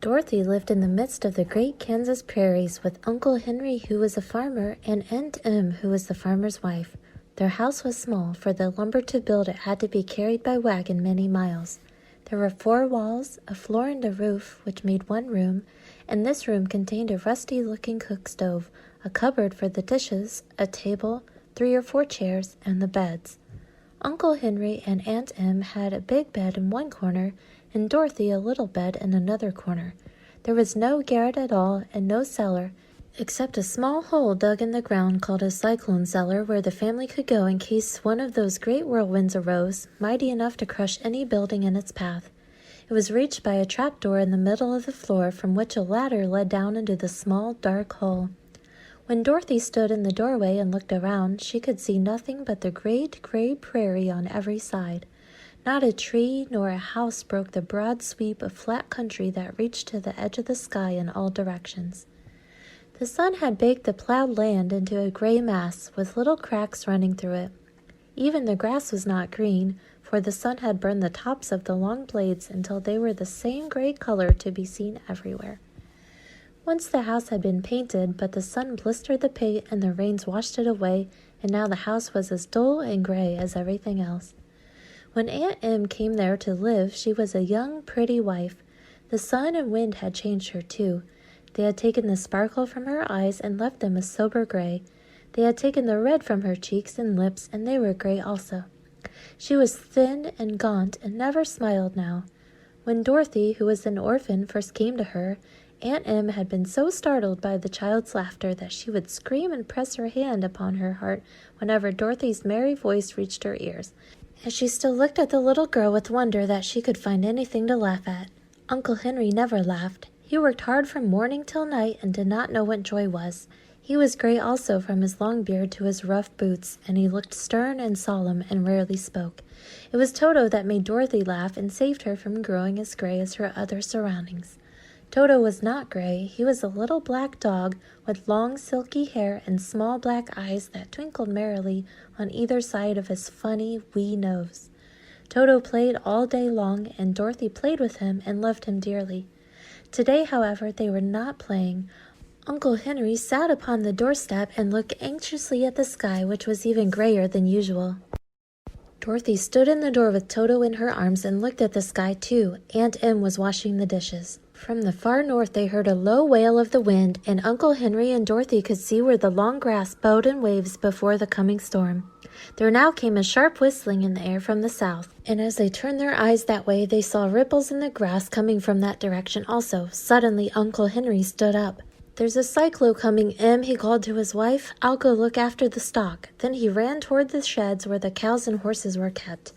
Dorothy lived in the midst of the great Kansas prairies with Uncle Henry, who was a farmer, and Aunt Em, who was the farmer's wife. Their house was small, for the lumber to build it had to be carried by wagon many miles. There were 4 walls, a floor and a roof, which made one room, and this room contained a rusty-looking cook stove, a cupboard for the dishes, a table, 3 or 4 chairs, and the beds. Uncle Henry and Aunt Em had a big bed in one corner, and Dorothy a little bed in another corner. There was no garret at all, and no cellar, except a small hole dug in the ground called a cyclone cellar, where the family could go in case one of those great whirlwinds arose, mighty enough to crush any building in its path. It was reached by a trapdoor in the middle of the floor, from which a ladder led down into the small, dark hole. When Dorothy stood in the doorway and looked around, she could see nothing but the great gray prairie on every side. Not a tree nor a house broke the broad sweep of flat country that reached to the edge of the sky in all directions. The sun had baked the plowed land into a gray mass, with little cracks running through it. Even the grass was not green, for the sun had burned the tops of the long blades until they were the same gray color to be seen everywhere. Once the house had been painted, but the sun blistered the paint and the rains washed it away, and now the house was as dull and gray as everything else. When Aunt Em came there to live, she was a young, pretty wife. The sun and wind had changed her, too. They had taken the sparkle from her eyes and left them a sober gray. They had taken the red from her cheeks and lips, and they were gray also. She was thin and gaunt and never smiled now. When Dorothy, who was an orphan, first came to her, Aunt Em had been so startled by the child's laughter that she would scream and press her hand upon her heart whenever Dorothy's merry voice reached her ears, and she still looked at the little girl with wonder that she could find anything to laugh at. Uncle Henry never laughed. He worked hard from morning till night and did not know what joy was. He was gray also from his long beard to his rough boots, and he looked stern and solemn and rarely spoke. It was Toto that made Dorothy laugh and saved her from growing as gray as her other surroundings. Toto was not gray. He was a little black dog with long silky hair and small black eyes that twinkled merrily on either side of his funny wee nose. Toto played all day long, and Dorothy played with him and loved him dearly. Today, however, they were not playing. Uncle Henry sat upon the doorstep and looked anxiously at the sky, which was even grayer than usual. Dorothy stood in the door with Toto in her arms and looked at the sky too. Aunt Em was washing the dishes. From the far north they heard a low wail of the wind, and Uncle Henry and Dorothy could see where the long grass bowed in waves before the coming storm. There now came a sharp whistling in the air from the south, and as they turned their eyes that way, they saw ripples in the grass coming from that direction also. Suddenly Uncle Henry stood up. "There's a cyclone coming, Em," he called to his wife. "I'll go look after the stock." Then he ran toward the sheds where the cows and horses were kept.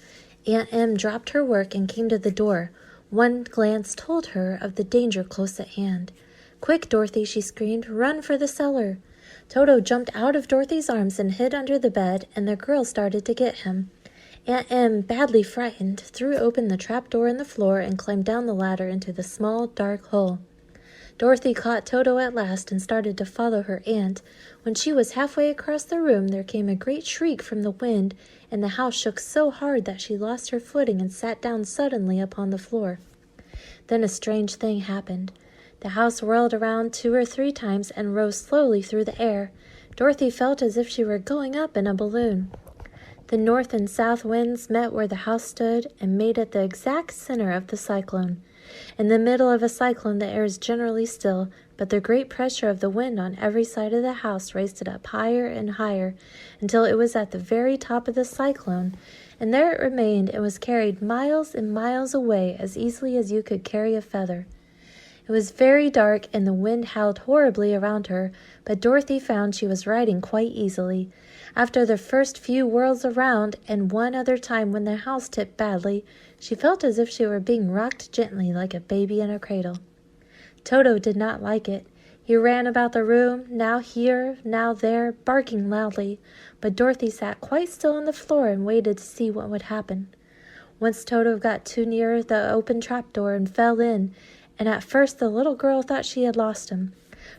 Aunt Em dropped her work and came to the door. One glance told her of the danger close at hand. "Quick, Dorothy," she screamed. "Run for the cellar." Toto jumped out of Dorothy's arms and hid under the bed, and the girl started to get him. Aunt Em, badly frightened, threw open the trapdoor in the floor and climbed down the ladder into the small, dark hole. Dorothy caught Toto at last and started to follow her aunt. When she was halfway across the room, there came a great shriek from the wind, and the house shook so hard that she lost her footing and sat down suddenly upon the floor. Then a strange thing happened. The house whirled around 2 or 3 times and rose slowly through the air. Dorothy felt as if she were going up in a balloon. The north and south winds met where the house stood and made it the exact center of the cyclone. In the middle of a cyclone, the air is generally still, but the great pressure of the wind on every side of the house raised it up higher and higher until it was at the very top of the cyclone, and there it remained and was carried miles and miles away as easily as you could carry a feather. It was very dark, and the wind howled horribly around her, but Dorothy found she was riding quite easily. After the first few whirls around, and one other time when the house tipped badly, she felt as if she were being rocked gently like a baby in a cradle. Toto did not like it. He ran about the room, now here, now there, barking loudly, but Dorothy sat quite still on the floor and waited to see what would happen. Once Toto got too near the open trapdoor and fell in, and at first the little girl thought she had lost him.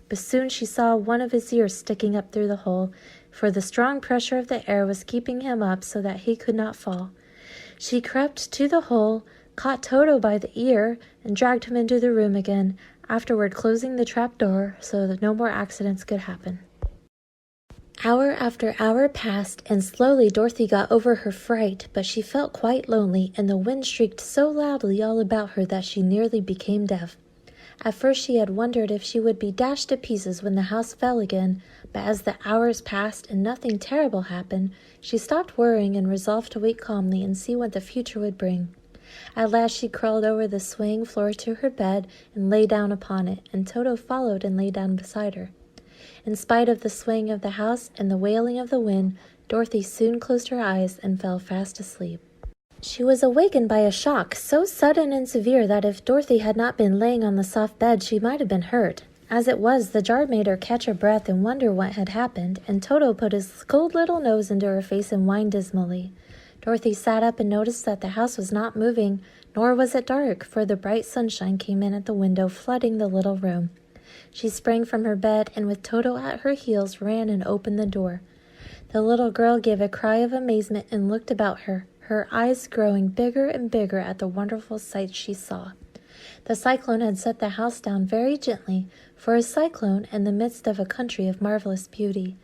But soon she saw one of his ears sticking up through the hole, for the strong pressure of the air was keeping him up so that he could not fall. She crept to the hole, caught Toto by the ear, and dragged him into the room again. afterward closing the trap door so that no more accidents could happen. Hour after hour passed, and slowly Dorothy got over her fright, but she felt quite lonely, and the wind shrieked so loudly all about her that she nearly became deaf. At first she had wondered if she would be dashed to pieces when the house fell again, but as the hours passed and nothing terrible happened, she stopped worrying and resolved to wait calmly and see what the future would bring. At last she crawled over the swaying floor to her bed and lay down upon it, and Toto followed and lay down beside her. In spite of the swaying of the house and the wailing of the wind, Dorothy soon closed her eyes and fell fast asleep. She was awakened by a shock so sudden and severe that if Dorothy had not been laying on the soft bed, she might have been hurt. As it was, the jar made her catch her breath and wonder what had happened, and Toto put his cold little nose into her face and whined dismally. Dorothy sat up and noticed that the house was not moving, nor was it dark, for the bright sunshine came in at the window, flooding the little room. She sprang from her bed, and with Toto at her heels ran and opened the door. The little girl gave a cry of amazement and looked about her, her eyes growing bigger and bigger at the wonderful sights she saw. The cyclone had set the house down very gently, for a cyclone in the midst of a country of marvelous beauty.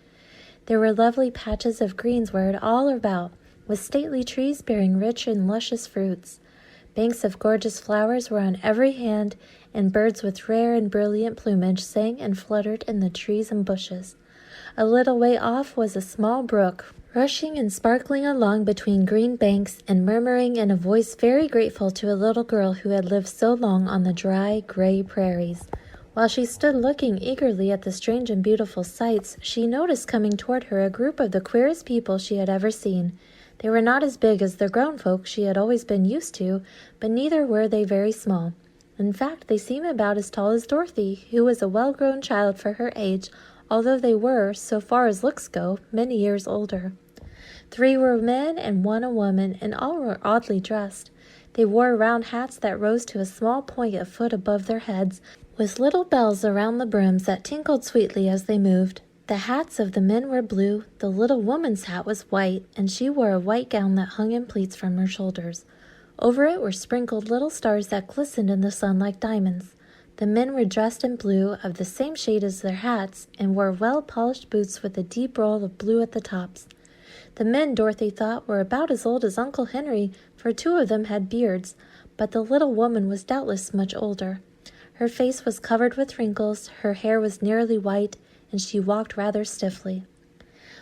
There were lovely patches of greensward all about, with stately trees bearing rich and luscious fruits. Banks of gorgeous flowers were on every hand, and birds with rare and brilliant plumage sang and fluttered in the trees and bushes. A little way off was a small brook, rushing and sparkling along between green banks and murmuring in a voice very grateful to a little girl who had lived so long on the dry, gray prairies. While she stood looking eagerly at the strange and beautiful sights, she noticed coming toward her a group of the queerest people she had ever seen. They were not as big as the grown folk she had always been used to, but neither were they very small. In fact, they seemed about as tall as Dorothy, who was a well-grown child for her age, although they were, so far as looks go, many years older. 3 were men and 1 a woman, and all were oddly dressed. They wore round hats that rose to a small point a foot above their heads, with little bells around the brims that tinkled sweetly as they moved. The hats of the men were blue, the little woman's hat was white, and she wore a white gown that hung in pleats from her shoulders. Over it were sprinkled little stars that glistened in the sun like diamonds. The men were dressed in blue, of the same shade as their hats, and wore well-polished boots with a deep roll of blue at the tops. The men, Dorothy thought, were about as old as Uncle Henry, for 2 of them had beards, but the little woman was doubtless much older. Her face was covered with wrinkles, her hair was nearly white, and she walked rather stiffly.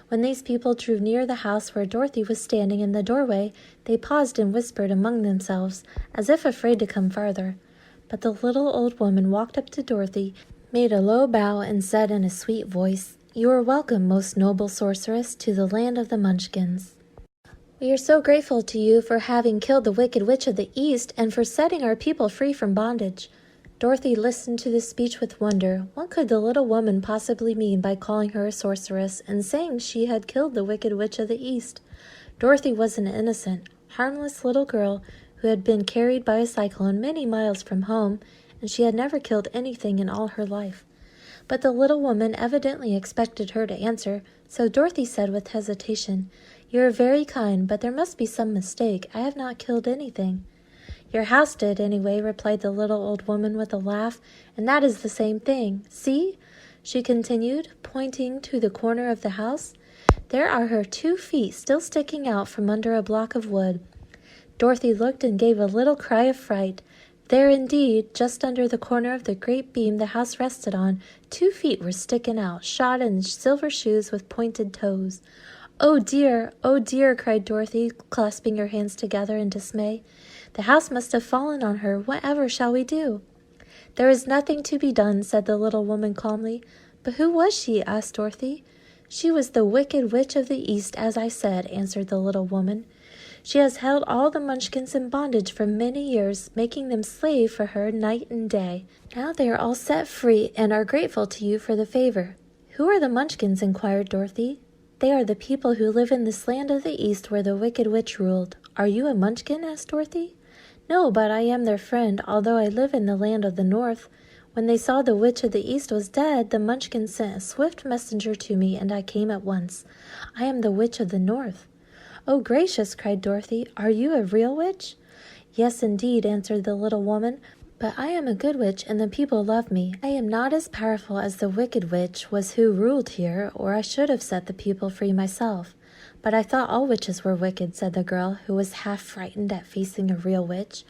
When these people drew near the house where Dorothy was standing in the doorway, they paused and whispered among themselves, as if afraid to come farther. But the little old woman walked up to Dorothy, made a low bow, and said in a sweet voice, "You are welcome, most noble sorceress, to the land of the Munchkins. We are so grateful to you for having killed the wicked witch of the East and for setting our people free from bondage." Dorothy listened to this speech with wonder. What could the little woman possibly mean by calling her a sorceress and saying she had killed the wicked witch of the East? Dorothy was an innocent, harmless little girl who had been carried by a cyclone many miles from home, and she had never killed anything in all her life. But the little woman evidently expected her to answer, so Dorothy said with hesitation, "You are very kind, but there must be some mistake. I have not killed anything." "Your house did, anyway," replied the little old woman with a laugh, "and that is the same thing. See," she continued, pointing to the corner of the house, "there are her 2 feet still sticking out from under a block of wood." Dorothy looked and gave a little cry of fright. There indeed, just under the corner of the great beam the house rested on, 2 feet were sticking out, shod in silver shoes with pointed toes. "Oh dear, cried Dorothy, clasping her hands together in dismay. "The house must have fallen on her. Whatever shall we do?" "There is nothing to be done," said the little woman calmly. "But who was she?" asked Dorothy. "She was the wicked witch of the East, as I said," answered the little woman. "She has held all the Munchkins in bondage for many years, making them slave for her night and day. Now they are all set free and are grateful to you for the favor." "Who are the Munchkins?" inquired Dorothy. "They are the people who live in this land of the East where the wicked witch ruled." "Are you a Munchkin?" asked Dorothy. "No, but I am their friend, although I live in the land of the North. When they saw the witch of the East was dead, the Munchkins sent a swift messenger to me, and I came at once. I am the witch of the North." "Oh, gracious!" cried Dorothy. "Are you a real witch?" "Yes, indeed," answered the little woman. But I am a good witch, and the people love me. I am not as powerful as the wicked witch was who ruled here, or I should have set the people free myself. But I thought all witches were wicked, said the girl, who was half frightened at facing a real witch.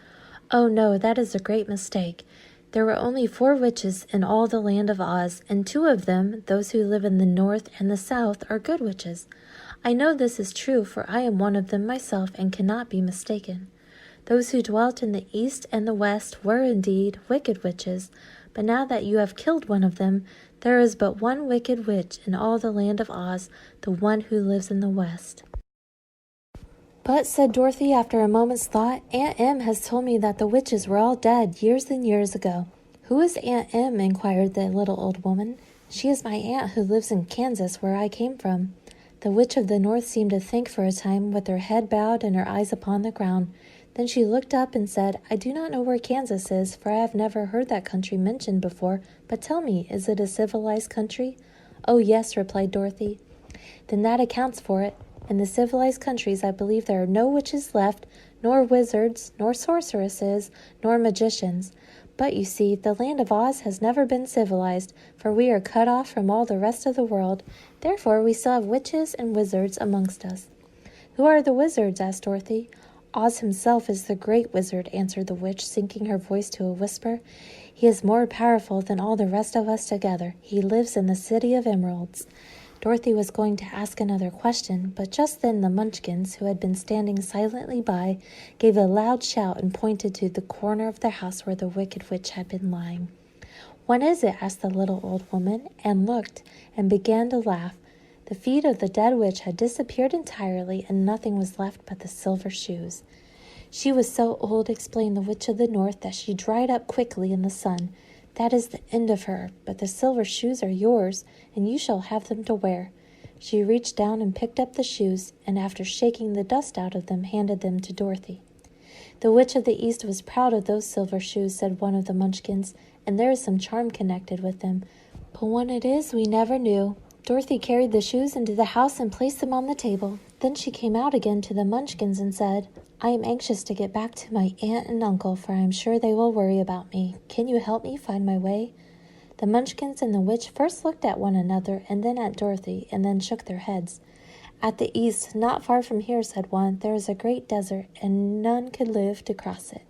Oh no, that is a great mistake. There were only 4 witches in all the land of Oz, and 2 of them, those who live in the north and the south, are good witches. I know this is true, for I am one of them myself and cannot be mistaken. Those who dwelt in the east and the west were indeed wicked witches, but now that you have killed one of them, there is but one wicked witch in all the land of Oz, the one who lives in the west. But, said Dorothy after a moment's thought, Aunt Em has told me that the witches were all dead years and years ago. Who is Aunt Em? Inquired the little old woman. She is my aunt who lives in Kansas, where I came from. The witch of the north seemed to think for a time, with her head bowed and her eyes upon the ground. Then she looked up and said, I do not know where Kansas is, for I have never heard that country mentioned before, but tell me, is it a civilized country? Oh, yes, replied Dorothy. Then that accounts for it. In the civilized countries, I believe there are no witches left, nor wizards, nor sorceresses, nor magicians. But you see, the land of Oz has never been civilized, for we are cut off from all the rest of the world. Therefore, we still have witches and wizards amongst us. Who are the wizards? Asked Dorothy. Oz himself is the great wizard, answered the witch, sinking her voice to a whisper. He is more powerful than all the rest of us together. He lives in the City of Emeralds. Dorothy was going to ask another question, but just then the Munchkins, who had been standing silently by, gave a loud shout and pointed to the corner of the house where the wicked witch had been lying. What is it? Asked the little old woman, and looked, and began to laugh. The feet of the dead witch had disappeared entirely, and nothing was left but the silver shoes. She was so old, explained the witch of the north, that she dried up quickly in the sun. That is the end of her, but the silver shoes are yours, and you shall have them to wear. She reached down and picked up the shoes, and after shaking the dust out of them, handed them to Dorothy. The witch of the east was proud of those silver shoes, said one of the Munchkins, and there is some charm connected with them. But what it is, we never knew. Dorothy carried the shoes into the house and placed them on the table. Then she came out again to the Munchkins and said, I am anxious to get back to my aunt and uncle, for I am sure they will worry about me. Can you help me find my way? The Munchkins and the witch first looked at one another, and then at Dorothy, and then shook their heads. At the east, not far from here, said one, there is a great desert, and none could live to cross it.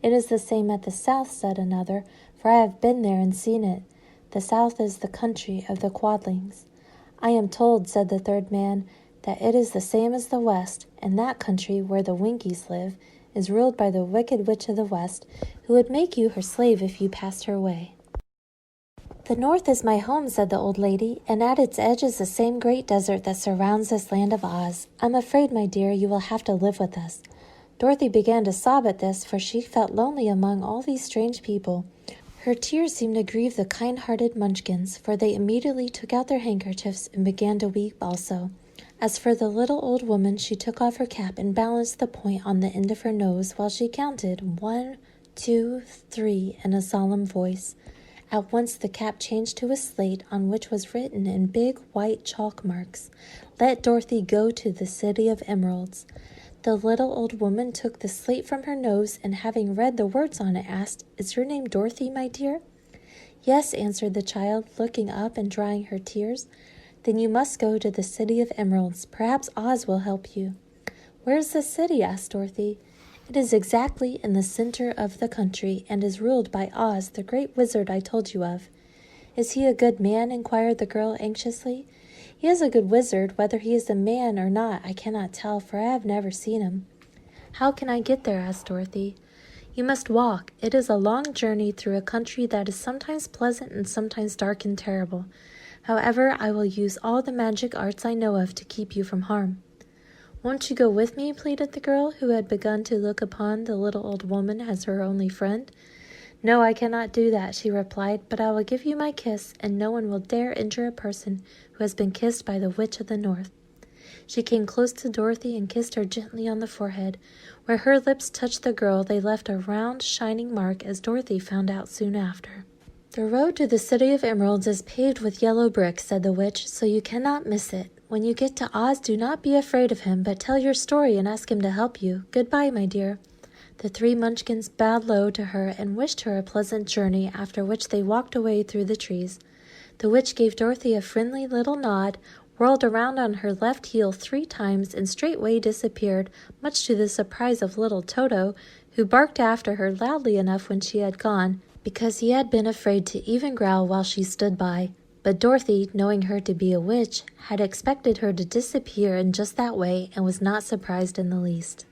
It is the same at the south, said another, for I have been there and seen it. The south is the country of the Quadlings. I am told, said the third man, that it is the same as the west, and that country, where the Winkies live, is ruled by the wicked witch of the west, who would make you her slave if you passed her way. The north is my home, said the old lady, and at its edge is the same great desert that surrounds this land of Oz. I'm afraid, my dear, you will have to live with us. Dorothy began to sob at this, for she felt lonely among all these strange people. Her tears seemed to grieve the kind-hearted Munchkins, for they immediately took out their handkerchiefs and began to weep also. As for the little old woman, she took off her cap and balanced the point on the end of her nose while she counted 1, 2, 3 in a solemn voice. At once the cap changed to a slate on which was written in big white chalk marks, Let Dorothy go to the City of Emeralds. The little old woman took the slate from her nose, and having read the words on it, asked, Is your name Dorothy, my dear? Yes, answered the child, looking up and drying her tears. Then you must go to the City of Emeralds. Perhaps Oz will help you. Where's the city? Asked Dorothy. It is exactly in the center of the country, and is ruled by Oz, the great wizard I told you of. Is he a good man? Inquired the girl anxiously. He is a good wizard. Whether he is a man or not, I cannot tell, for I have never seen him. How can I get there? Asked Dorothy. You must walk. It is a long journey through a country that is sometimes pleasant and sometimes dark and terrible. However, I will use all the magic arts I know of to keep you from harm. Won't you go with me? Pleaded the girl, who had begun to look upon the little old woman as her only friend. No, I cannot do that, she replied, but I will give you my kiss, and no one will dare injure a person who has been kissed by the witch of the north. She came close to Dorothy and kissed her gently on the forehead. Where her lips touched the girl, they left a round, shining mark, as Dorothy found out soon after. The road to the City of Emeralds is paved with yellow bricks, said the witch, so you cannot miss it. When you get to Oz, do not be afraid of him, but tell your story and ask him to help you. Goodbye, my dear. The three munchkins bowed low to her and wished her a pleasant journey, after which they walked away through the trees. The witch gave Dorothy a friendly little nod, whirled around on her left heel 3 times, and straightway disappeared, much to the surprise of little Toto, who barked after her loudly enough when she had gone, because he had been afraid to even growl while she stood by. But Dorothy, knowing her to be a witch, had expected her to disappear in just that way and was not surprised in the least.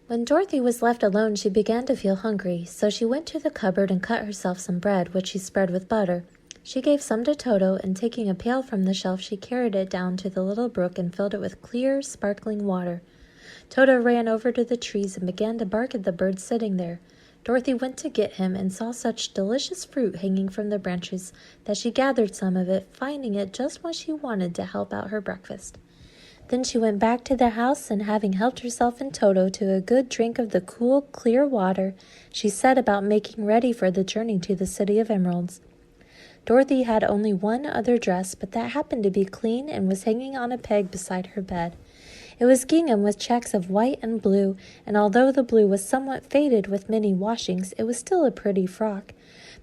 When Dorothy was left alone, she began to feel hungry, so she went to the cupboard and cut herself some bread, which she spread with butter. She gave some to Toto, and taking a pail from the shelf, she carried it down to the little brook and filled it with clear, sparkling water. Toto ran over to the trees and began to bark at the bird sitting there. Dorothy went to get him and saw such delicious fruit hanging from the branches that she gathered some of it, finding it just what she wanted to help out her breakfast. Then she went back to the house, and having helped herself and Toto to a good drink of the cool, clear water, she set about making ready for the journey to the City of Emeralds. Dorothy had only one other dress, but that happened to be clean and was hanging on a peg beside her bed. It was gingham with checks of white and blue, and although the blue was somewhat faded with many washings, it was still a pretty frock.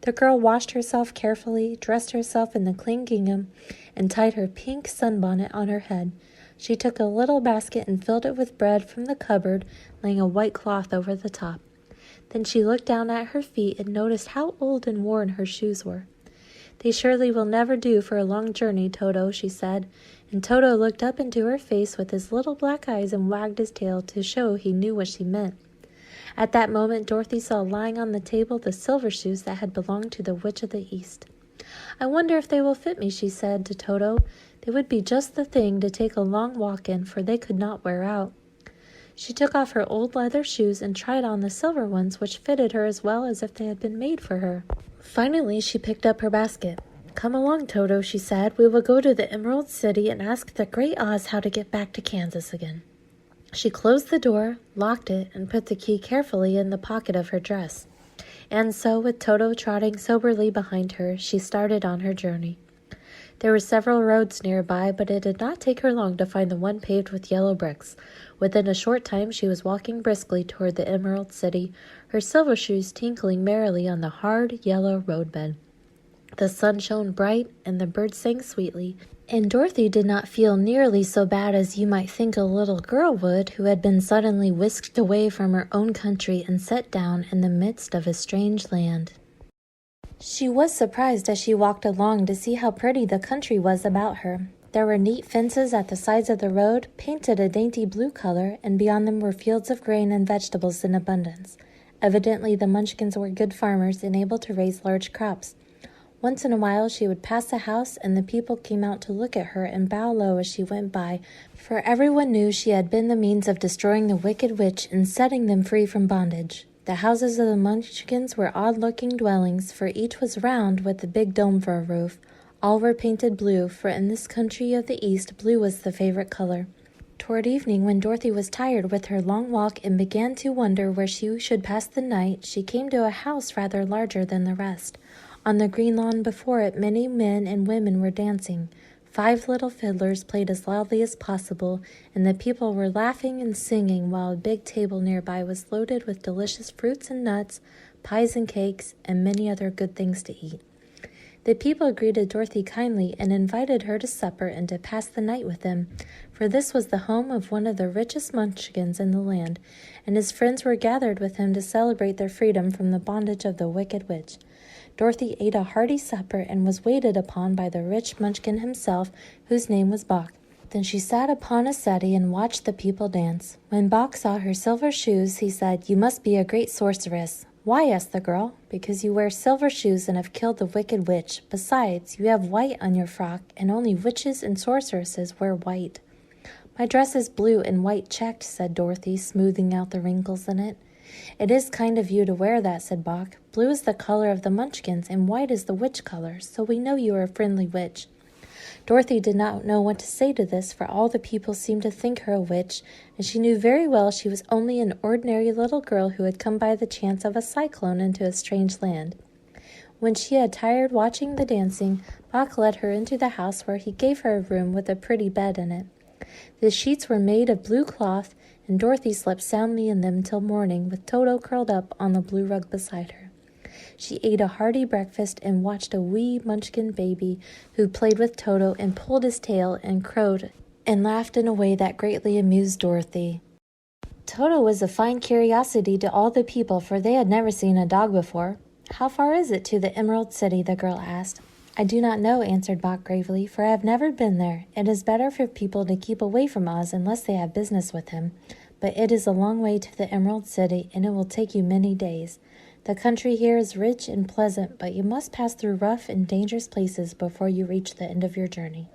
The girl washed herself carefully, dressed herself in the clean gingham, and tied her pink sunbonnet on her head. She took a little basket and filled it with bread from the cupboard, laying a white cloth over the top. Then she looked down at her feet and noticed how old and worn her shoes were. "They surely will never do for a long journey, Toto," she said, and Toto looked up into her face with his little black eyes and wagged his tail to show he knew what she meant. At that moment, Dorothy saw lying on the table the silver shoes that had belonged to the Witch of the East. "I wonder if they will fit me," she said to Toto. "They would be just the thing to take a long walk in, for they could not wear out." She took off her old leather shoes and tried on the silver ones, which fitted her as well as if they had been made for her. Finally, she picked up her basket. "Come along, Toto," she said. "We will go to the Emerald City and ask the Great Oz how to get back to Kansas again." She closed the door, locked it, and put the key carefully in the pocket of her dress. And so, with Toto trotting soberly behind her, she started on her journey. There were several roads nearby, but it did not take her long to find the one paved with yellow bricks. Within a short time she was walking briskly toward the Emerald City, her silver shoes tinkling merrily on the hard, yellow roadbed. The sun shone bright, and the birds sang sweetly, and Dorothy did not feel nearly so bad as you might think a little girl would who had been suddenly whisked away from her own country and set down in the midst of a strange land. She was surprised as she walked along to see how pretty the country was about her. There were neat fences at the sides of the road, painted a dainty blue color, and beyond them were fields of grain and vegetables in abundance. Evidently the Munchkins were good farmers and able to raise large crops. Once in a while she would pass a house, and the people came out to look at her and bow low as she went by, for everyone knew she had been the means of destroying the wicked witch and setting them free from bondage. The houses of the Munchkins were odd-looking dwellings, for each was round with a big dome for a roof. All were painted blue, for in this country of the East, blue was the favorite color. Toward evening, when Dorothy was tired with her long walk and began to wonder where she should pass the night, she came to a house rather larger than the rest. On the green lawn before it, many men and women were dancing. 5 little fiddlers played as loudly as possible, and the people were laughing and singing while a big table nearby was loaded with delicious fruits and nuts, pies and cakes, and many other good things to eat. The people greeted Dorothy kindly and invited her to supper and to pass the night with them, for this was the home of one of the richest Munchkins in the land, and his friends were gathered with him to celebrate their freedom from the bondage of the wicked witch. Dorothy ate a hearty supper and was waited upon by the rich Munchkin himself, whose name was Bach. Then she sat upon a settee and watched the people dance. When Bach saw her silver shoes, he said, "You must be a great sorceress." "Why?" asked the girl. "Because you wear silver shoes and have killed the wicked witch. Besides, you have white on your frock, and only witches and sorceresses wear white." "My dress is blue and white checked," said Dorothy, smoothing out the wrinkles in it. "It is kind of you to wear that," said Bach. "Blue is the color of the Munchkins, and white is the witch color, so we know you are a friendly witch." Dorothy did not know what to say to this, for all the people seemed to think her a witch, and she knew very well she was only an ordinary little girl who had come by the chance of a cyclone into a strange land. When she had tired watching the dancing, Bach led her into the house, where he gave her a room with a pretty bed in it. The sheets were made of blue cloth, and Dorothy slept soundly in them till morning, with Toto curled up on the blue rug beside her. She ate a hearty breakfast and watched a wee Munchkin baby who played with Toto and pulled his tail and crowed and laughed in a way that greatly amused Dorothy. Toto was a fine curiosity to all the people, for they had never seen a dog before. "How far is it to the Emerald City?" the girl asked. "I do not know," answered Bok gravely, "for I have never been there. It is better for people to keep away from Oz unless they have business with him. But it is a long way to the Emerald City, and it will take you many days. The country here is rich and pleasant, but you must pass through rough and dangerous places before you reach the end of your journey."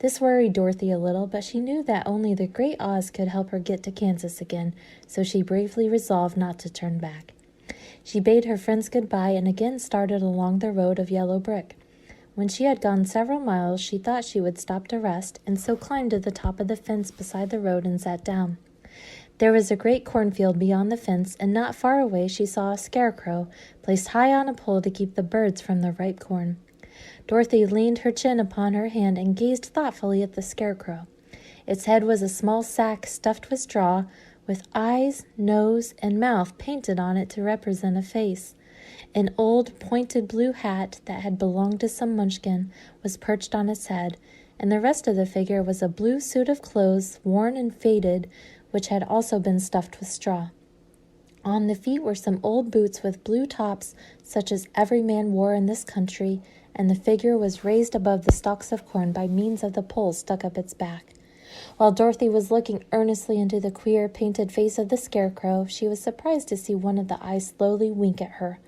This worried Dorothy a little, but she knew that only the Great Oz could help her get to Kansas again, so she bravely resolved not to turn back. She bade her friends goodbye and again started along the road of yellow brick. When she had gone several miles, she thought she would stop to rest, and so climbed to the top of the fence beside the road and sat down. There was a great cornfield beyond the fence, and not far away she saw a scarecrow, placed high on a pole to keep the birds from the ripe corn. Dorothy leaned her chin upon her hand and gazed thoughtfully at the scarecrow. Its head was a small sack stuffed with straw, with eyes, nose, and mouth painted on it to represent a face. An old, pointed blue hat that had belonged to some Munchkin was perched on its head, and the rest of the figure was a blue suit of clothes, worn and faded, which had also been stuffed with straw. On the feet were some old boots with blue tops, such as every man wore in this country, and the figure was raised above the stalks of corn by means of the pole stuck up its back. While Dorothy was looking earnestly into the queer, painted face of the scarecrow, she was surprised to see one of the eyes slowly wink at her.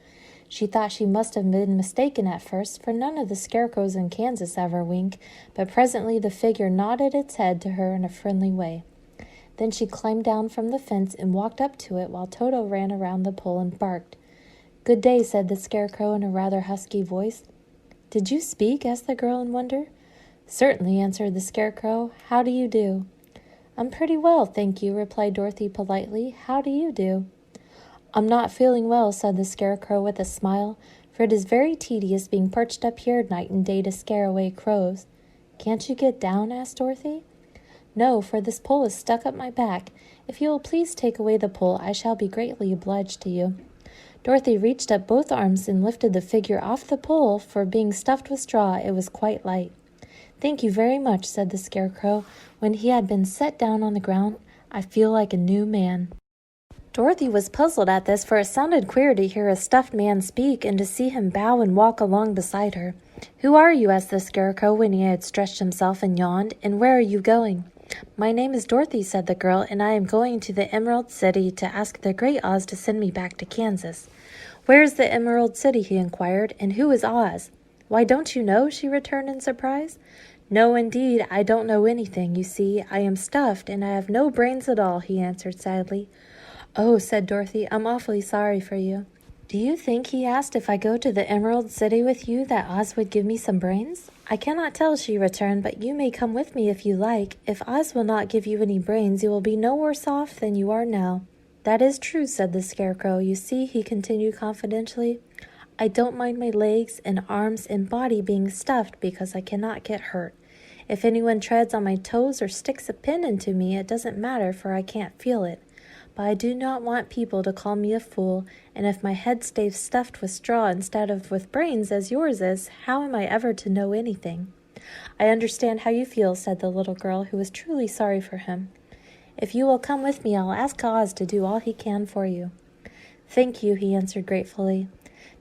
She thought she must have been mistaken at first, for none of the scarecrows in Kansas ever wink, but presently the figure nodded its head to her in a friendly way. Then she climbed down from the fence and walked up to it while Toto ran around the pole and barked. "Good day," said the scarecrow in a rather husky voice. "Did you speak?" asked the girl in wonder. "Certainly," answered the scarecrow. "How do you do?" "I'm pretty well, thank you," replied Dorothy politely. "How do you do?" "I'm not feeling well," said the scarecrow with a smile, "for it is very tedious being perched up here night and day to scare away crows." "Can't you get down?" asked Dorothy. "No, for this pole is stuck up my back. If you will please take away the pole, I shall be greatly obliged to you." Dorothy reached up both arms and lifted the figure off the pole, for being stuffed with straw, it was quite light. "Thank you very much," said the scarecrow, when he had been set down on the ground. "I feel like a new man." Dorothy was puzzled at this, for it sounded queer to hear a stuffed man speak and to see him bow and walk along beside her. "Who are you?" asked the scarecrow when he had stretched himself and yawned, "and where are you going?" "My name is Dorothy," said the girl, "and I am going to the Emerald City to ask the Great Oz to send me back to Kansas." "Where is the Emerald City?" he inquired, "and who is Oz?" "Why, don't you know?" she returned in surprise. "No, indeed, I don't know anything. You see, I am stuffed, and I have no brains at all," he answered sadly. "Oh," said Dorothy, "I'm awfully sorry for you." "Do you think," he asked, "if I go to the Emerald City with you, that Oz would give me some brains?" "I cannot tell," she returned, "but you may come with me if you like. If Oz will not give you any brains, you will be no worse off than you are now." "That is true," said the scarecrow. "You see," he continued confidentially, "I don't mind my legs and arms and body being stuffed because I cannot get hurt. If anyone treads on my toes or sticks a pin into me, it doesn't matter, for I can't feel it. But I do not want people to call me a fool, and if my head stays stuffed with straw instead of with brains as yours is, how am I ever to know anything?" "I understand how you feel," said the little girl, who was truly sorry for him. "If you will come with me, I'll ask Oz to do all he can for you." "Thank you," he answered gratefully.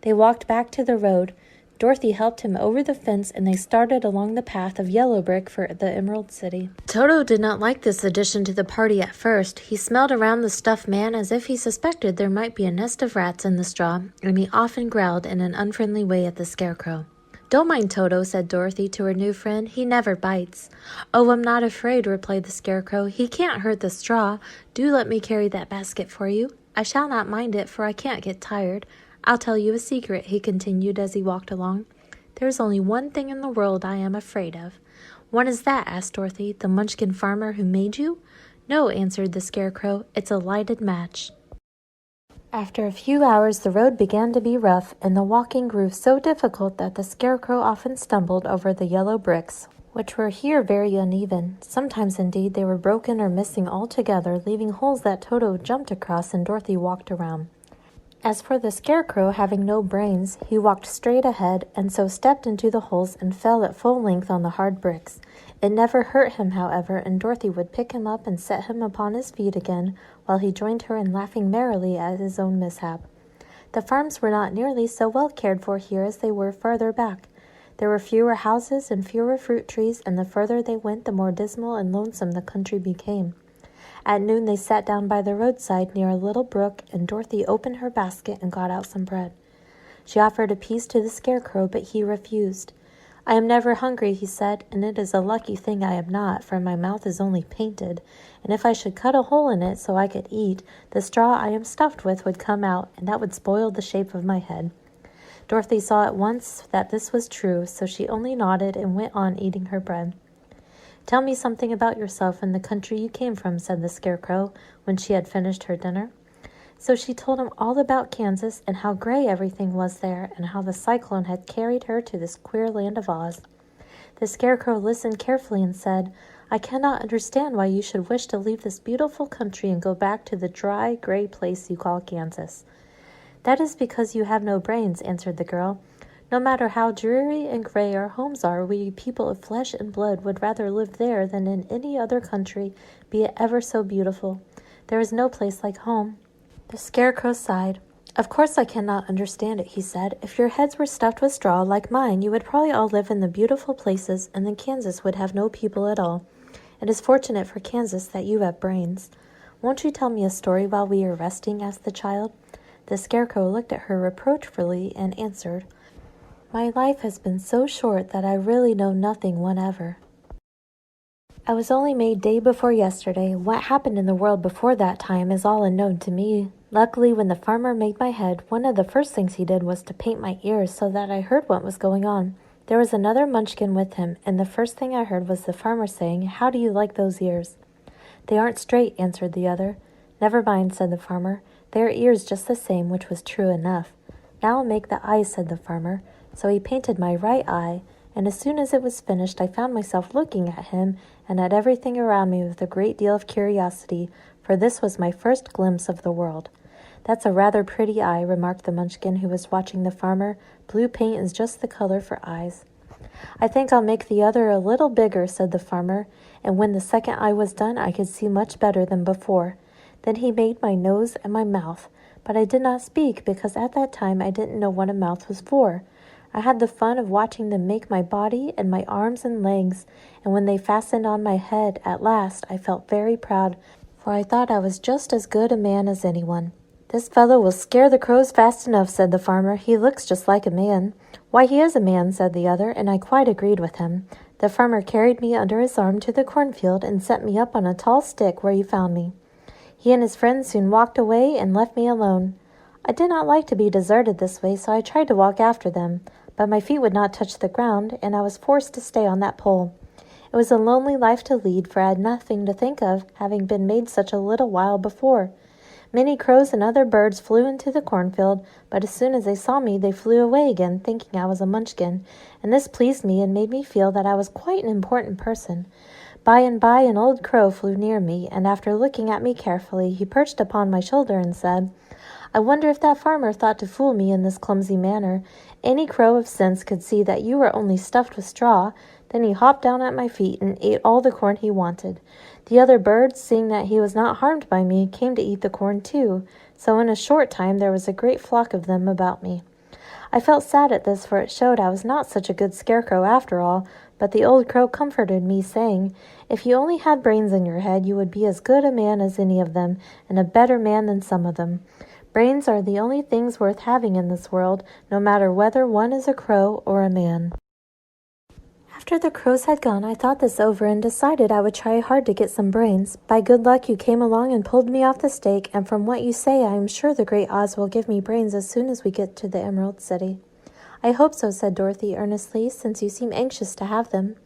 They walked back to the road. Dorothy helped him over the fence, and they started along the path of yellow brick for the Emerald City. Toto did not like this addition to the party at first. He smelled around the stuffed man as if he suspected there might be a nest of rats in the straw, and he often growled in an unfriendly way at the scarecrow. "Don't mind Toto," said Dorothy to her new friend. "He never bites." "Oh, I'm not afraid," replied the scarecrow. "He can't hurt the straw. Do let me carry that basket for you. I shall not mind it, for I can't get tired. I'll tell you a secret," he continued as he walked along. "There's only one thing in the world I am afraid of." "What is that?" asked Dorothy. "The Munchkin farmer who made you?" "No," answered the scarecrow. "It's a lighted match." After a few hours the road began to be rough, and the walking grew so difficult that the scarecrow often stumbled over the yellow bricks. which were here very uneven. Sometimes, indeed, they were broken or missing altogether, leaving holes that Toto jumped across and Dorothy walked around. As for the Scarecrow, having no brains, he walked straight ahead and so stepped into the holes and fell at full length on the hard bricks. It never hurt him, however, and Dorothy would pick him up and set him upon his feet again, while he joined her in laughing merrily at his own mishap. The farms were not nearly so well cared for here as they were farther back. There were fewer houses and fewer fruit trees, and the further they went, the more dismal and lonesome the country became. At noon they sat down by the roadside near a little brook, and Dorothy opened her basket and got out some bread. She offered a piece to the Scarecrow, but he refused. "I am never hungry," he said, "and it is a lucky thing I am not, for my mouth is only painted, and if I should cut a hole in it so I could eat, the straw I am stuffed with would come out, and that would spoil the shape of my head." Dorothy saw at once that this was true, so she only nodded and went on eating her bread. "Tell me something about yourself and the country you came from," said the Scarecrow, when she had finished her dinner. So she told him all about Kansas and how gray everything was there, and how the cyclone had carried her to this queer land of Oz. The Scarecrow listened carefully and said, "I cannot understand why you should wish to leave this beautiful country and go back to the dry, gray place you call Kansas." "That is because you have no brains," answered the girl. "No matter how dreary and gray our homes are, we people of flesh and blood would rather live there than in any other country, be it ever so beautiful. There is no place like home." The Scarecrow sighed. "Of course I cannot understand it," he said. "If your heads were stuffed with straw like mine, you would probably all live in the beautiful places, and then Kansas would have no people at all. It is fortunate for Kansas that you have brains." "Won't you tell me a story while we are resting?" asked the child. The Scarecrow looked at her reproachfully and answered, "My life has been so short that I really know nothing whatever. I was only made day before yesterday. What happened in the world before that time is all unknown to me. Luckily, when the farmer made my head, one of the first things he did was to paint my ears so that I heard what was going on. There was another munchkin with him, and the first thing I heard was the farmer saying, 'How do you like those ears?' 'They aren't straight,' answered the other. 'Never mind,' said the farmer. 'They are ears just the same,' which was true enough. 'Now I'll make the eyes,' said the farmer. So he painted my right eye, and as soon as it was finished I found myself looking at him and at everything around me with a great deal of curiosity, for this was my first glimpse of the world." "That's a rather pretty eye," remarked the munchkin who was watching the farmer. "Blue paint is just the color for eyes." "I think I'll make the other a little bigger," said the farmer, and when the second eye was done I could see much better than before. Then he made my nose and my mouth, but I did not speak because at that time I didn't know what a mouth was for. I had the fun of watching them make my body and my arms and legs, and when they fastened on my head at last I felt very proud, for I thought I was just as good a man as anyone. "This fellow will scare the crows fast enough," said the farmer. "He looks just like a man." "Why, he is a man," said the other, and I quite agreed with him. The farmer carried me under his arm to the cornfield and set me up on a tall stick where he found me. He and his friends soon walked away and left me alone. I did not like to be deserted this way, so I tried to walk after them, but my feet would not touch the ground, and I was forced to stay on that pole. It was a lonely life to lead, for I had nothing to think of, having been made such a little while before. Many crows and other birds flew into the cornfield, but as soon as they saw me they flew away again, thinking I was a munchkin, and this pleased me and made me feel that I was quite an important person. By and by an old crow flew near me, and after looking at me carefully, he perched upon my shoulder and said, "I wonder if that farmer thought to fool me in this clumsy manner. Any crow of sense could see that you were only stuffed with straw." Then he hopped down at my feet and ate all the corn he wanted. The other birds, seeing that he was not harmed by me, came to eat the corn too, so in a short time there was a great flock of them about me. I felt sad at this, for it showed I was not such a good scarecrow after all, but the old crow comforted me, saying, "If you only had brains in your head, you would be as good a man as any of them, and a better man than some of them. Brains are the only things worth having in this world, no matter whether one is a crow or a man." After the crows had gone, I thought this over and decided I would try hard to get some brains. By good luck you came along and pulled me off the stake, and from what you say I am sure the great Oz will give me brains as soon as we get to the Emerald City. "I hope so," said Dorothy earnestly, "since you seem anxious to have them."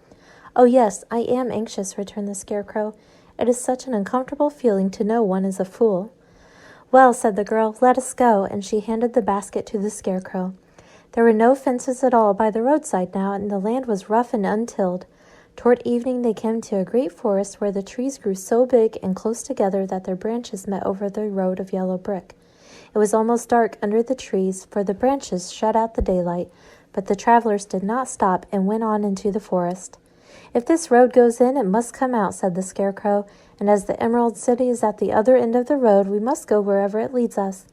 "Oh yes, I am anxious," returned the Scarecrow. "It is such an uncomfortable feeling to know one is a fool." "Well," said the girl, "let us go," and she handed the basket to the Scarecrow. There were no fences at all by the roadside now, and the land was rough and untilled. Toward evening they came to a great forest where the trees grew so big and close together that their branches met over the road of yellow brick. It was almost dark under the trees, for the branches shut out the daylight, but the travelers did not stop and went on into the forest. "If this road goes in, it must come out," said the Scarecrow, "and as the Emerald City is at the other end of the road, we must go wherever it leads us."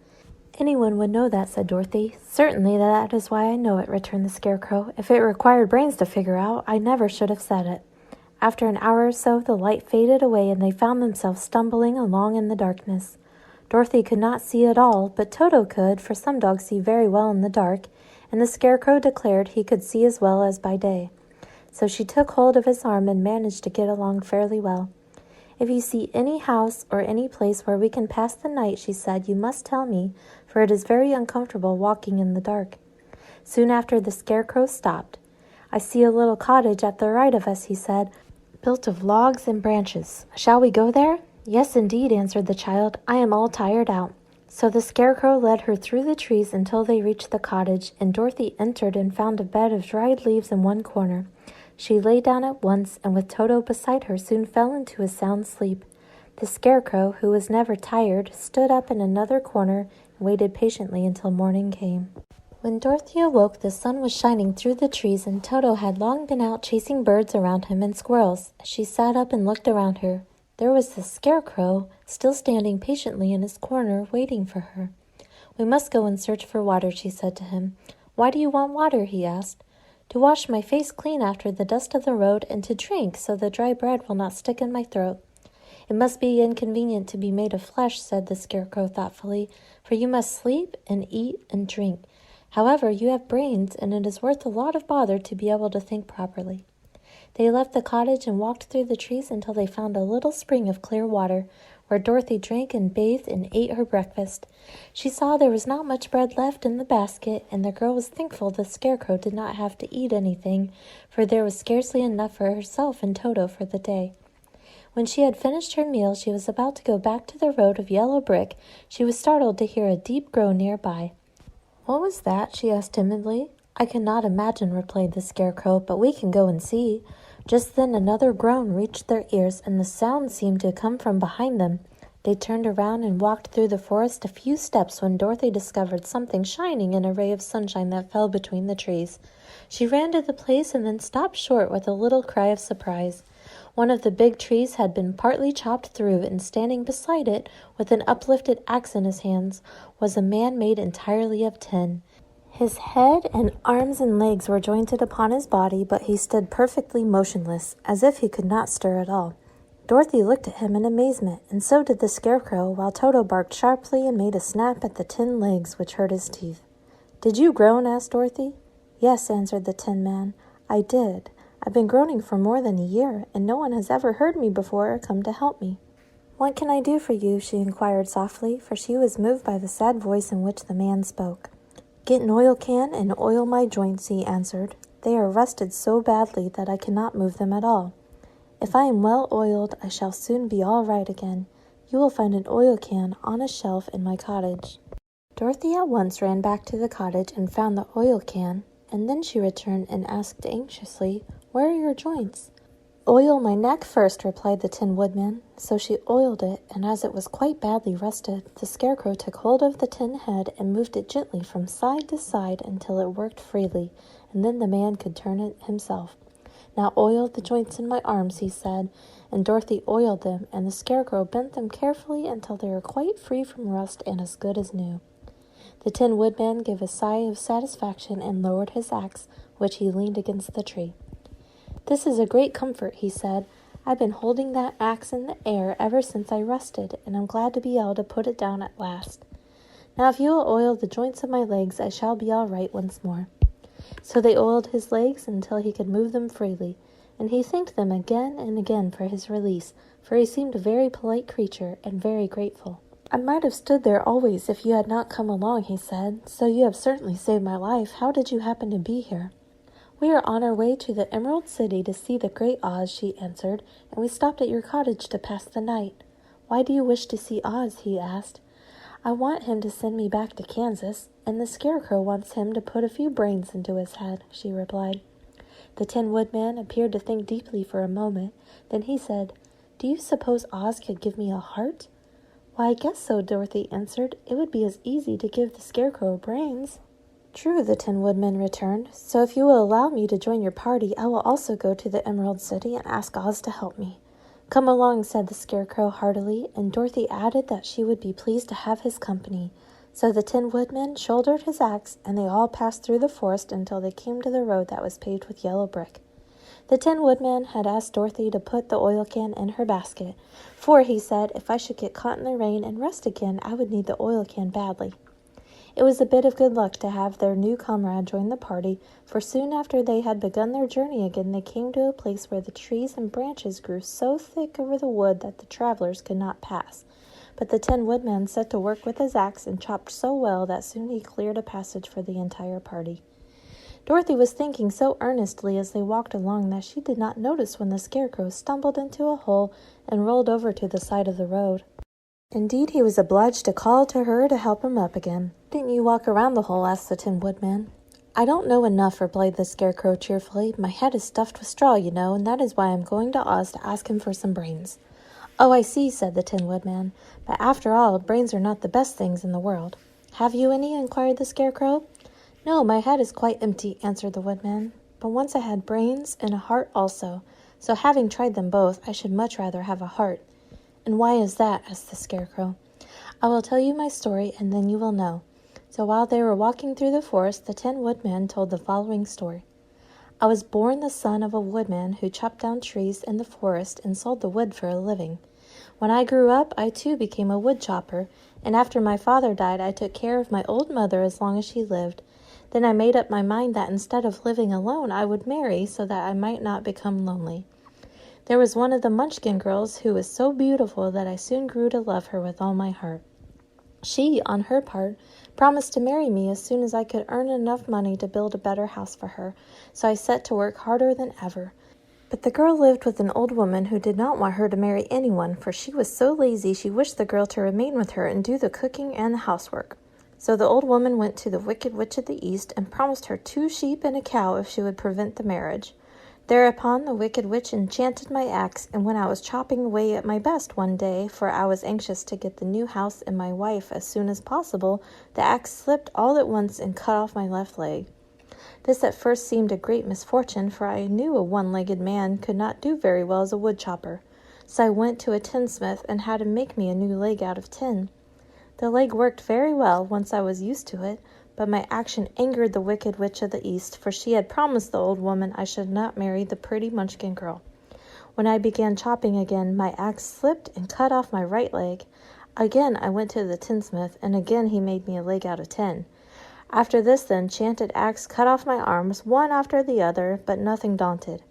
"Anyone would know that," said Dorothy. "Certainly, that is why I know it," returned the Scarecrow. "If it required brains to figure out, I never should have said it." After an hour or so, the light faded away and they found themselves stumbling along in the darkness. Dorothy could not see at all, but Toto could, for some dogs see very well in the dark, and the Scarecrow declared he could see as well as by day. So she took hold of his arm and managed to get along fairly well. "If you see any house or any place where we can pass the night," she said, "you must tell me, for it is very uncomfortable walking in the dark." Soon after, the Scarecrow stopped. "I see a little cottage at the right of us," he said, "built of logs and branches. Shall we go there?" "Yes, indeed," answered the child. "I am all tired out." So the Scarecrow led her through the trees until they reached the cottage, and Dorothy entered and found a bed of dried leaves in one corner. She lay down at once, and with Toto beside her, soon fell into a sound sleep. The Scarecrow, who was never tired, stood up in another corner and waited patiently until morning came. When Dorothy awoke, the sun was shining through the trees, and Toto had long been out chasing birds around him and squirrels. She sat up and looked around her. There was the Scarecrow, still standing patiently in his corner, waiting for her. "We must go and search for water," she said to him. "Why do you want water?" he asked. "To wash my face clean after the dust of the road, and to drink so the dry bread will not stick in my throat." "It must be inconvenient to be made of flesh," said the Scarecrow thoughtfully, "for you must sleep and eat and drink. However, you have brains, and it is worth a lot of bother to be able to think properly." They left the cottage and walked through the trees until they found a little spring of clear water, where Dorothy drank and bathed and ate her breakfast. She saw there was not much bread left in the basket, and the girl was thankful the Scarecrow did not have to eat anything, for there was scarcely enough for herself and Toto for the day. When she had finished her meal, she was about to go back to the road of yellow brick. She was startled to hear a deep groan nearby. "What was that?" she asked timidly. "I cannot imagine," replied the Scarecrow, "but we can go and see." Just then another groan reached their ears, and the sound seemed to come from behind them. They turned around and walked through the forest a few steps when Dorothy discovered something shining in a ray of sunshine that fell between the trees. She ran to the place and then stopped short with a little cry of surprise. One of the big trees had been partly chopped through, and standing beside it, with an uplifted axe in his hands, was a man made entirely of tin. His head and arms and legs were jointed upon his body, but he stood perfectly motionless, as if he could not stir at all. Dorothy looked at him in amazement, and so did the Scarecrow, while Toto barked sharply and made a snap at the tin legs, which hurt his teeth. "Did you groan?" asked Dorothy. "Yes," answered the Tin Man. "I did. I've been groaning for more than a year, and no one has ever heard me before or come to help me." "What can I do for you?" she inquired softly, for she was moved by the sad voice in which the man spoke. "Get an oil can and oil my joints," he answered. "They are rusted so badly that I cannot move them at all. If I am well oiled, I shall soon be all right again. You will find an oil can on a shelf in my cottage." Dorothy at once ran back to the cottage and found the oil can, and then she returned and asked anxiously, "Where are your joints?" "Oil my neck first," replied the Tin Woodman. So she oiled it, and as it was quite badly rusted, the Scarecrow took hold of the tin head and moved it gently from side to side until it worked freely, and then the man could turn it himself. "Now oil the joints in my arms," he said, and Dorothy oiled them, and the Scarecrow bent them carefully until they were quite free from rust and as good as new. The Tin Woodman gave a sigh of satisfaction and lowered his axe, which he leaned against the tree. "This is a great comfort," he said. "I've been holding that axe in the air ever since I rusted, and I'm glad to be able to put it down at last. Now if you will oil the joints of my legs, I shall be all right once more." So they oiled his legs until he could move them freely, and he thanked them again and again for his release, for he seemed a very polite creature and very grateful. "I might have stood there always if you had not come along," he said. "So you have certainly saved my life. How did you happen to be here?" "We are on our way to the Emerald City to see the Great Oz," she answered, "and we stopped at your cottage to pass the night." "Why do you wish to see Oz?" he asked. "I want him to send me back to Kansas, and the Scarecrow wants him to put a few brains into his head," she replied. The Tin Woodman appeared to think deeply for a moment. Then he said, "Do you suppose Oz could give me a heart?" "Why, I guess so," Dorothy answered. "It would be as easy to give the Scarecrow brains." "True," the Tin Woodman returned. "So if you will allow me to join your party, I will also go to the Emerald City and ask Oz to help me." "Come along," said the Scarecrow heartily, and Dorothy added that she would be pleased to have his company. So the Tin Woodman shouldered his axe, and they all passed through the forest until they came to the road that was paved with yellow brick. The Tin Woodman had asked Dorothy to put the oil can in her basket, for, he said, if I should get caught in the rain and rust again, I would need the oil can badly. It was a bit of good luck to have their new comrade join the party, for soon after they had begun their journey again, they came to a place where the trees and branches grew so thick over the wood that the travelers could not pass. But the Tin Woodman set to work with his axe and chopped so well that soon he cleared a passage for the entire party. Dorothy was thinking so earnestly as they walked along that she did not notice when the Scarecrow stumbled into a hole and rolled over to the side of the road. Indeed, he was obliged to call to her to help him up again. "Didn't you walk around the hole?" asked the Tin Woodman. "I don't know enough," replied the Scarecrow cheerfully. "My head is stuffed with straw, you know, and that is why I am going to Oz to ask him for some brains." "Oh, I see," said the Tin Woodman. "But after all, brains are not the best things in the world." "Have you any?" inquired the Scarecrow. "No, my head is quite empty," answered the Woodman. "But once I had brains and a heart also. So having tried them both, I should much rather have a heart." "And why is that?" asked the Scarecrow. "I will tell you my story, and then you will know." So while they were walking through the forest, the Tin Woodman told the following story. "I was born the son of a woodman who chopped down trees in the forest and sold the wood for a living. When I grew up, I too became a wood chopper, and after my father died, I took care of my old mother as long as she lived. Then I made up my mind that instead of living alone, I would marry so that I might not become lonely. There was one of the Munchkin girls who was so beautiful that I soon grew to love her with all my heart. She, on her part, promised to marry me as soon as I could earn enough money to build a better house for her, so I set to work harder than ever. But the girl lived with an old woman who did not want her to marry anyone, for she was so lazy she wished the girl to remain with her and do the cooking and the housework. So the old woman went to the Wicked Witch of the East and promised her 2 sheep and a cow if she would prevent the marriage. Thereupon the Wicked Witch enchanted my axe, and when I was chopping away at my best one day, for I was anxious to get the new house and my wife as soon as possible, the axe slipped all at once and cut off my left leg. This at first seemed a great misfortune, for I knew a one-legged man could not do very well as a wood chopper. So I went to a tinsmith and had him make me a new leg out of tin. The leg worked very well once I was used to it, but my action angered the Wicked Witch of the East, for she had promised the old woman I should not marry the pretty Munchkin girl. When I began chopping again, my axe slipped and cut off my right leg. Again I went to the tinsmith, and again he made me a leg out of tin. After this, the enchanted axe cut off my arms, one after the other, but nothing daunted,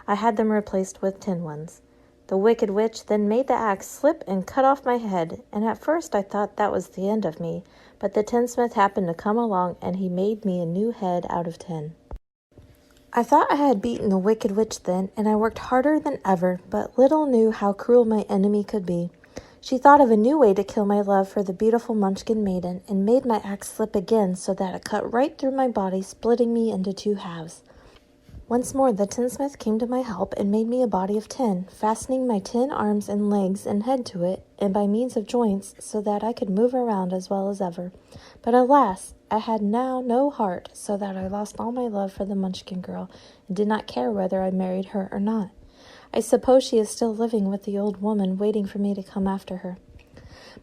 I had them replaced with tin ones. The Wicked Witch then made the axe slip and cut off my head, and at first I thought that was the end of me, but the tinsmith happened to come along, and he made me a new head out of tin. I thought I had beaten the Wicked Witch then, and I worked harder than ever, but little knew how cruel my enemy could be. She thought of a new way to kill my love for the beautiful Munchkin maiden, and made my axe slip again so that it cut right through my body, splitting me into 2 halves. Once more the tinsmith came to my help and made me a body of tin, fastening my tin arms and legs and head to it, and by means of joints, so that I could move around as well as ever. But alas, I had now no heart, so that I lost all my love for the Munchkin girl, and did not care whether I married her or not. I suppose she is still living with the old woman, waiting for me to come after her.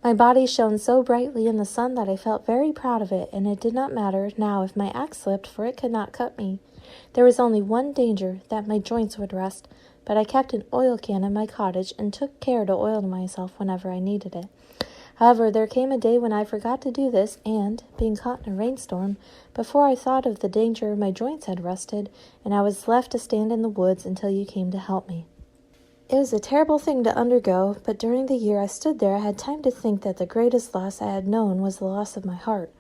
My body shone so brightly in the sun that I felt very proud of it, and it did not matter now if my axe slipped, for it could not cut me. There was only one danger, that my joints would rust, but I kept an oil can in my cottage and took care to oil myself whenever I needed it. However, there came a day when I forgot to do this, and, being caught in a rainstorm, before I thought of the danger my joints had rusted, and I was left to stand in the woods until you came to help me. It was a terrible thing to undergo, but during the year I stood there I had time to think that the greatest loss I had known was the loss of my heart.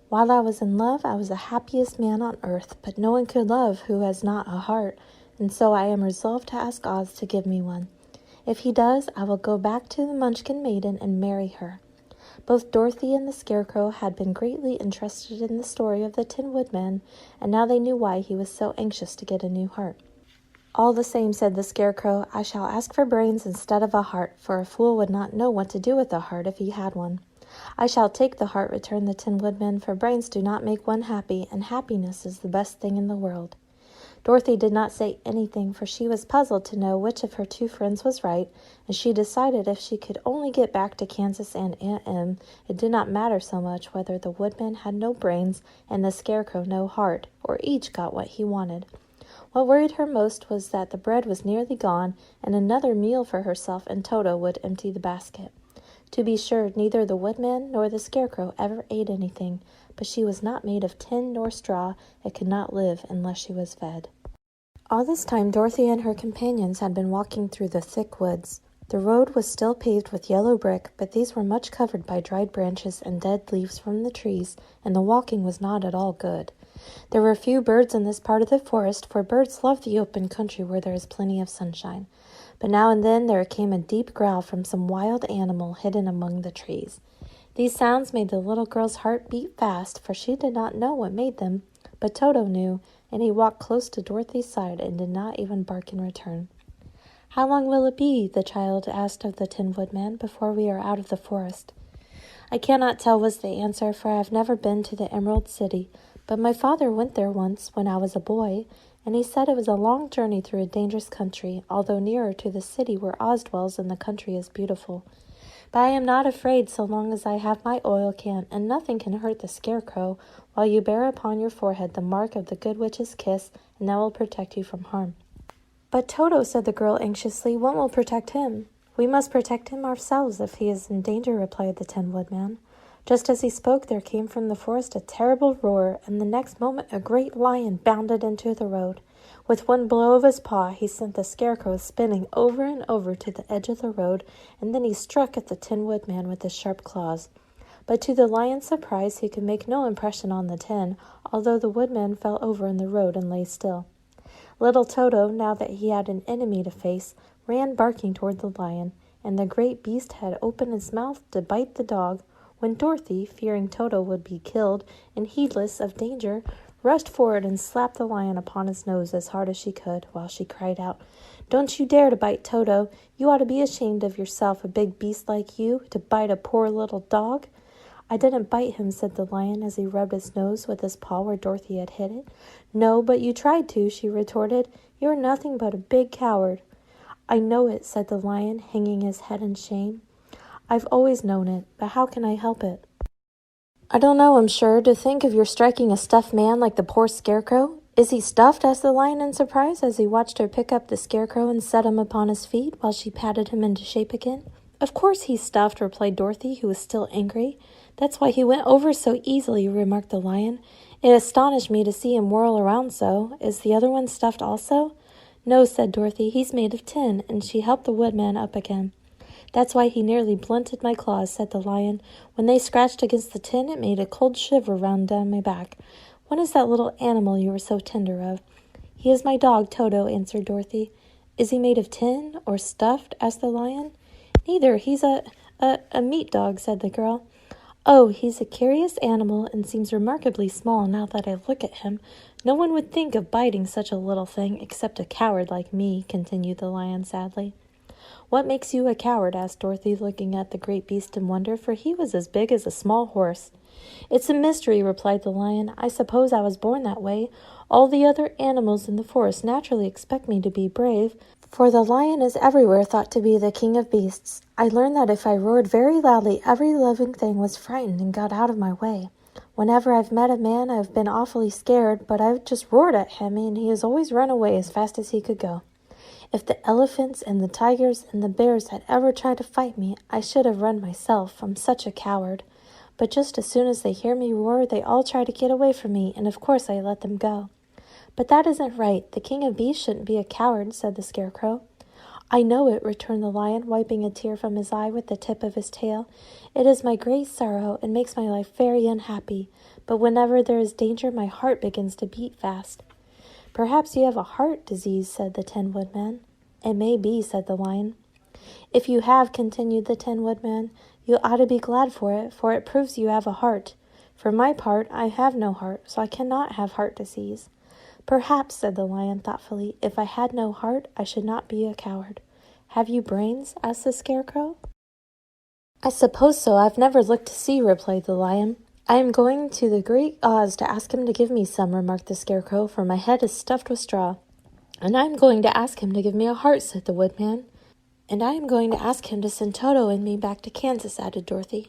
While I was in love, I was the happiest man on earth, but no one could love who has not a heart, and so I am resolved to ask Oz to give me one. If he does, I will go back to the Munchkin maiden and marry her. Both Dorothy and the Scarecrow had been greatly interested in the story of the Tin Woodman, and now they knew why he was so anxious to get a new heart. "All the same," said the Scarecrow, "I shall ask for brains instead of a heart, for a fool would not know what to do with a heart if he had one." "I shall take the heart," returned the Tin Woodman, "for brains do not make one happy, and happiness is the best thing in the world." Dorothy did not say anything, for she was puzzled to know which of her two friends was right, and she decided if she could only get back to Kansas and Aunt Em, it did not matter so much whether the Woodman had no brains and the Scarecrow no heart, or each got what he wanted. What worried her most was that the bread was nearly gone, and another meal for herself and Toto would empty the basket. To be sure, neither the Woodman nor the Scarecrow ever ate anything, but she was not made of tin nor straw, and could not live unless she was fed. All this time Dorothy and her companions had been walking through the thick woods. The road was still paved with yellow brick, but these were much covered by dried branches and dead leaves from the trees, and the walking was not at all good. There were few birds in this part of the forest, for birds love the open country where there is plenty of sunshine. But now and then there came a deep growl from some wild animal hidden among the trees. These sounds made the little girl's heart beat fast, for she did not know what made them, but Toto knew, and he walked close to Dorothy's side and did not even bark in return. "How long will it be," the child asked of the Tin Woodman, "before we are out of the forest?" "I cannot tell," was the answer, "for I have never been to the Emerald City, but my father went there once when I was a boy, and he said it was a long journey through a dangerous country, although nearer to the city where Oz dwells and the country is beautiful. But I am not afraid so long as I have my oil can, and nothing can hurt the Scarecrow, while you bear upon your forehead the mark of the Good Witch's kiss, and that will protect you from harm." "But Toto," said the girl anxiously, "what will protect him?" "We must protect him ourselves if he is in danger," replied the Tin Woodman. Just as he spoke there came from the forest a terrible roar, and the next moment a great lion bounded into the road. With one blow of his paw he sent the Scarecrow spinning over and over to the edge of the road, and then he struck at the Tin Woodman with his sharp claws. But to the lion's surprise he could make no impression on the tin, although the Woodman fell over in the road and lay still. Little Toto, now that he had an enemy to face, ran barking toward the lion, and the great beast had opened his mouth to bite the dog, when Dorothy, fearing Toto would be killed, and heedless of danger, rushed forward and slapped the lion upon his nose as hard as she could, while she cried out, "Don't you dare to bite Toto! You ought to be ashamed of yourself, a big beast like you, to bite a poor little dog!" "I didn't bite him," said the lion as he rubbed his nose with his paw where Dorothy had hit it. "No, but you tried to," she retorted. "You're nothing but a big coward." "I know it," said the lion, hanging his head in shame. "I've always known it, but how can I help it?" "I don't know, I'm sure. To think of your striking a stuffed man like the poor Scarecrow." "Is he stuffed?" asked the lion in surprise, as he watched her pick up the Scarecrow and set him upon his feet, while she patted him into shape again. "Of course he's stuffed," replied Dorothy, who was still angry. "That's why he went over so easily," remarked the lion. "It astonished me to see him whirl around so. Is the other one stuffed also?" "No," said Dorothy. "He's made of tin," and she helped the Woodman up again. "That's why he nearly blunted my claws," said the lion. "When they scratched against the tin, it made a cold shiver run down my back. What is that little animal you were so tender of?" "He is my dog, Toto," answered Dorothy. "Is he made of tin or stuffed?" asked the lion. "Neither. He's a meat dog," said the girl. "Oh, he's a curious animal and seems remarkably small now that I look at him. No one would think of biting such a little thing except a coward like me," continued the lion sadly. "What makes you a coward?" asked Dorothy, looking at the great beast in wonder, for he was as big as a small horse. "It's a mystery," replied the lion. "I suppose I was born that way. All the other animals in the forest naturally expect me to be brave, for the lion is everywhere thought to be the king of beasts. I learned that if I roared very loudly, every living thing was frightened and got out of my way. Whenever I've met a man, I've been awfully scared, but I've just roared at him, and he has always run away as fast as he could go. If the elephants and the tigers and the bears had ever tried to fight me, I should have run myself. I'm such a coward. But just as soon as they hear me roar, they all try to get away from me, and of course I let them go." "But that isn't right. The king of beasts shouldn't be a coward," said the Scarecrow. "I know it," returned the lion, wiping a tear from his eye with the tip of his tail. "It is my great sorrow, and makes my life very unhappy. But whenever there is danger, my heart begins to beat fast." "Perhaps you have a heart disease," said the Tin Woodman. "It may be," said the lion. "If you have," continued the Tin Woodman, "you ought to be glad for it proves you have a heart. For my part, I have no heart, so I cannot have heart disease. "Perhaps," said the Lion thoughtfully, "if I had no heart, I should not be a coward." "Have you brains?" asked the Scarecrow. "I suppose so. I've never looked to see," replied the Lion. "I am going to the Great Oz to ask him to give me some," remarked the Scarecrow, "for my head is stuffed with straw." "And I am going to ask him to give me a heart," said the Woodman. "And I am going to ask him to send Toto and me back to Kansas," added Dorothy.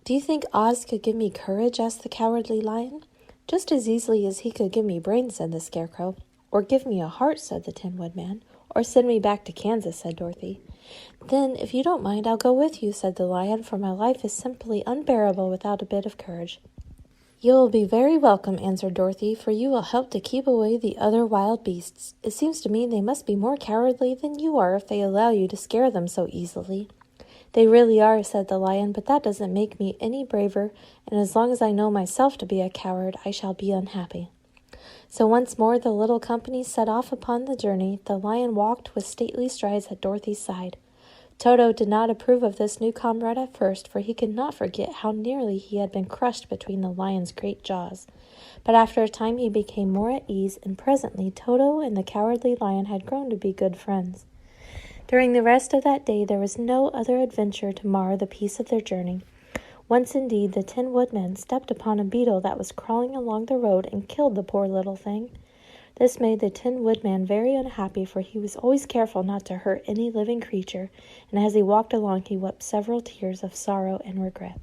"Do you think Oz could give me courage?" asked the Cowardly Lion. "Just as easily as he could give me brains," said the Scarecrow. "Or give me a heart," said the Tin Woodman. "Or send me back to Kansas," said Dorothy. "Then, if you don't mind, I'll go with you," said the Lion, "for my life is simply unbearable without a bit of courage." "You will be very welcome," answered Dorothy, "for you will help to keep away the other wild beasts. It seems to me they must be more cowardly than you are if they allow you to scare them so easily." "They really are," said the Lion, "but that doesn't make me any braver, and as long as I know myself to be a coward, I shall be unhappy." So once more the little company set off upon the journey. The Lion walked with stately strides at Dorothy's side. Toto did not approve of this new comrade at first, for he could not forget how nearly he had been crushed between the Lion's great jaws. But after a time he became more at ease, and presently Toto and the Cowardly Lion had grown to be good friends. During the rest of that day there was no other adventure to mar the peace of their journey. Once indeed the Tin Woodman stepped upon a beetle that was crawling along the road and killed the poor little thing. This made the Tin Woodman very unhappy, for he was always careful not to hurt any living creature, and as he walked along he wept several tears of sorrow and regret.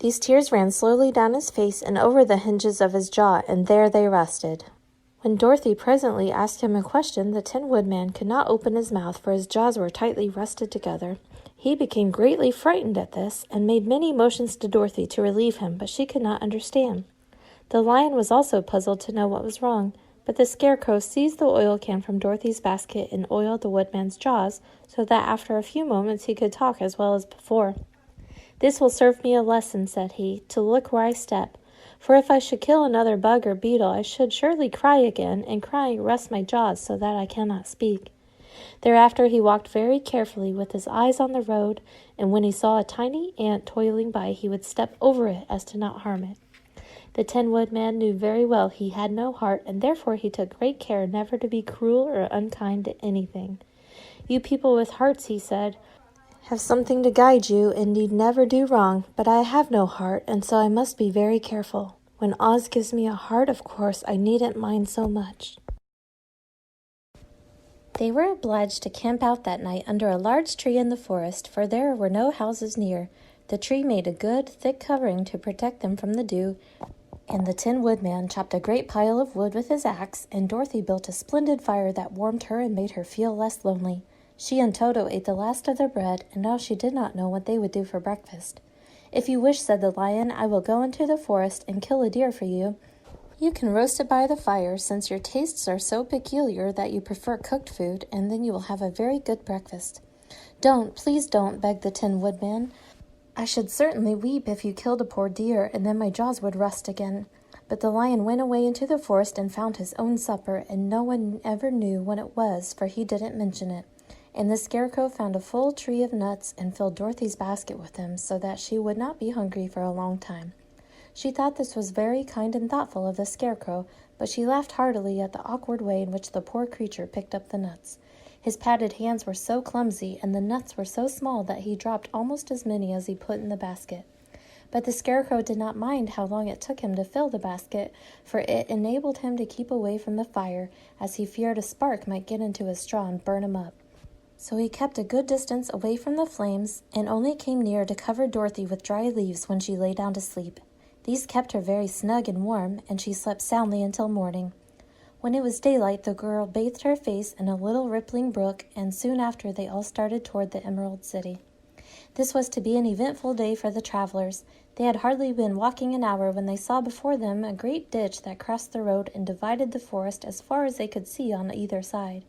These tears ran slowly down his face and over the hinges of his jaw, and there they rested. When Dorothy presently asked him a question, the Tin Woodman could not open his mouth, for his jaws were tightly rusted together. He became greatly frightened at this, and made many motions to Dorothy to relieve him, but she could not understand. The Lion was also puzzled to know what was wrong, but the Scarecrow seized the oil can from Dorothy's basket and oiled the Woodman's jaws, so that after a few moments he could talk as well as before. "This will serve me a lesson," said he, "to look where I step. For if I should kill another bug or beetle, I should surely cry again, and crying rusts my jaws so that I cannot speak." Thereafter he walked very carefully with his eyes on the road, and when he saw a tiny ant toiling by, he would step over it as to not harm it. The Tin Woodman knew very well he had no heart, and therefore he took great care never to be cruel or unkind to anything. "You people with hearts," he said, "have something to guide you, and need never do wrong, but I have no heart, and so I must be very careful. When Oz gives me a heart, of course, I needn't mind so much." They were obliged to camp out that night under a large tree in the forest, for there were no houses near. The tree made a good, thick covering to protect them from the dew, and the Tin Woodman chopped a great pile of wood with his axe, and Dorothy built a splendid fire that warmed her and made her feel less lonely. She and Toto ate the last of their bread, and now she did not know what they would do for breakfast. "If you wish," said the Lion, "I will go into the forest and kill a deer for you. You can roast it by the fire, since your tastes are so peculiar that you prefer cooked food, and then you will have a very good breakfast." "Don't, please don't," begged the Tin Woodman. "I should certainly weep if you killed a poor deer, and then my jaws would rust again." But the Lion went away into the forest and found his own supper, and no one ever knew what it was, for he didn't mention it. And the Scarecrow found a full tree of nuts and filled Dorothy's basket with them, so that she would not be hungry for a long time. She thought this was very kind and thoughtful of the Scarecrow, but she laughed heartily at the awkward way in which the poor creature picked up the nuts. His padded hands were so clumsy, and the nuts were so small that he dropped almost as many as he put in the basket. But the Scarecrow did not mind how long it took him to fill the basket, for it enabled him to keep away from the fire, as he feared a spark might get into his straw and burn him up. So he kept a good distance away from the flames, and only came near to cover Dorothy with dry leaves when she lay down to sleep. These kept her very snug and warm, and she slept soundly until morning. When it was daylight, the girl bathed her face in a little rippling brook, and soon after they all started toward the Emerald City. This was to be an eventful day for the travelers. They had hardly been walking an hour when they saw before them a great ditch that crossed the road and divided the forest as far as they could see on either side.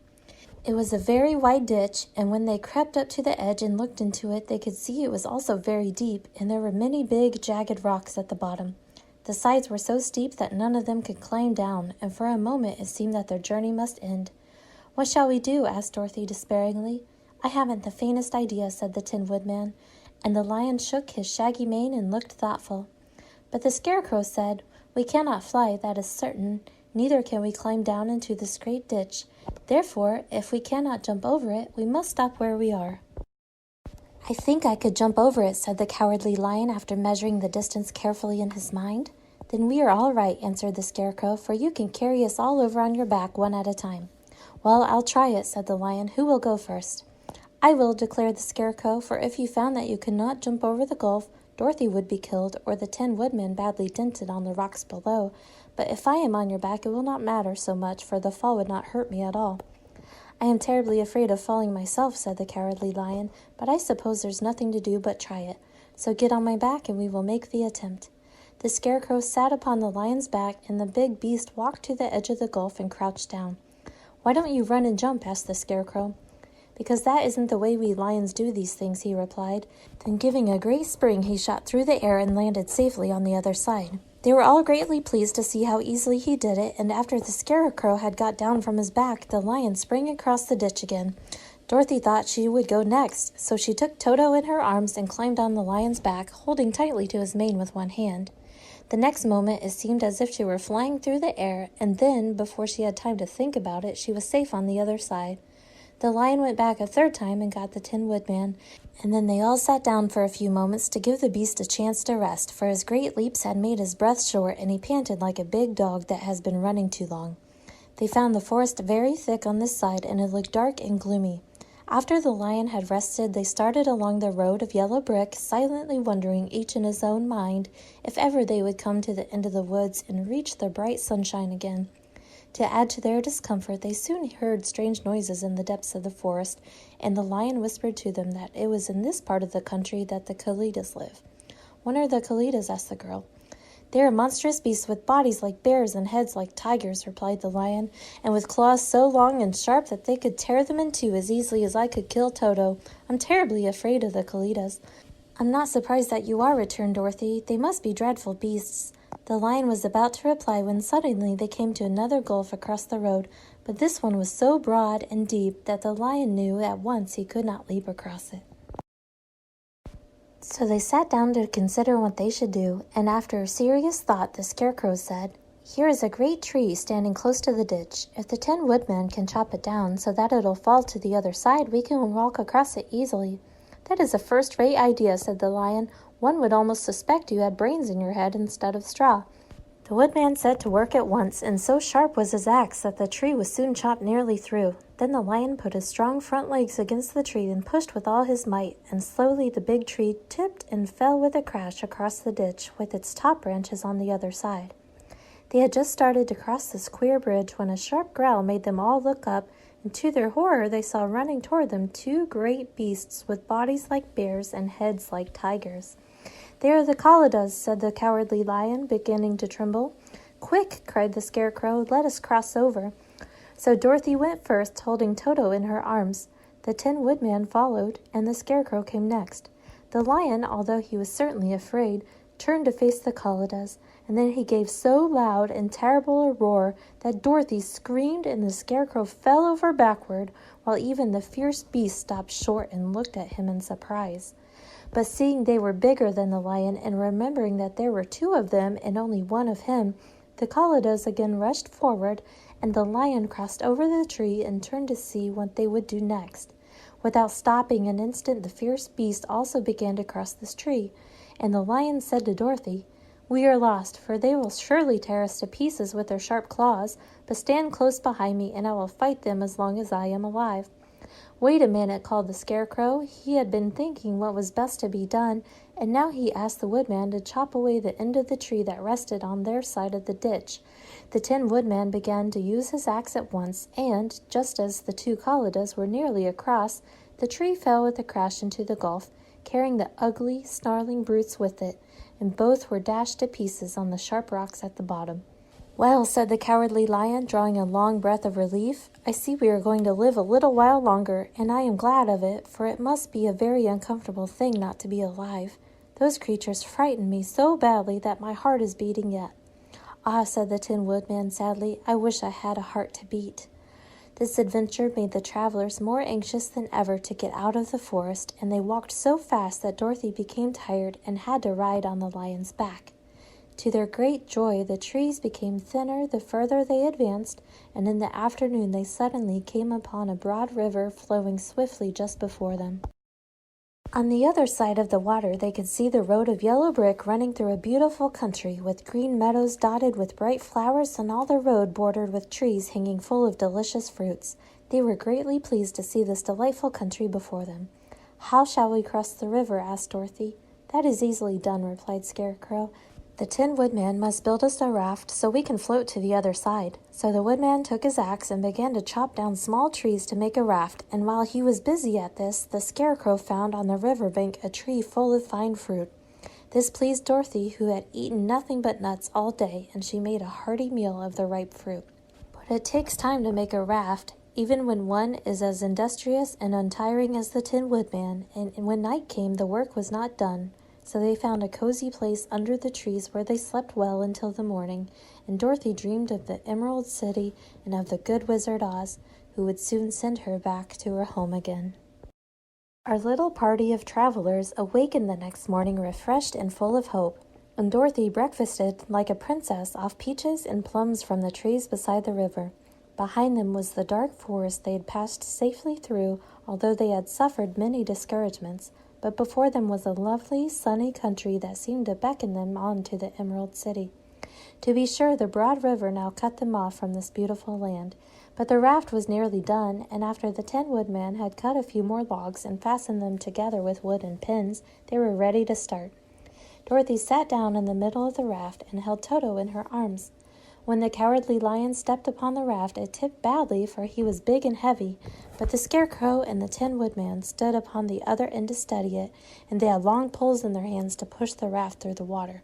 It was a very wide ditch, and when they crept up to the edge and looked into it, they could see it was also very deep, and there were many big, jagged rocks at the bottom. The sides were so steep that none of them could climb down, and for a moment it seemed that their journey must end. "What shall we do?" asked Dorothy despairingly. "I haven't the faintest idea," said the Tin Woodman, and the Lion shook his shaggy mane and looked thoughtful. But the Scarecrow said, "We cannot fly, that is certain, Neither can we climb down into this great ditch. Therefore, if we cannot jump over it, we must stop where we are." "I think I could jump over it," said the Cowardly Lion after measuring the distance carefully in his mind. "Then we are all right," answered the Scarecrow, "for you can carry us all over on your back one at a time." "Well, I'll try it," said the Lion. "Who will go first?" "I will," declared the Scarecrow, "for if you found that you could not jump over the gulf, Dorothy would be killed or the Tin Woodman badly dented on the rocks below. But if I am on your back, it will not matter so much, for the fall would not hurt me at all." "I am terribly afraid of falling myself," said the Cowardly Lion, "but I suppose there's nothing to do but try it. So get on my back and we will make the attempt." The Scarecrow sat upon the Lion's back, and the big beast walked to the edge of the gulf and crouched down. "Why don't you run and jump?" asked the Scarecrow. "Because that isn't the way we lions do these things," he replied. Then giving a great spring, he shot through the air and landed safely on the other side. They were all greatly pleased to see how easily he did it, and after the Scarecrow had got down from his back, the Lion sprang across the ditch again. Dorothy thought she would go next, so she took Toto in her arms and climbed on the Lion's back, holding tightly to his mane with one hand. The next moment it seemed as if she were flying through the air, and then, before she had time to think about it, she was safe on the other side. The Lion went back a third time and got the Tin Woodman, and then they all sat down for a few moments to give the beast a chance to rest, for his great leaps had made his breath short and he panted like a big dog that has been running too long. They found the forest very thick on this side, and it looked dark and gloomy. After the Lion had rested, they started along the road of yellow brick, silently wondering, each in his own mind, if ever they would come to the end of the woods and reach the bright sunshine again. To add to their discomfort, they soon heard strange noises in the depths of the forest, and the Lion whispered to them that it was in this part of the country that the Kalidas live. "What are the Kalidas?" asked the girl. "They are monstrous beasts with bodies like bears and heads like tigers," replied the Lion, "and with claws so long and sharp that they could tear them in two as easily as I could kill Toto. I'm terribly afraid of the Kalidas." "I'm not surprised that you are," returned Dorothy. "They must be dreadful beasts." The Lion was about to reply when suddenly they came to another gulf across the road, but this one was so broad and deep that the Lion knew at once he could not leap across it. So they sat down to consider what they should do, and after serious thought the Scarecrow said, "Here is a great tree standing close to the ditch. If the Tin Woodman can chop it down so that it'll fall to the other side, we can walk across it easily." "That is a first-rate idea," said the Lion. "One would almost suspect you had brains in your head instead of straw." The Woodman set to work at once, and so sharp was his axe that the tree was soon chopped nearly through. Then the Lion put his strong front legs against the tree and pushed with all his might, and slowly the big tree tipped and fell with a crash across the ditch, with its top branches on the other side. They had just started to cross this queer bridge when a sharp growl made them all look up, and to their horror they saw running toward them two great beasts with bodies like bears and heads like tigers. "They are the Kalidas," said the Cowardly Lion, beginning to tremble. "Quick!" cried the Scarecrow. "Let us cross over." So Dorothy went first, holding Toto in her arms. The Tin Woodman followed, and the Scarecrow came next. The Lion, although he was certainly afraid, turned to face the Kalidas, and then he gave so loud and terrible a roar that Dorothy screamed and the Scarecrow fell over backward, while even the fierce beast stopped short and looked at him in surprise. But seeing they were bigger than the Lion, and remembering that there were two of them and only one of him, the Kalidas again rushed forward, and the Lion crossed over the tree and turned to see what they would do next. Without stopping an instant, the fierce beast also began to cross this tree, and the Lion said to Dorothy, "We are lost, for they will surely tear us to pieces with their sharp claws, but stand close behind me, and I will fight them as long as I am alive." "Wait a minute," called the Scarecrow. He had been thinking what was best to be done, and now he asked the Woodman to chop away the end of the tree that rested on their side of the ditch. The Tin Woodman began to use his axe at once, and, just as the two Kalidas were nearly across, the tree fell with a crash into the gulf, carrying the ugly, snarling brutes with it, and both were dashed to pieces on the sharp rocks at the bottom. "Well," said the Cowardly Lion, drawing a long breath of relief, "I see we are going to live a little while longer, and I am glad of it, for it must be a very uncomfortable thing not to be alive. Those creatures frightened me so badly that my heart is beating yet." "Ah," said the Tin Woodman sadly, "I wish I had a heart to beat." This adventure made the travelers more anxious than ever to get out of the forest, and they walked so fast that Dorothy became tired and had to ride on the Lion's back. To their great joy, the trees became thinner the further they advanced, and in the afternoon they suddenly came upon a broad river flowing swiftly just before them. On the other side of the water they could see the road of yellow brick running through a beautiful country, with green meadows dotted with bright flowers and all the road bordered with trees hanging full of delicious fruits. They were greatly pleased to see this delightful country before them. "How shall we cross the river?" asked Dorothy. "That is easily done," replied Scarecrow. "The Tin Woodman must build us a raft so we can float to the other side." So the Woodman took his axe and began to chop down small trees to make a raft, and while he was busy at this, the Scarecrow found on the river bank a tree full of fine fruit. This pleased Dorothy, who had eaten nothing but nuts all day, and she made a hearty meal of the ripe fruit. But it takes time to make a raft, even when one is as industrious and untiring as the Tin Woodman, and when night came the work was not done. So they found a cozy place under the trees where they slept well until the morning, and Dorothy dreamed of the Emerald City and of the good Wizard Oz, who would soon send her back to her home again. Our little party of travelers awakened the next morning refreshed and full of hope, and Dorothy breakfasted like a princess off peaches and plums from the trees beside the river. Behind them was the dark forest they had passed safely through, although they had suffered many discouragements. But before them was a lovely, sunny country that seemed to beckon them on to the Emerald City. To be sure, the broad river now cut them off from this beautiful land, but the raft was nearly done, and after the Tin Woodman had cut a few more logs and fastened them together with wood and pins, they were ready to start. Dorothy sat down in the middle of the raft and held Toto in her arms. When the Cowardly Lion stepped upon the raft, it tipped badly, for he was big and heavy, but the Scarecrow and the Tin Woodman stood upon the other end to steady it, and they had long poles in their hands to push the raft through the water.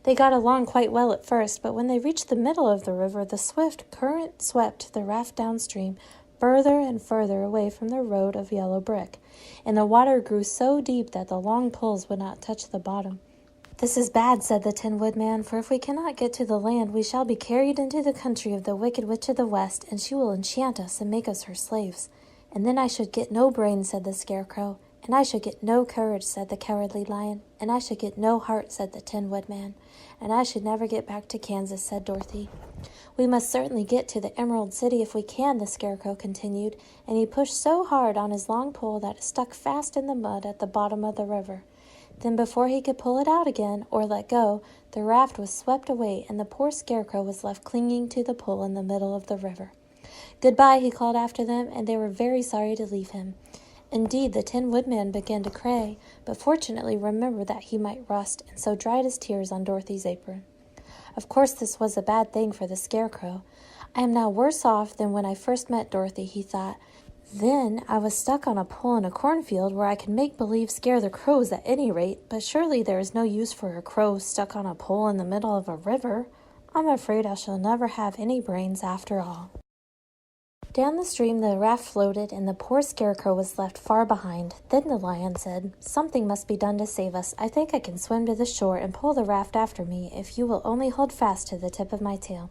They got along quite well at first, but when they reached the middle of the river, the swift current swept the raft downstream, further and further away from the road of yellow brick, and the water grew so deep that the long poles would not touch the bottom. "This is bad," said the Tin Woodman, "for if we cannot get to the land, we shall be carried into the country of the Wicked Witch of the West, and she will enchant us and make us her slaves." "And then I should get no brains," said the Scarecrow. "And I should get no courage," said the Cowardly Lion. "And I should get no heart," said the Tin Woodman. "And I should never get back to Kansas," said Dorothy. "We must certainly get to the Emerald City if we can," the Scarecrow continued, and he pushed so hard on his long pole that it stuck fast in the mud at the bottom of the river. Then before he could pull it out again, or let go, the raft was swept away, and the poor Scarecrow was left clinging to the pole in the middle of the river. "Goodbye," he called after them, and they were very sorry to leave him. Indeed, the Tin Woodman began to cry, but fortunately remembered that he might rust, and so dried his tears on Dorothy's apron. Of course this was a bad thing for the Scarecrow. "I am now worse off than when I first met Dorothy," he thought. "Then I was stuck on a pole in a cornfield where I could make believe scare the crows at any rate, but surely there is no use for a crow stuck on a pole in the middle of a river. I'm afraid I shall never have any brains after all." Down the stream the raft floated, and the poor Scarecrow was left far behind. Then the Lion said, "Something must be done to save us. I think I can swim to the shore and pull the raft after me, if you will only hold fast to the tip of my tail."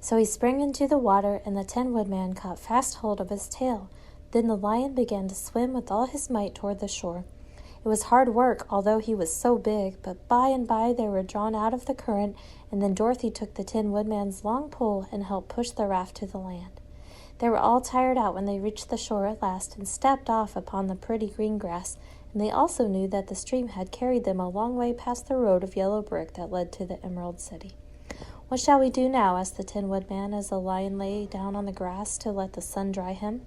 So he sprang into the water, and the Tin Woodman caught fast hold of his tail. Then the Lion began to swim with all his might toward the shore. It was hard work, although he was so big, but by and by they were drawn out of the current, and then Dorothy took the Tin Woodman's long pole and helped push the raft to the land. They were all tired out when they reached the shore at last and stepped off upon the pretty green grass, and they also knew that the stream had carried them a long way past the road of yellow brick that led to the Emerald City. "What shall we do now?" asked the Tin Woodman as the Lion lay down on the grass to let the sun dry him.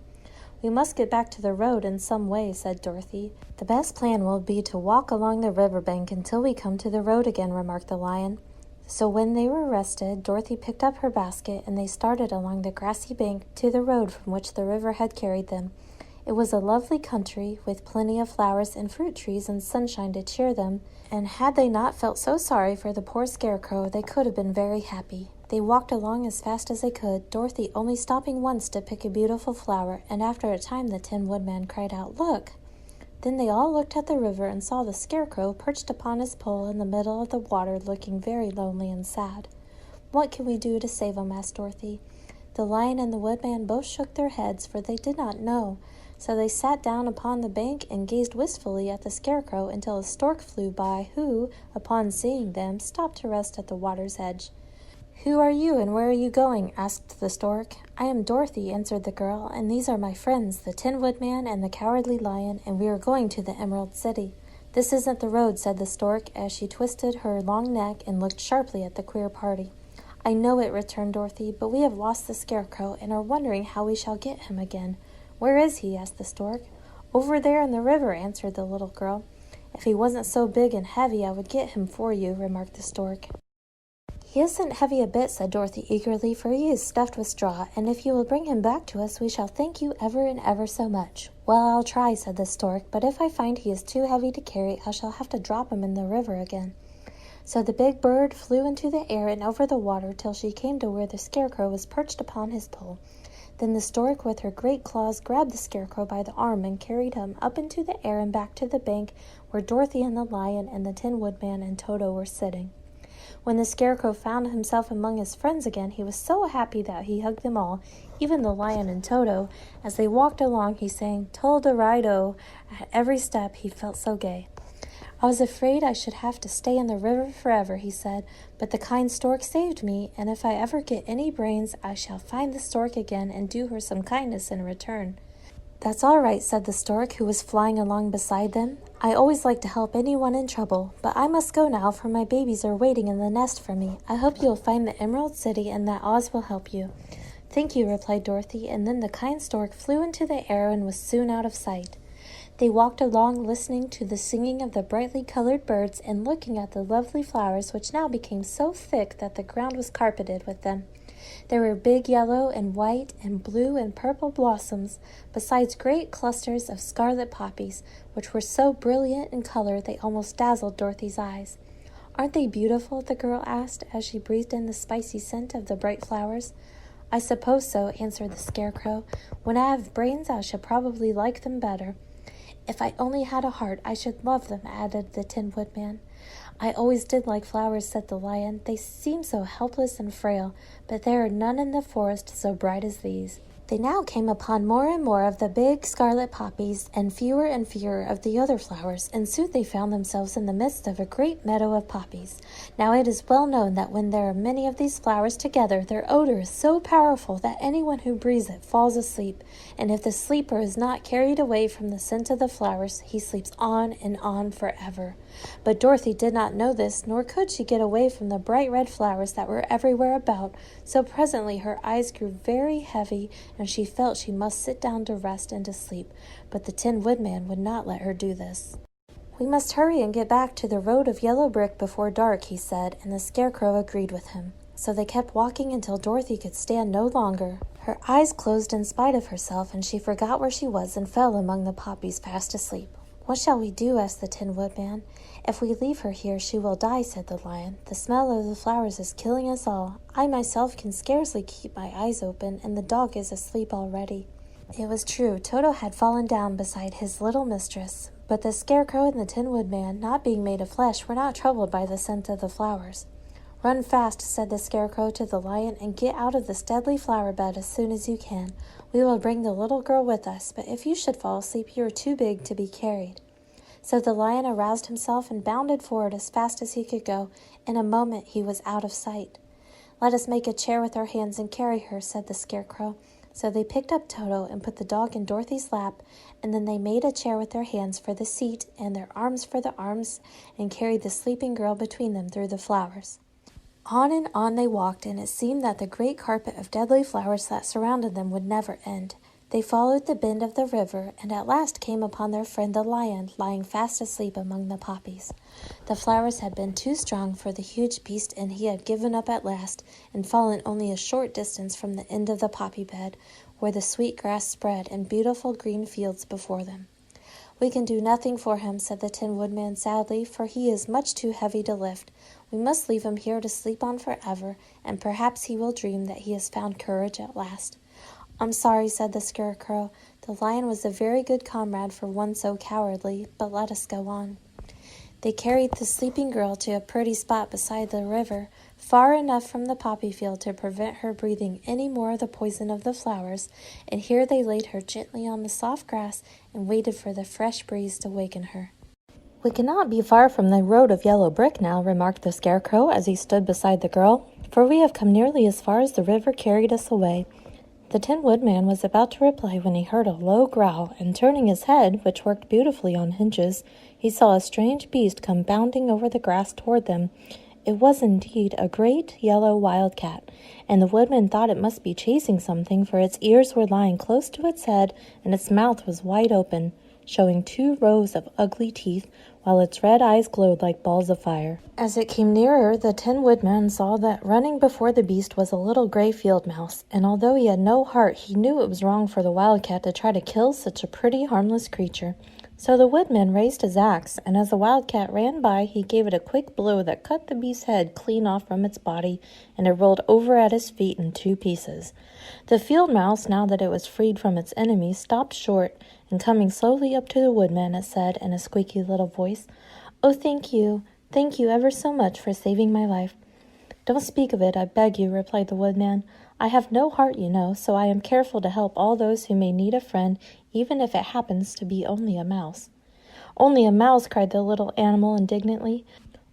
"We must get back to the road in some way," said Dorothy. "The best plan will be to walk along the river bank until we come to the road again," remarked the Lion. So when they were rested, Dorothy picked up her basket, and they started along the grassy bank to the road from which the river had carried them. It was a lovely country, with plenty of flowers and fruit trees and sunshine to cheer them, and had they not felt so sorry for the poor Scarecrow, they could have been very happy. They walked along as fast as they could, Dorothy only stopping once to pick a beautiful flower, and after a time the Tin Woodman cried out, "Look!" Then they all looked at the river and saw the Scarecrow perched upon his pole in the middle of the water, looking very lonely and sad. "What can we do to save him?" asked Dorothy. The Lion and the Woodman both shook their heads, for they did not know. So they sat down upon the bank and gazed wistfully at the Scarecrow until a stork flew by, who, upon seeing them, stopped to rest at the water's edge. "Who are you, and where are you going?" asked the stork. "I am Dorothy," answered the girl, "and these are my friends, the Tin Woodman and the Cowardly Lion, and we are going to the Emerald City." "This isn't the road," said the stork, as she twisted her long neck and looked sharply at the queer party. "I know it," returned Dorothy, "but we have lost the Scarecrow and are wondering how we shall get him again." "Where is he?" asked the stork. "Over there in the river," answered the little girl. "If he wasn't so big and heavy, I would get him for you," remarked the stork. "He isn't heavy a bit," said Dorothy eagerly, "for he is stuffed with straw, and if you will bring him back to us, we shall thank you ever and ever so much." "Well, I'll try," said the stork, "but if I find he is too heavy to carry, I shall have to drop him in the river again." So the big bird flew into the air and over the water till she came to where the Scarecrow was perched upon his pole. Then the stork with her great claws grabbed the Scarecrow by the arm and carried him up into the air and back to the bank where Dorothy and the Lion and the Tin Woodman and Toto were sitting. When the Scarecrow found himself among his friends again, he was so happy that he hugged them all, even the Lion and Toto. As they walked along, he sang "Tolderido." At every step, he felt so gay. "I was afraid I should have to stay in the river forever," he said, "but the kind stork saved me, and if I ever get any brains, I shall find the stork again and do her some kindness in return." "That's all right," said the stork, who was flying along beside them. "I always like to help anyone in trouble, but I must go now, for my babies are waiting in the nest for me. I hope you will find the Emerald City and that Oz will help you." "Thank you," replied Dorothy, and then the kind stork flew into the air and was soon out of sight. They walked along listening to the singing of the brightly colored birds and looking at the lovely flowers, which now became so thick that the ground was carpeted with them. There were big yellow and white and blue and purple blossoms, besides great clusters of scarlet poppies, which were so brilliant in color they almost dazzled Dorothy's eyes. "Aren't they beautiful?" the girl asked as she breathed in the spicy scent of the bright flowers. "I suppose so," answered the Scarecrow. "When I have brains, I shall probably like them better." "If I only had a heart, I should love them," added the Tin Woodman. "I always did like flowers," said the Lion. "They seem so helpless and frail, but there are none in the forest so bright as these." They now came upon more and more of the big scarlet poppies and fewer of the other flowers, and soon they found themselves in the midst of a great meadow of poppies. Now it is well known that when there are many of these flowers together, their odor is so powerful that anyone who breathes it falls asleep, and if the sleeper is not carried away from the scent of the flowers, he sleeps on forever. But Dorothy did not know this, nor could she get away from the bright red flowers that were everywhere about, so presently her eyes grew very heavy, and she felt she must sit down to rest and to sleep, but the Tin Woodman would not let her do this. "We must hurry and get back to the road of yellow brick before dark," he said, and the Scarecrow agreed with him. So they kept walking until Dorothy could stand no longer. Her eyes closed in spite of herself, and she forgot where she was and fell among the poppies fast asleep. "What shall we do?" asked the Tin Woodman. "If we leave her here, she will die," said the Lion. "The smell of the flowers is killing us all. I myself can scarcely keep my eyes open, and the dog is asleep already." It was true, Toto had fallen down beside his little mistress, but the Scarecrow and the Tin Woodman, not being made of flesh, were not troubled by the scent of the flowers. "Run fast," said the Scarecrow to the Lion, "and get out of this deadly flower bed as soon as you can. We will bring the little girl with us, but if you should fall asleep, you are too big to be carried." So the Lion aroused himself and bounded forward as fast as he could go. In a moment he was out of sight. "Let us make a chair with our hands and carry her," said the Scarecrow. So they picked up Toto and put the dog in Dorothy's lap, and then they made a chair with their hands for the seat and their arms for the arms, and carried the sleeping girl between them through the flowers. On and on they walked, and it seemed that the great carpet of deadly flowers that surrounded them would never end. They followed the bend of the river, and at last came upon their friend the Lion, lying fast asleep among the poppies. The flowers had been too strong for the huge beast, and he had given up at last, and fallen only a short distance from the end of the poppy bed, where the sweet grass spread in beautiful green fields before them. "We can do nothing for him," said the Tin Woodman sadly, "for he is much too heavy to lift. We must leave him here to sleep on forever, and perhaps he will dream that he has found courage at last." "I'm sorry," said the Scarecrow. "The Lion was a very good comrade for one so cowardly, but let us go on." They carried the sleeping girl to a pretty spot beside the river, far enough from the poppy field to prevent her breathing any more of the poison of the flowers, and here they laid her gently on the soft grass and waited for the fresh breeze to waken her. "We cannot be far from the road of yellow brick now," remarked the Scarecrow as he stood beside the girl, "for we have come nearly as far as the river carried us away." The Tin Woodman was about to reply when he heard a low growl, and turning his head, which worked beautifully on hinges, he saw a strange beast come bounding over the grass toward them. It was indeed a great yellow wildcat, and the Woodman thought it must be chasing something, for its ears were lying close to its head, and its mouth was wide open, showing 2 rows of ugly teeth, while its red eyes glowed like balls of fire. As it came nearer, the Tin Woodman saw that running before the beast was a little gray field mouse, and although he had no heart, he knew it was wrong for the wildcat to try to kill such a pretty, harmless creature. So the Woodman raised his axe, and as the wildcat ran by, he gave it a quick blow that cut the beast's head clean off from its body, and it rolled over at his feet in 2 pieces. The field mouse, now that it was freed from its enemy, stopped short, and coming slowly up to the Woodman, it said in a squeaky little voice, "Oh, thank you ever so much for saving my life." "Don't speak of it, I beg you," replied the Woodman. "I have no heart, you know, so I am careful to help all those who may need a friend, even if it happens to be only a mouse." "Only a mouse!" cried the little animal indignantly.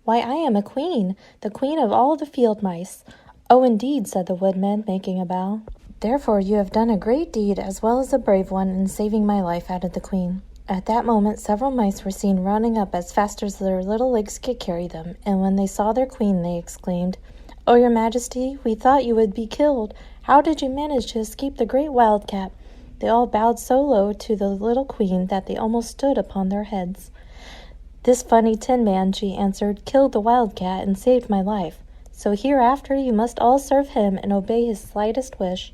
"Why, I am a queen, the queen of all the field mice." "Oh, indeed," said the Woodman, making a bow. "Therefore you have done a great deed as well as a brave one in saving my life," added the Queen. At that moment several mice were seen running up as fast as their little legs could carry them, and when they saw their Queen they exclaimed, "Oh, your Majesty, we thought you would be killed. How did you manage to escape the great wildcat?" They all bowed so low to the little Queen that they almost stood upon their heads. "This funny Tin Man," she answered, "killed the wildcat and saved my life. So hereafter you must all serve him and obey his slightest wish."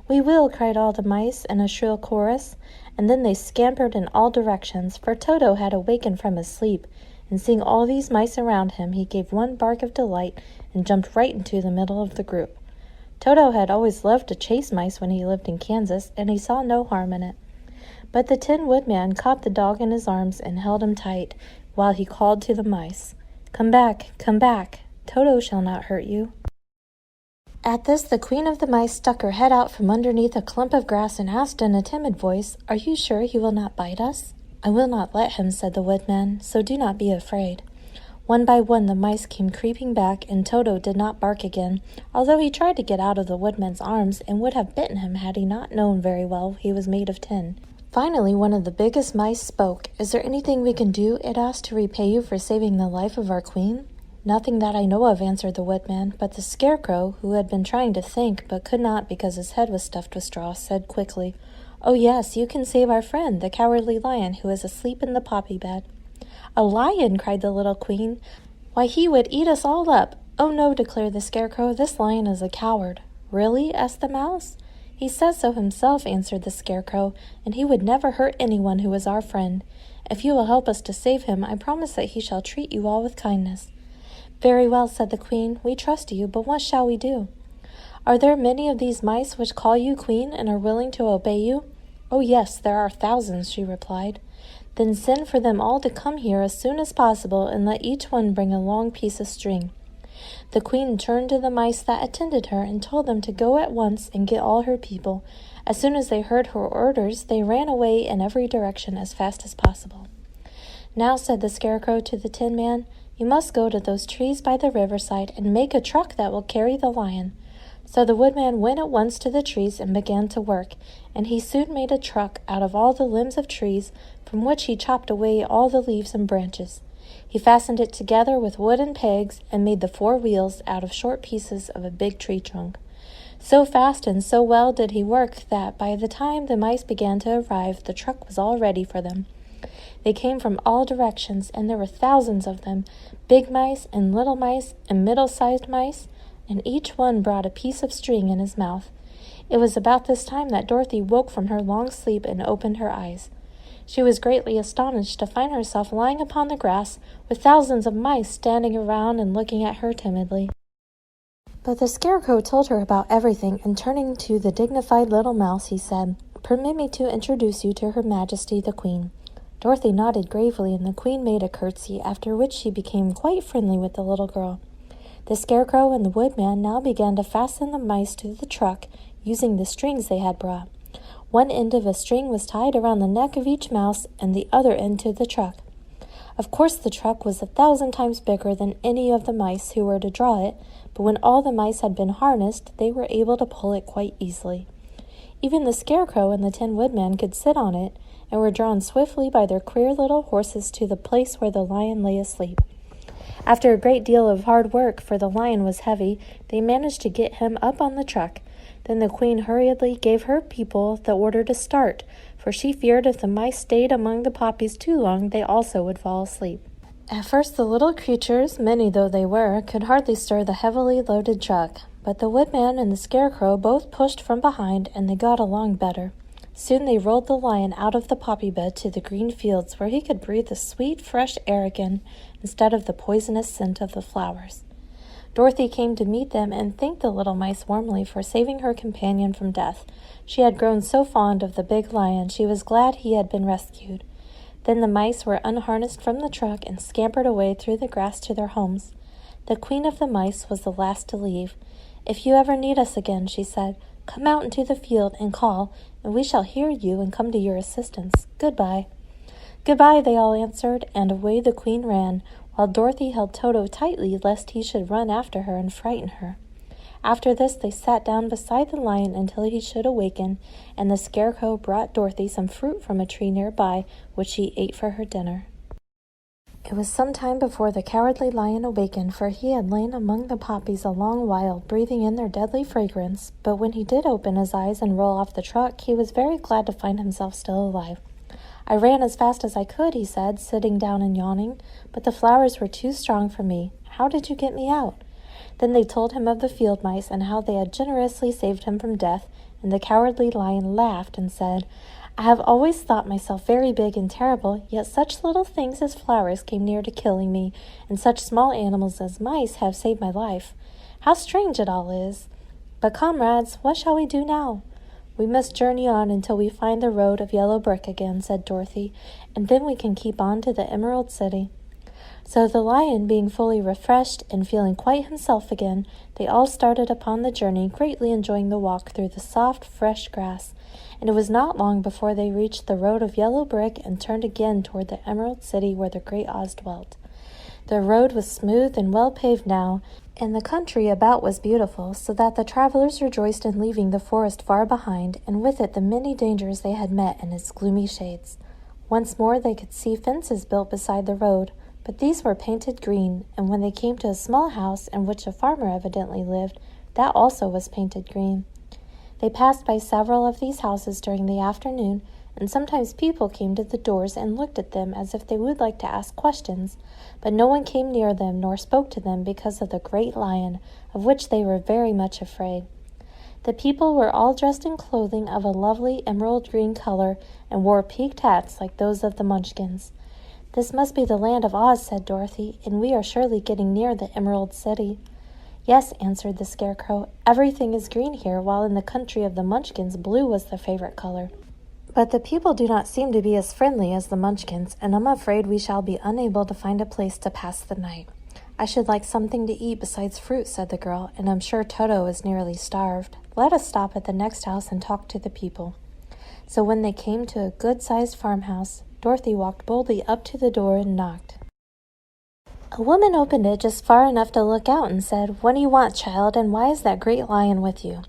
"We will," cried all the mice in a shrill chorus, and then they scampered in all directions, for Toto had awakened from his sleep, and seeing all these mice around him, he gave one bark of delight and jumped right into the middle of the group. Toto had always loved to chase mice when he lived in Kansas, and he saw no harm in it. But the Tin Woodman caught the dog in his arms and held him tight, while he called to the mice, come back, Toto shall not hurt you." At this, the Queen of the Mice stuck her head out from underneath a clump of grass and asked in a timid voice, "Are you sure he will not bite us?" "I will not let him," said the Woodman, "so do not be afraid." One by one the mice came creeping back, and Toto did not bark again, although he tried to get out of the Woodman's arms and would have bitten him had he not known very well he was made of tin. Finally, one of the biggest mice spoke. "Is there anything we can do," it asked, "to repay you for saving the life of our Queen?" "Nothing that I know of," answered the Woodman, but the Scarecrow, who had been trying to think but could not because his head was stuffed with straw, said quickly, "Oh yes, you can save our friend, the Cowardly Lion, who is asleep in the poppy bed." "A lion!" cried the little Queen. "Why, he would eat us all up." "Oh no," declared the Scarecrow, "this lion is a coward." "Really?" asked the Mouse. "He says so himself," answered the Scarecrow, "and he would never hurt anyone who is our friend. If you will help us to save him, I promise that he shall treat you all with kindness." "Very well," said the Queen, "we trust you, but what shall we do?" "Are there many of these mice which call you Queen and are willing to obey you?" "Oh yes, there are thousands," she replied. "Then send for them all to come here as soon as possible, and let each one bring a long piece of string." The Queen turned to the mice that attended her and told them to go at once and get all her people. As soon as they heard her orders, they ran away in every direction as fast as possible. "Now," said the Scarecrow to the Tin Man, "you must go to those trees by the riverside and make a truck that will carry the lion." So the Woodman went at once to the trees and began to work, and he soon made a truck out of all the limbs of trees, from which he chopped away all the leaves and branches. He fastened it together with wooden pegs and made the 4 wheels out of short pieces of a big tree trunk. So fast and so well did he work that by the time the mice began to arrive, the truck was all ready for them. They came from all directions, and there were thousands of them, big mice and little mice and middle-sized mice, and each one brought a piece of string in his mouth. It was about this time that Dorothy woke from her long sleep and opened her eyes. She was greatly astonished to find herself lying upon the grass, with thousands of mice standing around and looking at her timidly. But the Scarecrow told her about everything, and turning to the dignified little mouse, he said, "Permit me to introduce you to Her Majesty the Queen." Dorothy nodded gravely, and the Queen made a curtsy, after which she became quite friendly with the little girl. The Scarecrow and the Woodman now began to fasten the mice to the truck using the strings they had brought. One end of a string was tied around the neck of each mouse and the other end to the truck. Of course, the truck was 1,000 times bigger than any of the mice who were to draw it, but when all the mice had been harnessed, they were able to pull it quite easily. Even the Scarecrow and the Tin Woodman could sit on it, and were drawn swiftly by their queer little horses to the place where the lion lay asleep. After a great deal of hard work, for the lion was heavy, they managed to get him up on the truck. Then the Queen hurriedly gave her people the order to start, for she feared if the mice stayed among the poppies too long, they also would fall asleep. At first the little creatures, many though they were, could hardly stir the heavily loaded truck, but the Woodman and the Scarecrow both pushed from behind, and they got along better. Soon they rolled the lion out of the poppy bed to the green fields, where he could breathe the sweet, fresh air again, instead of the poisonous scent of the flowers. Dorothy came to meet them and thanked the little mice warmly for saving her companion from death. She had grown so fond of the big lion, she was glad he had been rescued. Then the mice were unharnessed from the truck and scampered away through the grass to their homes. The Queen of the Mice was the last to leave. "If you ever need us again," she said, "come out into the field and call, and we shall hear you and come to your assistance. Goodbye." "Goodbye," they all answered, and away the Queen ran, while Dorothy held Toto tightly lest he should run after her and frighten her. After this they sat down beside the lion until he should awaken, and the Scarecrow brought Dorothy some fruit from a tree nearby, which she ate for her dinner. It was some time before the Cowardly Lion awakened, for he had lain among the poppies a long while, breathing in their deadly fragrance, but when he did open his eyes and roll off the truck, he was very glad to find himself still alive. "I ran as fast as I could," he said, sitting down and yawning, "but the flowers were too strong for me. How did you get me out?" Then they told him of the field mice and how they had generously saved him from death, and the Cowardly Lion laughed and said, "I have always thought myself very big and terrible, yet such little things as flowers came near to killing me, and such small animals as mice have saved my life. How strange it all is! But comrades, what shall we do now?" "We must journey on until we find the road of yellow brick again," said Dorothy, "and then we can keep on to the Emerald City." So the lion, being fully refreshed and feeling quite himself again, they all started upon the journey, greatly enjoying the walk through the soft, fresh grass, and it was not long before they reached the road of yellow brick and turned again toward the Emerald City where the great Oz dwelt. The road was smooth and well paved now, and the country about was beautiful, so that the travelers rejoiced in leaving the forest far behind, and with it the many dangers they had met in its gloomy shades. Once more they could see fences built beside the road, but these were painted green, and when they came to a small house in which a farmer evidently lived, that also was painted green. They passed by several of these houses during the afternoon, and sometimes people came to the doors and looked at them as if they would like to ask questions, but no one came near them nor spoke to them because of the great lion, of which they were very much afraid. The people were all dressed in clothing of a lovely emerald green color and wore peaked hats like those of the Munchkins. "This must be the land of Oz," said Dorothy, "and we are surely getting near the Emerald City." "Yes," answered the Scarecrow, "everything is green here, while in the country of the Munchkins blue was the favorite color. But the people do not seem to be as friendly as the Munchkins, and I'm afraid we shall be unable to find a place to pass the night." "I should like something to eat besides fruit," said the girl, "and I'm sure Toto is nearly starved. Let us stop at the next house and talk to the people." So when they came to a good-sized farmhouse, Dorothy walked boldly up to the door and knocked. A woman opened it just far enough to look out and said, "What do you want, child, and why is that great lion with you?"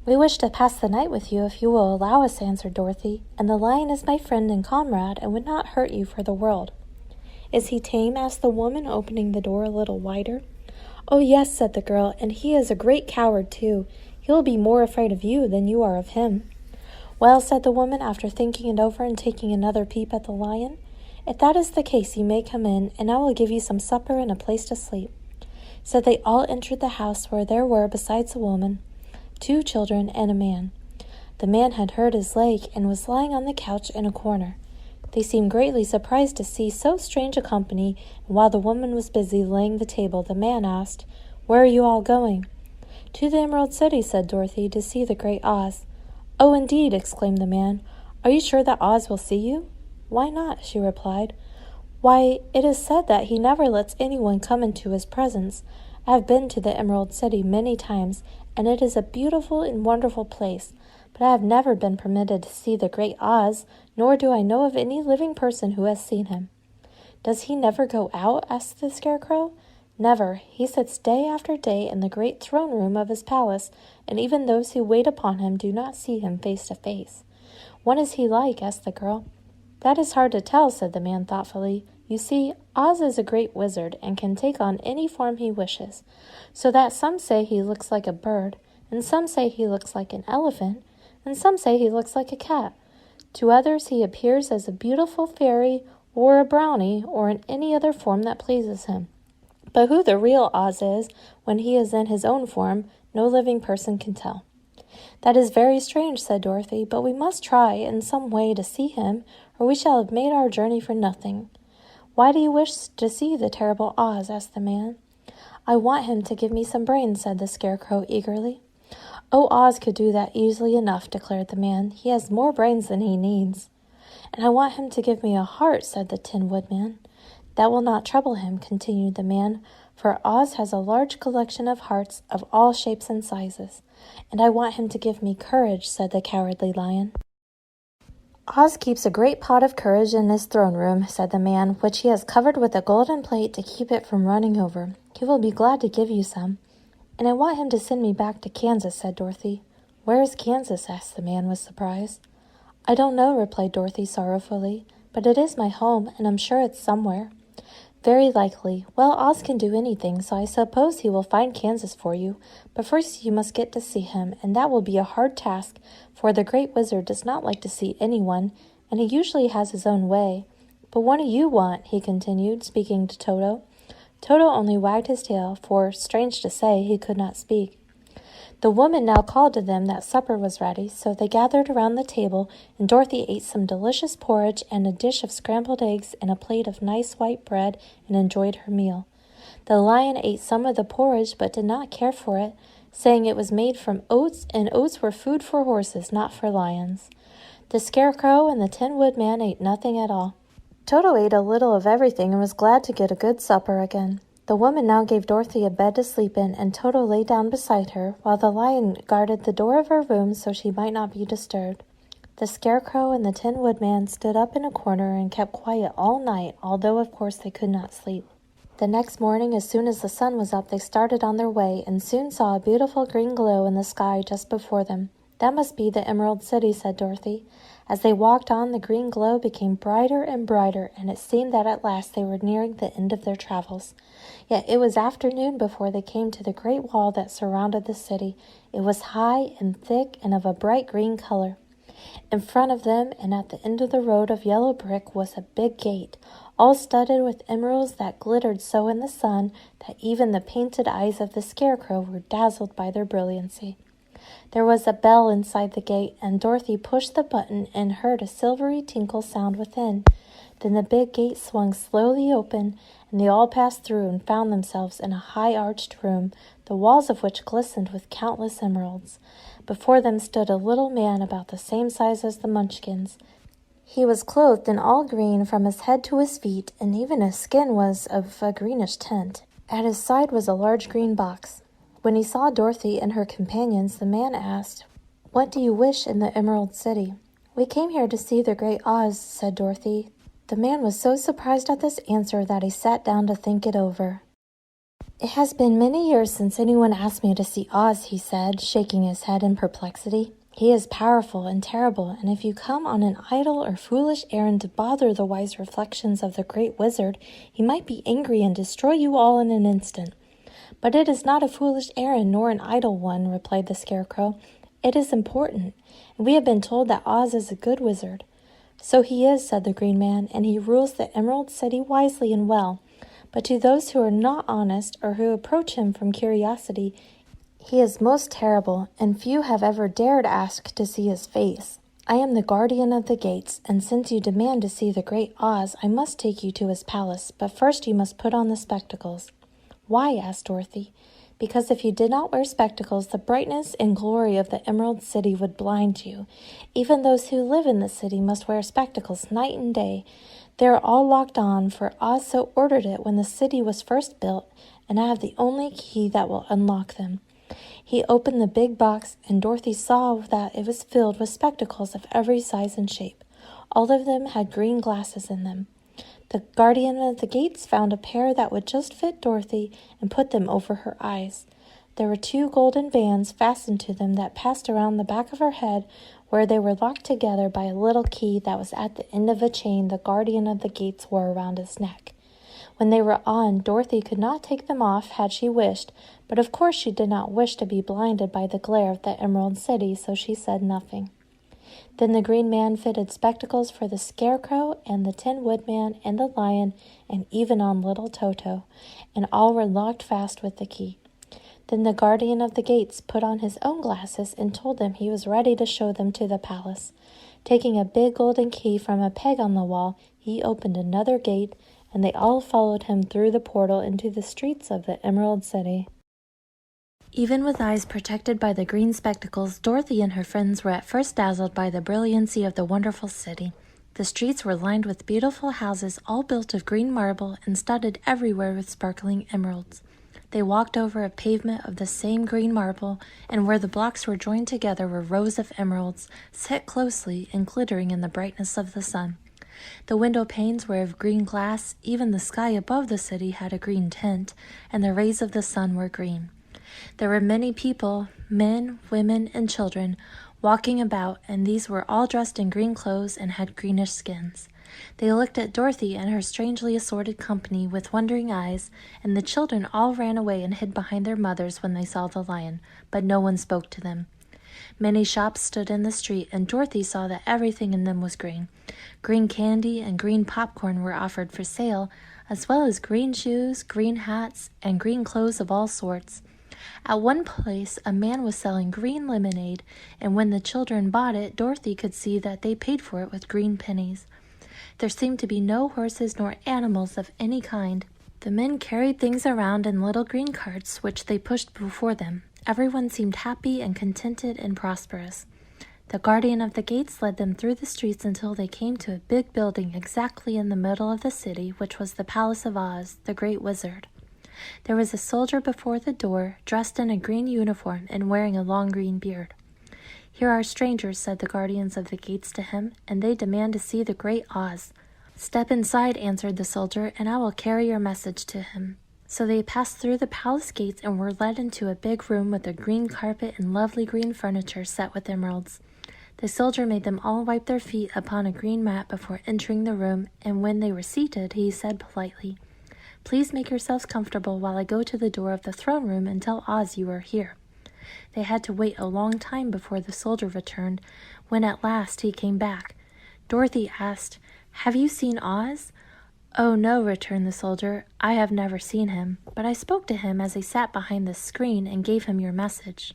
"We wish to pass the night with you if you will allow us," answered Dorothy, "and the lion is my friend and comrade and would not hurt you for the world." "Is he tame?" asked the woman, opening the door a little wider. "Oh, yes," said the girl, "and he is a great coward, too. He will be more afraid of you than you are of him." "Well," said the woman, after thinking it over and taking another peep at the lion, "if that is the case, you may come in, and I will give you some supper and a place to sleep." So they all entered the house, where there were, besides the woman, 2 children and a man. The man had hurt his leg and was lying on the couch in a corner. They seemed greatly surprised to see so strange a company, and while the woman was busy laying the table, the man asked, "Where are you all going?" "To the Emerald City," said Dorothy, "to see the great Oz." "Oh, indeed!" exclaimed the man. "Are you sure that Oz will see you?" "Why not?" she replied. "Why, it is said that he never lets anyone come into his presence. I have been to the Emerald City many times, and it is a beautiful and wonderful place, but I have never been permitted to see the great Oz, nor do I know of any living person who has seen him." "Does he never go out?" asked the Scarecrow. "Never. He sits day after day in the great throne room of his palace, and even those who wait upon him do not see him face to face." "What is he like?" asked the girl. "That is hard to tell," said the man thoughtfully. "You see, Oz is a great wizard and can take on any form he wishes, so that some say he looks like a bird, and some say he looks like an elephant, and some say he looks like a cat. To others he appears as a beautiful fairy or a brownie or in any other form that pleases him. But who the real Oz is when he is in his own form, no living person can tell." "That is very strange," said Dorothy, "but we must try in some way to see him, or we shall have made our journey for nothing." "Why do you wish to see the terrible Oz?" asked the man. "I want him to give me some brains," said the Scarecrow eagerly. "Oh, Oz could do that easily enough," declared the man. "He has more brains than he needs." "And I want him to give me a heart," said the Tin Woodman. "That will not trouble him," continued the man, "for Oz has a large collection of hearts of all shapes and sizes." "And I want him to give me courage," said the Cowardly Lion. "Oz keeps a great pot of courage in his throne room," said the man, "which he has covered with a golden plate to keep it from running over. He will be glad to give you some." "And I want him to send me back to Kansas," said Dorothy. "Where is Kansas?" asked the man with surprise. "I don't know," replied Dorothy sorrowfully, "but it is my home, and I'm sure it's somewhere." "Very likely. Well, Oz can do anything, so I suppose he will find Kansas for you. But first you must get to see him, and that will be a hard task, for the Great Wizard does not like to see anyone, and he usually has his own way. But what do you want?" he continued, speaking to Toto. Toto only wagged his tail, for, strange to say, he could not speak. The woman now called to them that supper was ready, so they gathered around the table, and Dorothy ate some delicious porridge and a dish of scrambled eggs and a plate of nice white bread and enjoyed her meal. The lion ate some of the porridge but did not care for it, saying it was made from oats, and oats were food for horses, not for lions. The Scarecrow and the Tin Woodman ate nothing at all. Toto ate a little of everything and was glad to get a good supper again. The woman now gave Dorothy a bed to sleep in, and Toto lay down beside her, while the lion guarded the door of her room so she might not be disturbed. The Scarecrow and the Tin Woodman stood up in a corner and kept quiet all night, although of course they could not sleep. The next morning, as soon as the sun was up, they started on their way, and soon saw a beautiful green glow in the sky just before them. "That must be the Emerald City," said Dorothy. As they walked on, the green glow became brighter and brighter, and it seemed that at last they were nearing the end of their travels. Yet it was afternoon before they came to the great wall that surrounded the city. It was high and thick and of a bright green color. In front of them, and at the end of the road of yellow brick, was a big gate, all studded with emeralds that glittered so in the sun that even the painted eyes of the Scarecrow were dazzled by their brilliancy. There was a bell inside the gate, and Dorothy pushed the button and heard a silvery tinkle sound within. Then the big gate swung slowly open, and they all passed through and found themselves in a high-arched room, the walls of which glistened with countless emeralds. Before them stood a little man about the same size as the Munchkins. He was clothed in all green from his head to his feet, and even his skin was of a greenish tint. At his side was a large green box. When he saw Dorothy and her companions, the man asked, "What do you wish in the Emerald City?" "We came here to see the great Oz," said Dorothy. The man was so surprised at this answer that he sat down to think it over. "It has been many years since anyone asked me to see Oz," he said, shaking his head in perplexity. "He is powerful and terrible, and if you come on an idle or foolish errand to bother the wise reflections of the great wizard, he might be angry and destroy you all in an instant." "But it is not a foolish errand nor an idle one," replied the Scarecrow. "It is important, and we have been told that Oz is a good wizard." "So he is," said the Green Man, "and he rules the Emerald City wisely and well. But to those who are not honest or who approach him from curiosity, he is most terrible, and few have ever dared ask to see his face. I am the guardian of the gates, and since you demand to see the great Oz, I must take you to his palace, but first you must put on the spectacles." "Why?" asked Dorothy. because if you did not wear spectacles, the brightness and glory of the Emerald City would blind you. Even those who live in the city must wear spectacles night and day. They are all locked on, for Oz so ordered it when the city was first built, and I have the only key that will unlock them." He opened the big box, and Dorothy saw that it was filled with spectacles of every size and shape. All of them had green glasses in them. The guardian of the gates found a pair that would just fit Dorothy and put them over her eyes. There were 2 golden bands fastened to them that passed around the back of her head, where they were locked together by a little key that was at the end of a chain the guardian of the gates wore around his neck. When they were on, Dorothy could not take them off had she wished, but of course she did not wish to be blinded by the glare of the Emerald City, so she said nothing. Then the Green Man fitted spectacles for the Scarecrow and the Tin Woodman and the Lion, and even on little Toto, and all were locked fast with the key. Then the guardian of the gates put on his own glasses and told them he was ready to show them to the palace. Taking a big golden key from a peg on the wall, he opened another gate, and they all followed him through the portal into the streets of the Emerald City. Even with eyes protected by the green spectacles, Dorothy and her friends were at first dazzled by the brilliancy of the wonderful city. The streets were lined with beautiful houses, all built of green marble and studded everywhere with sparkling emeralds. They walked over a pavement of the same green marble, and where the blocks were joined together were rows of emeralds, set closely and glittering in the brightness of the sun. The window panes were of green glass, even the sky above the city had a green tint, and the rays of the sun were green. There were many people, men, women, and children, walking about, and these were all dressed in green clothes and had greenish skins. They looked at Dorothy and her strangely assorted company with wondering eyes, and the children all ran away and hid behind their mothers when they saw the lion, but no one spoke to them. Many shops stood in the street, and Dorothy saw that everything in them was green. Green candy and green popcorn were offered for sale, as well as green shoes, green hats, and green clothes of all sorts. At one place, a man was selling green lemonade, and when the children bought it, Dorothy could see that they paid for it with green pennies. There seemed to be no horses nor animals of any kind. The men carried things around in little green carts, which they pushed before them. Everyone seemed happy and contented and prosperous. The guardian of the gates led them through the streets until they came to a big building exactly in the middle of the city, which was the Palace of Oz, the Great Wizard. There was a soldier before the door, dressed in a green uniform and wearing a long green beard. "Here are strangers," said the guardians of the gates to him, "and they demand to see the Great Oz." "Step inside," answered the soldier, "and I will carry your message to him." So they passed through the palace gates and were led into a big room with a green carpet and lovely green furniture set with emeralds. The soldier made them all wipe their feet upon a green mat before entering the room, and when they were seated, he said politely, "Please make yourselves comfortable while I go to the door of the throne room and tell Oz you are here." They had to wait a long time before the soldier returned. When at last he came back, Dorothy asked, "Have you seen Oz?" "Oh, no," returned the soldier. "I have never seen him, but I spoke to him as he sat behind the screen and gave him your message.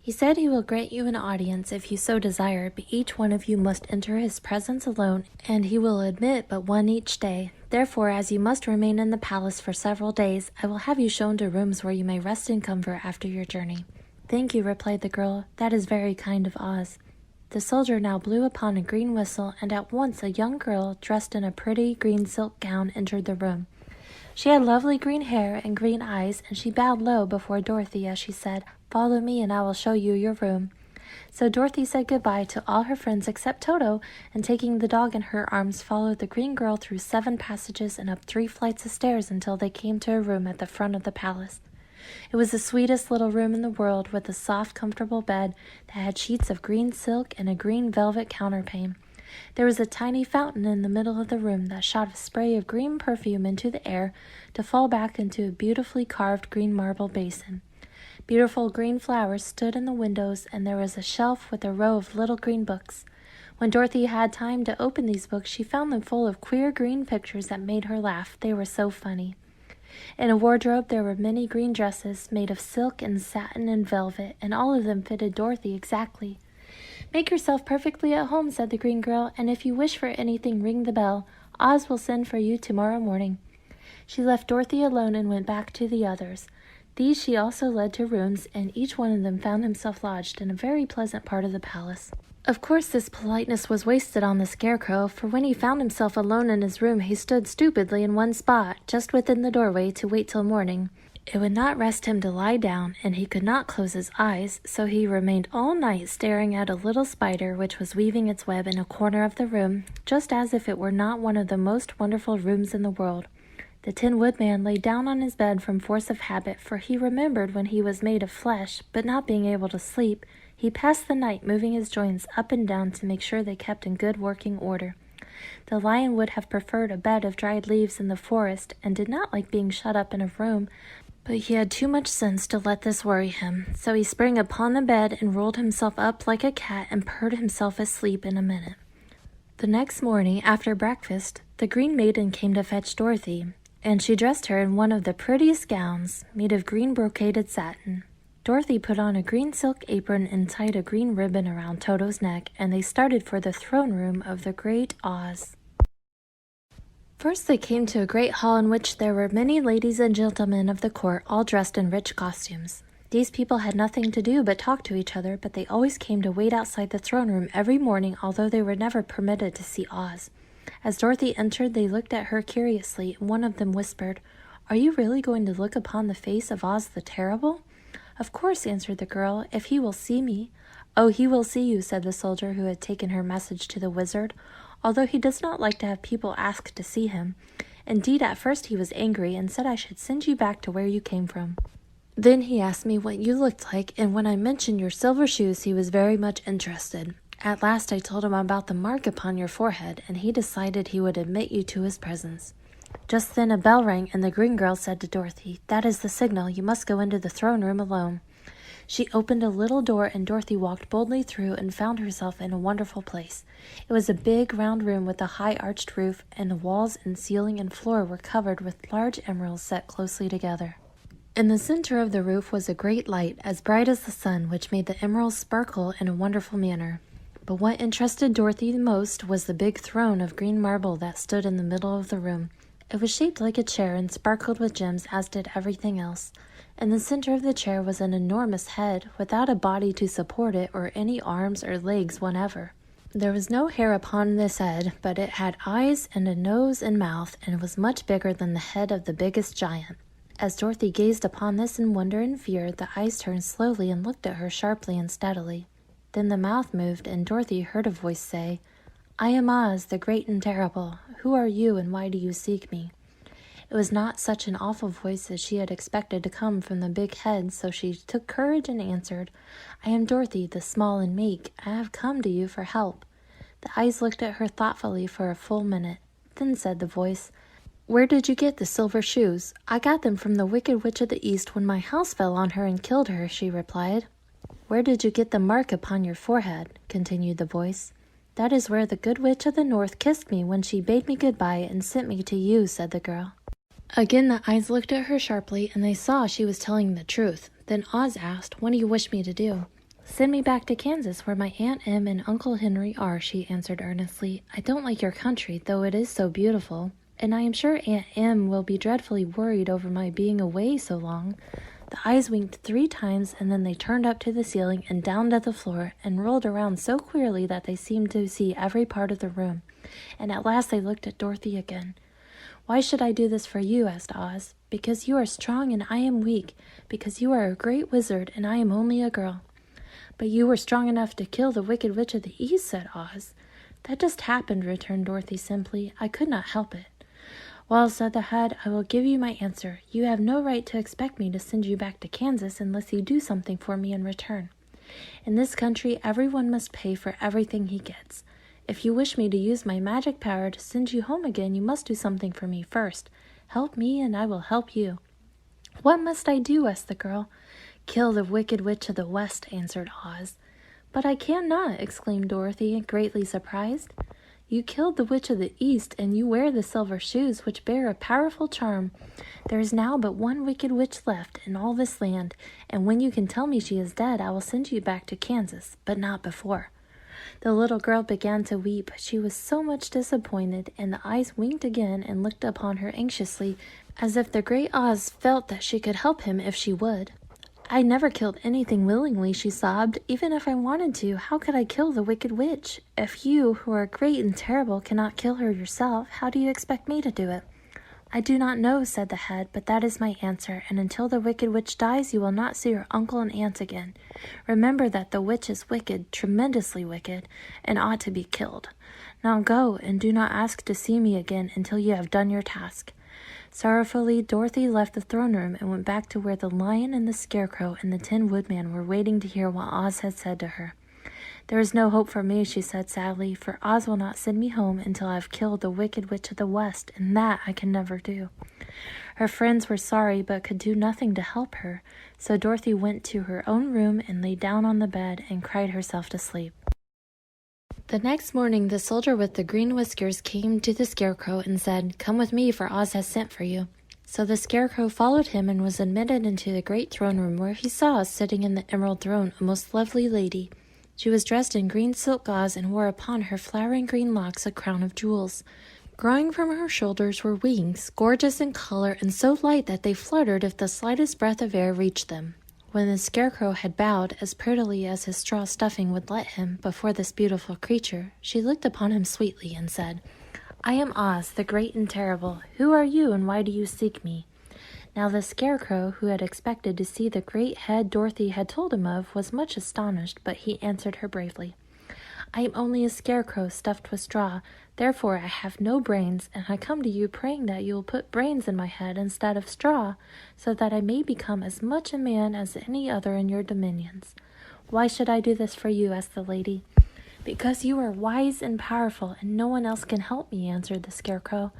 He said he will grant you an audience if you so desire, but each one of you must enter his presence alone, and he will admit but one each day. Therefore, as you must remain in the palace for several days, I will have you shown to rooms where you may rest in comfort after your journey." "Thank you," replied the girl. "That is very kind of Oz." The soldier now blew upon a green whistle, and at once a young girl, dressed in a pretty green silk gown, entered the room. She had lovely green hair and green eyes, and she bowed low before Dorothy as she said, "Follow me and I will show you your room." So Dorothy said goodbye to all her friends except Toto, and taking the dog in her arms, followed the green girl through 7 passages and up 3 flights of stairs until they came to a room at the front of the palace. It was the sweetest little room in the world, with a soft, comfortable bed that had sheets of green silk and a green velvet counterpane. There was a tiny fountain in the middle of the room that shot a spray of green perfume into the air to fall back into a beautifully carved green marble basin. Beautiful green flowers stood in the windows, and there was a shelf with a row of little green books. When Dorothy had time to open these books, she found them full of queer green pictures that made her laugh. They were so funny. In a wardrobe there were many green dresses made of silk and satin and velvet, and all of them fitted Dorothy exactly. "Make yourself perfectly at home," said the green girl, "and if you wish for anything, ring the bell. Oz will send for you tomorrow morning." She left Dorothy alone and went back to the others. These she also led to rooms, and each one of them found himself lodged in a very pleasant part of the palace. Of course, this politeness was wasted on the Scarecrow, for when he found himself alone in his room, he stood stupidly in one spot, just within the doorway, to wait till morning. It would not rest him to lie down, and he could not close his eyes, so he remained all night staring at a little spider which was weaving its web in a corner of the room, just as if it were not one of the most wonderful rooms in the world. The Tin Woodman lay down on his bed from force of habit, for he remembered when he was made of flesh, but not being able to sleep, he passed the night moving his joints up and down to make sure they kept in good working order. The Lion would have preferred a bed of dried leaves in the forest, and did not like being shut up in a room, but he had too much sense to let this worry him, so he sprang upon the bed and rolled himself up like a cat and purred himself asleep in a minute. The next morning, after breakfast, the Green Maiden came to fetch Dorothy, and she dressed her in one of the prettiest gowns, made of green brocaded satin. Dorothy put on a green silk apron and tied a green ribbon around Toto's neck, and they started for the throne room of the great Oz. First they came to a great hall in which there were many ladies and gentlemen of the court, all dressed in rich costumes. These people had nothing to do but talk to each other, but they always came to wait outside the throne room every morning, although they were never permitted to see Oz. As Dorothy entered, they looked at her curiously, and one of them whispered, "Are you really going to look upon the face of Oz the Terrible?" "Of course," answered the girl, "if he will see me." "Oh, he will see you," said the soldier who had taken her message to the wizard, although he does not like to have people ask to see him. Indeed, at first he was angry and said I should send you back to where you came from. Then he asked me what you looked like, and when I mentioned your silver shoes, he was very much interested. At last I told him about the mark upon your forehead, and he decided he would admit you to his presence. Just then a bell rang, and the green girl said to Dorothy, "That is the signal. You must go into the throne room alone." She opened a little door, and Dorothy walked boldly through and found herself in a wonderful place. It was a big, round room with a high arched roof, and the walls and ceiling and floor were covered with large emeralds set closely together. In the center of the roof was a great light, as bright as the sun, which made the emeralds sparkle in a wonderful manner. But what interested Dorothy the most was the big throne of green marble that stood in the middle of the room. It was shaped like a chair and sparkled with gems, as did everything else. In the center of the chair was an enormous head, without a body to support it or any arms or legs whatever. There was no hair upon this head, but it had eyes and a nose and mouth, and was much bigger than the head of the biggest giant. As Dorothy gazed upon this in wonder and fear, the eyes turned slowly and looked at her sharply and steadily. Then the mouth moved, and Dorothy heard a voice say, "I am Oz, the great and terrible. Who are you, and why do you seek me?" It was not such an awful voice as she had expected to come from the big head, so she took courage and answered, "I am Dorothy, the small and meek. I have come to you for help." The eyes looked at her thoughtfully for a full minute. Then said the voice, "Where did you get the silver shoes?" "I got them from the Wicked Witch of the East when my house fell on her and killed her," she replied. "Where did you get the mark upon your forehead?" continued the voice. "That is where the Good Witch of the North kissed me when she bade me goodbye and sent me to you," said the girl. Again the eyes looked at her sharply, and they saw she was telling the truth. Then Oz asked, "What do you wish me to do?" "Send me back to Kansas, where my Aunt Em and Uncle Henry are," she answered earnestly. "I don't like your country, though it is so beautiful, and I am sure Aunt Em will be dreadfully worried over my being away so long." The eyes winked 3 times, and then they turned up to the ceiling and down to the floor, and rolled around so queerly that they seemed to see every part of the room. And at last they looked at Dorothy again. "Why should I do this for you?" asked Oz. "Because you are strong and I am weak. Because you are a great wizard and I am only a girl." "But you were strong enough to kill the Wicked Witch of the East," said Oz. "That just happened," returned Dorothy simply. "I could not help it." "Well," said the head, "I will give you my answer. You have no right to expect me to send you back to Kansas unless you do something for me in return. In this country, everyone must pay for everything he gets. If you wish me to use my magic power to send you home again, you must do something for me first. Help me and I will help you." "What must I do?" asked the girl. "Kill the Wicked Witch of the West," answered Oz. "But I cannot," exclaimed Dorothy, greatly surprised. "You killed the Witch of the East, and you wear the silver shoes, which bear a powerful charm. There is now but one wicked witch left in all this land, and when you can tell me she is dead, I will send you back to Kansas, but not before." The little girl began to weep. She was so much disappointed, and the eyes winked again and looked upon her anxiously, as if the great Oz felt that she could help him if she would. "I never killed anything willingly," she sobbed. "Even if I wanted to, how could I kill the wicked witch? If you, who are great and terrible, cannot kill her yourself, how do you expect me to do it?" "I do not know," said the head, "but that is my answer, and until the wicked witch dies, you will not see your uncle and aunt again. Remember that the witch is wicked, tremendously wicked, and ought to be killed. Now go, and do not ask to see me again until you have done your task." Sorrowfully, Dorothy left the throne room and went back to where the lion and the scarecrow and the Tin Woodman were waiting to hear what Oz had said to her. "There is no hope for me," she said sadly, "for Oz will not send me home until I have killed the Wicked Witch of the West, and that I can never do." Her friends were sorry but could do nothing to help her, so Dorothy went to her own room and lay down on the bed and cried herself to sleep. The next morning, the soldier with the green whiskers came to the Scarecrow and said, "Come with me, for Oz has sent for you." So the Scarecrow followed him and was admitted into the great throne room, where he saw, sitting in the emerald throne, a most lovely lady. She was dressed in green silk gauze and wore upon her flowering green locks a crown of jewels. Growing from her shoulders were wings, gorgeous in color and so light that they fluttered if the slightest breath of air reached them. When the Scarecrow had bowed, as prettily as his straw stuffing would let him, before this beautiful creature, she looked upon him sweetly and said, "I am Oz, the great and terrible. Who are you, and why do you seek me?" Now the Scarecrow, who had expected to see the great head Dorothy had told him of, was much astonished, but he answered her bravely. "I am only a scarecrow stuffed with straw. Therefore I have no brains, and I come to you praying that you will put brains in my head instead of straw, so that I may become as much a man as any other in your dominions." "Why should I do this for you?" asked the lady. "Because you are wise and powerful, and no one else can help me," answered the Scarecrow.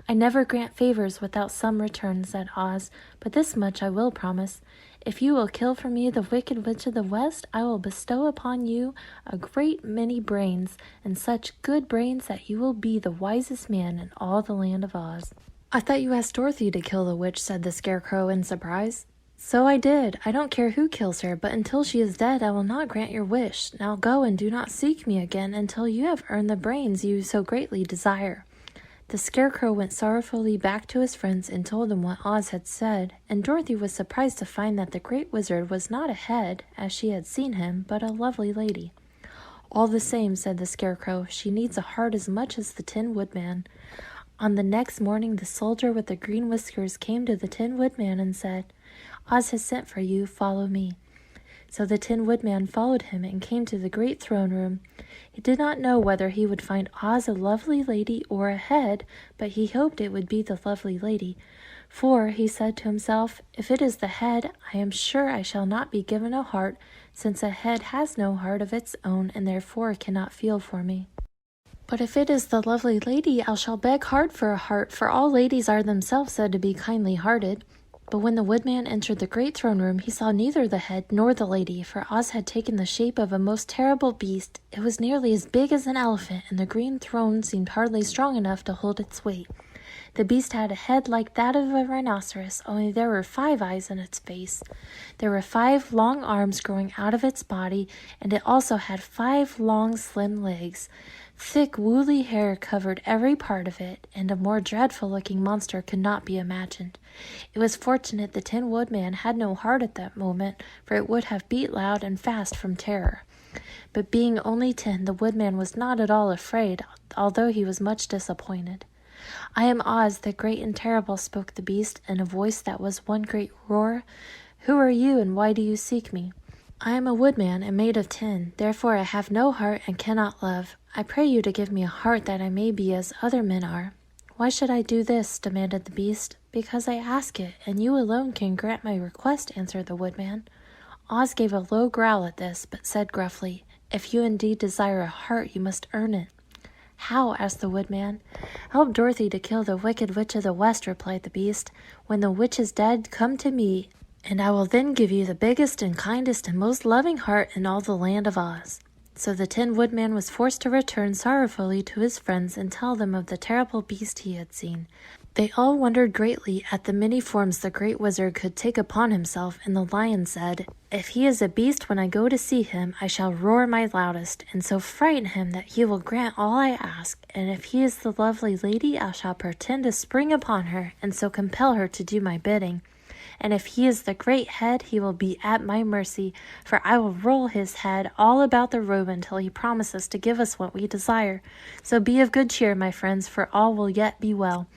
"I never grant favors without some return," said Oz, "but this much I will promise. If you will kill for me the Wicked Witch of the West, I will bestow upon you a great many brains, and such good brains that you will be the wisest man in all the land of Oz." "I thought you asked Dorothy to kill the witch," said the Scarecrow in surprise. "So I did. I don't care who kills her, but until she is dead, I will not grant your wish. Now go and do not seek me again until you have earned the brains you so greatly desire." The Scarecrow went sorrowfully back to his friends and told them what Oz had said, and Dorothy was surprised to find that the Great Wizard was not a head, as she had seen him, but a lovely lady. "All the same," said the Scarecrow, "she needs a heart as much as the Tin Woodman." On the next morning, the soldier with the green whiskers came to the Tin Woodman and said, "Oz has sent for you, follow me." So the Tin Woodman followed him and came to the great throne room. He did not know whether he would find Oz a lovely lady or a head, but he hoped it would be the lovely lady. "For," he said to himself, "if it is the head, I am sure I shall not be given a heart, since a head has no heart of its own and therefore cannot feel for me. But if it is the lovely lady, I shall beg hard for a heart, for all ladies are themselves said to be kindly-hearted." But when the Woodman entered the great throne room, he saw neither the head nor the lady, for Oz had taken the shape of a most terrible beast. It was nearly as big as an elephant, and the green throne seemed hardly strong enough to hold its weight. The beast had a head like that of a rhinoceros, only there were 5 eyes in its face. There were 5 long arms growing out of its body, and it also had 5 long, slim legs. Thick, woolly hair covered every part of it, and a more dreadful-looking monster could not be imagined. It was fortunate the Tin Woodman had no heart at that moment, for it would have beat loud and fast from terror. But being only 10, the Woodman was not at all afraid, although he was much disappointed. "I am Oz, the great and terrible," spoke the beast, in a voice that was one great roar. "Who are you, and why do you seek me?" "I am a woodman and made of tin, therefore I have no heart and cannot love. I pray you to give me a heart that I may be as other men are." "Why should I do this?" demanded the beast. "Because I ask it, and you alone can grant my request," answered the woodman. Oz gave a low growl at this, but said gruffly, "If you indeed desire a heart, you must earn it." "How?" asked the woodman. "Help Dorothy to kill the Wicked Witch of the West," replied the beast. "When the witch is dead, come to me, and I will then give you the biggest and kindest and most loving heart in all the land of Oz." So the Tin Woodman was forced to return sorrowfully to his friends and tell them of the terrible beast he had seen. They all wondered greatly at the many forms the great wizard could take upon himself, and the lion said, "If he is a beast when I go to see him, I shall roar my loudest, and so frighten him that he will grant all I ask. And if he is the lovely lady, I shall pretend to spring upon her, and so compel her to do my bidding. And if he is the great head, he will be at my mercy, for I will roll his head all about the room until he promises to give us what we desire. So be of good cheer, my friends, for all will yet be well."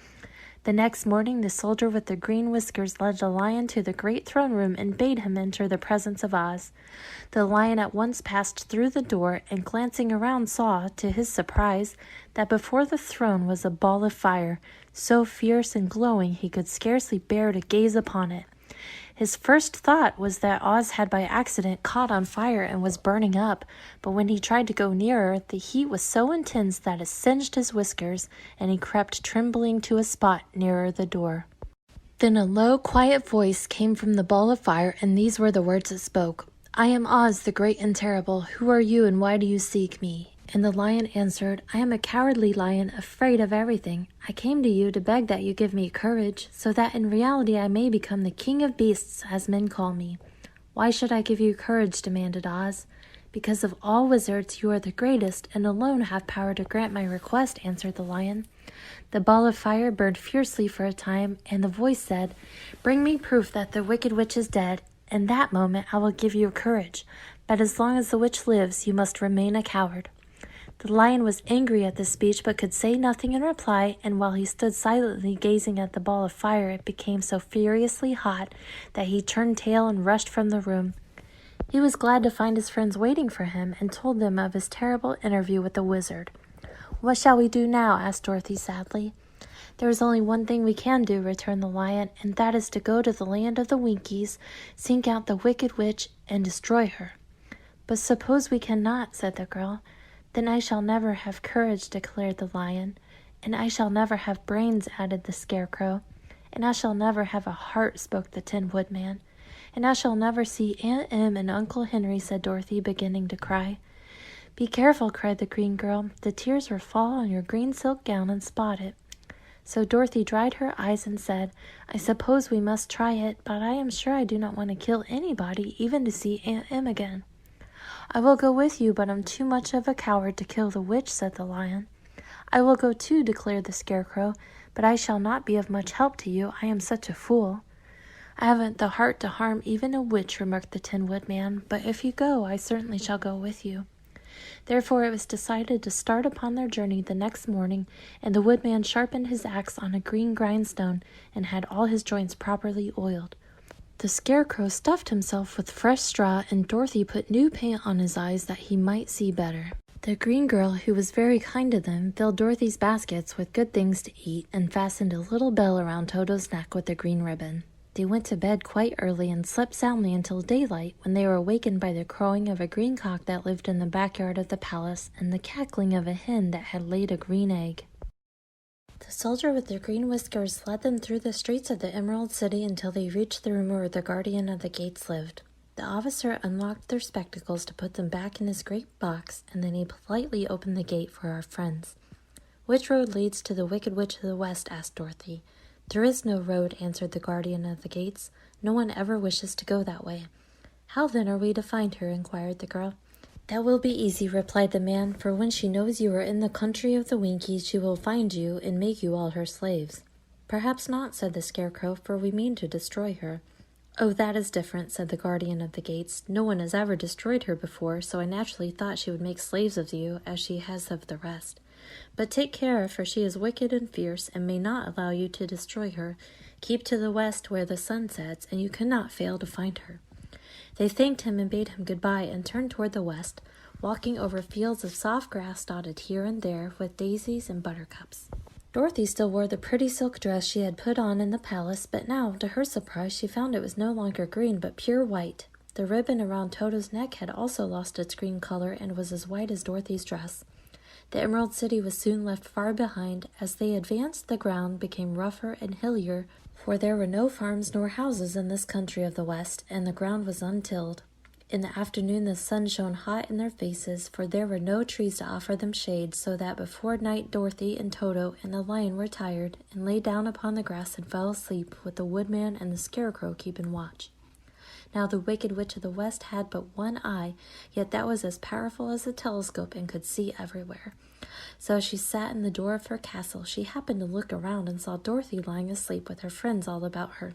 The next morning the soldier with the green whiskers led the lion to the great throne room and bade him enter the presence of Oz. The lion at once passed through the door, and glancing around saw, to his surprise, that before the throne was a ball of fire, so fierce and glowing he could scarcely bear to gaze upon it. His first thought was that Oz had by accident caught on fire and was burning up, but when he tried to go nearer, the heat was so intense that it singed his whiskers, and he crept trembling to a spot nearer the door. Then a low, quiet voice came from the ball of fire, and these were the words it spoke. "I am Oz, the great and terrible. Who are you, and why do you seek me?" And the lion answered, "I am a cowardly lion, afraid of everything. I came to you to beg that you give me courage, so that in reality I may become the king of beasts, as men call me." "Why should I give you courage?" demanded Oz. "Because of all wizards you are the greatest, and alone have power to grant my request," answered the lion. The ball of fire burned fiercely for a time, and the voice said, "Bring me proof that the wicked witch is dead. In that moment I will give you courage, but as long as the witch lives, you must remain a coward." The lion was angry at this speech, but could say nothing in reply, and while he stood silently gazing at the ball of fire, it became so furiously hot that he turned tail and rushed from the room. He was glad to find his friends waiting for him, and told them of his terrible interview with the wizard. "What shall we do now?" asked Dorothy sadly. "There is only one thing we can do," returned the lion, "and that is to go to the land of the Winkies, seek out the wicked witch, and destroy her." "But suppose we cannot," said the girl. "Then I shall never have courage," declared the lion. "And I shall never have brains," added the Scarecrow. "And I shall never have a heart," spoke the Tin Woodman. "And I shall never see Aunt Em and Uncle Henry," said Dorothy, beginning to cry. "Be careful," cried the green girl. "The tears will fall on your green silk gown and spot it." So Dorothy dried her eyes and said, "I suppose we must try it, but I am sure I do not want to kill anybody, even to see Aunt Em again." "I will go with you, but I'm too much of a coward to kill the witch," said the lion. "I will go too," declared the Scarecrow, "but I shall not be of much help to you. I am such a fool." "I haven't the heart to harm even a witch," remarked the Tin Woodman, "but if you go, I certainly shall go with you." Therefore it was decided to start upon their journey the next morning, and the Woodman sharpened his axe on a green grindstone and had all his joints properly oiled. The Scarecrow stuffed himself with fresh straw, and Dorothy put new paint on his eyes that he might see better. The green girl, who was very kind to them, filled Dorothy's baskets with good things to eat and fastened a little bell around Toto's neck with a green ribbon. They went to bed quite early and slept soundly until daylight, when they were awakened by the crowing of a green cock that lived in the backyard of the palace and the cackling of a hen that had laid a green egg. The soldier with the green whiskers led them through the streets of the Emerald City until they reached the room where the guardian of the gates lived. The officer unlocked their spectacles to put them back in his great box, and then he politely opened the gate for our friends. "Which road leads to the Wicked Witch of the West?" asked Dorothy. "There is no road," answered the guardian of the gates. "No one ever wishes to go that way." "How then are we to find her?" inquired the girl. "That will be easy," replied the man, "for when she knows you are in the country of the Winkies, she will find you and make you all her slaves." "Perhaps not," said the Scarecrow, "for we mean to destroy her." "Oh, that is different," said the guardian of the gates. "No one has ever destroyed her before, so I naturally thought she would make slaves of you, as she has of the rest. But take care, for she is wicked and fierce, and may not allow you to destroy her. Keep to the west where the sun sets, and you cannot fail to find her." They thanked him and bade him goodbye, and turned toward the west, walking over fields of soft grass dotted here and there with daisies and buttercups. Dorothy still wore the pretty silk dress she had put on in the palace, but now, to her surprise, she found it was no longer green, but pure white. The ribbon around Toto's neck had also lost its green color and was as white as Dorothy's dress. The Emerald City was soon left far behind. As they advanced, the ground became rougher and hillier, for there were no farms nor houses in this country of the West, and the ground was untilled. In the afternoon the sun shone hot in their faces, for there were no trees to offer them shade, so that before night Dorothy and Toto and the lion were tired, and lay down upon the grass and fell asleep, with the woodman and the scarecrow keeping watch. Now the Wicked Witch of the West had but one eye, yet that was as powerful as a telescope and could see everywhere. So as she sat in the door of her castle, she happened to look around and saw Dorothy lying asleep with her friends all about her.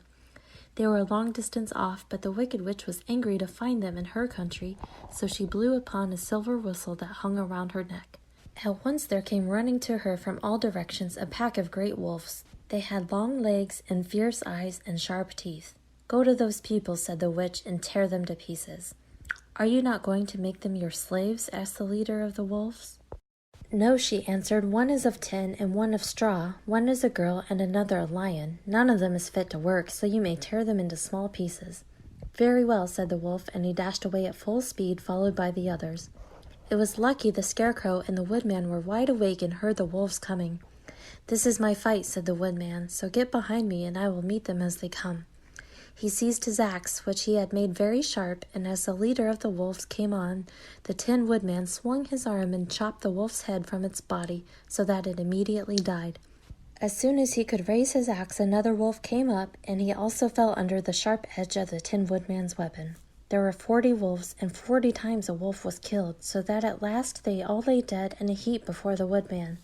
They were a long distance off, but the Wicked Witch was angry to find them in her country, so she blew upon a silver whistle that hung around her neck. At once there came running to her from all directions a pack of great wolves. They had long legs and fierce eyes and sharp teeth. "Go to those people," said the witch, "and tear them to pieces." "Are you not going to make them your slaves?" asked the leader of the wolves. "No," she answered. "One is of tin and one of straw. One is a girl and another a lion. None of them is fit to work, so you may tear them into small pieces." "Very well," said the wolf, and he dashed away at full speed, followed by the others. It was lucky the scarecrow and the woodman were wide awake and heard the wolves coming. "This is my fight," said the woodman, "so get behind me and I will meet them as they come." He seized his axe, which he had made very sharp, and as the leader of the wolves came on, the Tin Woodman swung his arm and chopped the wolf's head from its body, so that it immediately died. As soon as he could raise his axe, another wolf came up, and he also fell under the sharp edge of the Tin Woodman's weapon. There were 40 wolves, and 40 times a wolf was killed, so that at last they all lay dead in a heap before the woodman.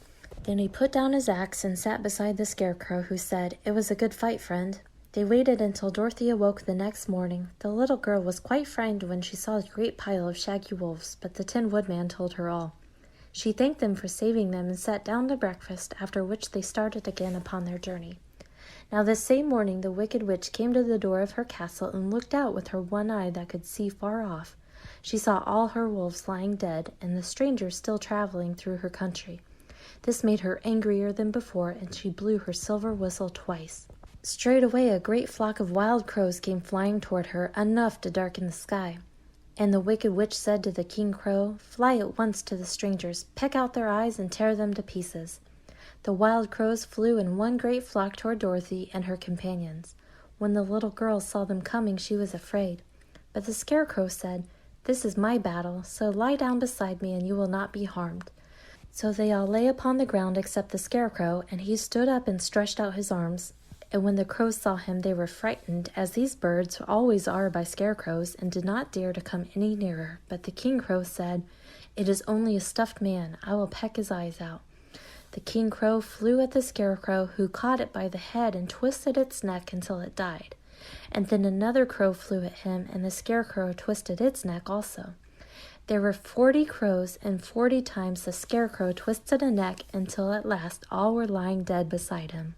Then he put down his axe and sat beside the scarecrow, who said, "It was a good fight, friend." They waited until Dorothy awoke the next morning. The little girl was quite frightened when she saw a great pile of shaggy wolves, but the Tin Woodman told her all. She thanked them for saving them and sat down to breakfast, after which they started again upon their journey. Now this same morning the Wicked Witch came to the door of her castle and looked out with her one eye that could see far off. She saw all her wolves lying dead, and the strangers still traveling through her country. This made her angrier than before, and she blew her silver whistle twice. Straightway a great flock of wild crows came flying toward her, enough to darken the sky. And the Wicked Witch said to the King Crow, "Fly at once to the strangers, peck out their eyes, and tear them to pieces." The wild crows flew in one great flock toward Dorothy and her companions. When the little girl saw them coming, she was afraid. But the Scarecrow said, "This is my battle, so lie down beside me and you will not be harmed." So they all lay upon the ground except the Scarecrow, and he stood up and stretched out his arms. And when the crows saw him, they were frightened, as these birds always are by scarecrows, and did not dare to come any nearer. But the King Crow said, "It is only a stuffed man. I will peck his eyes out." The King Crow flew at the Scarecrow, who caught it by the head and twisted its neck until it died. And then another crow flew at him, and the Scarecrow twisted its neck also. There were 40 crows, and 40 times the Scarecrow twisted a neck, until at last all were lying dead beside him.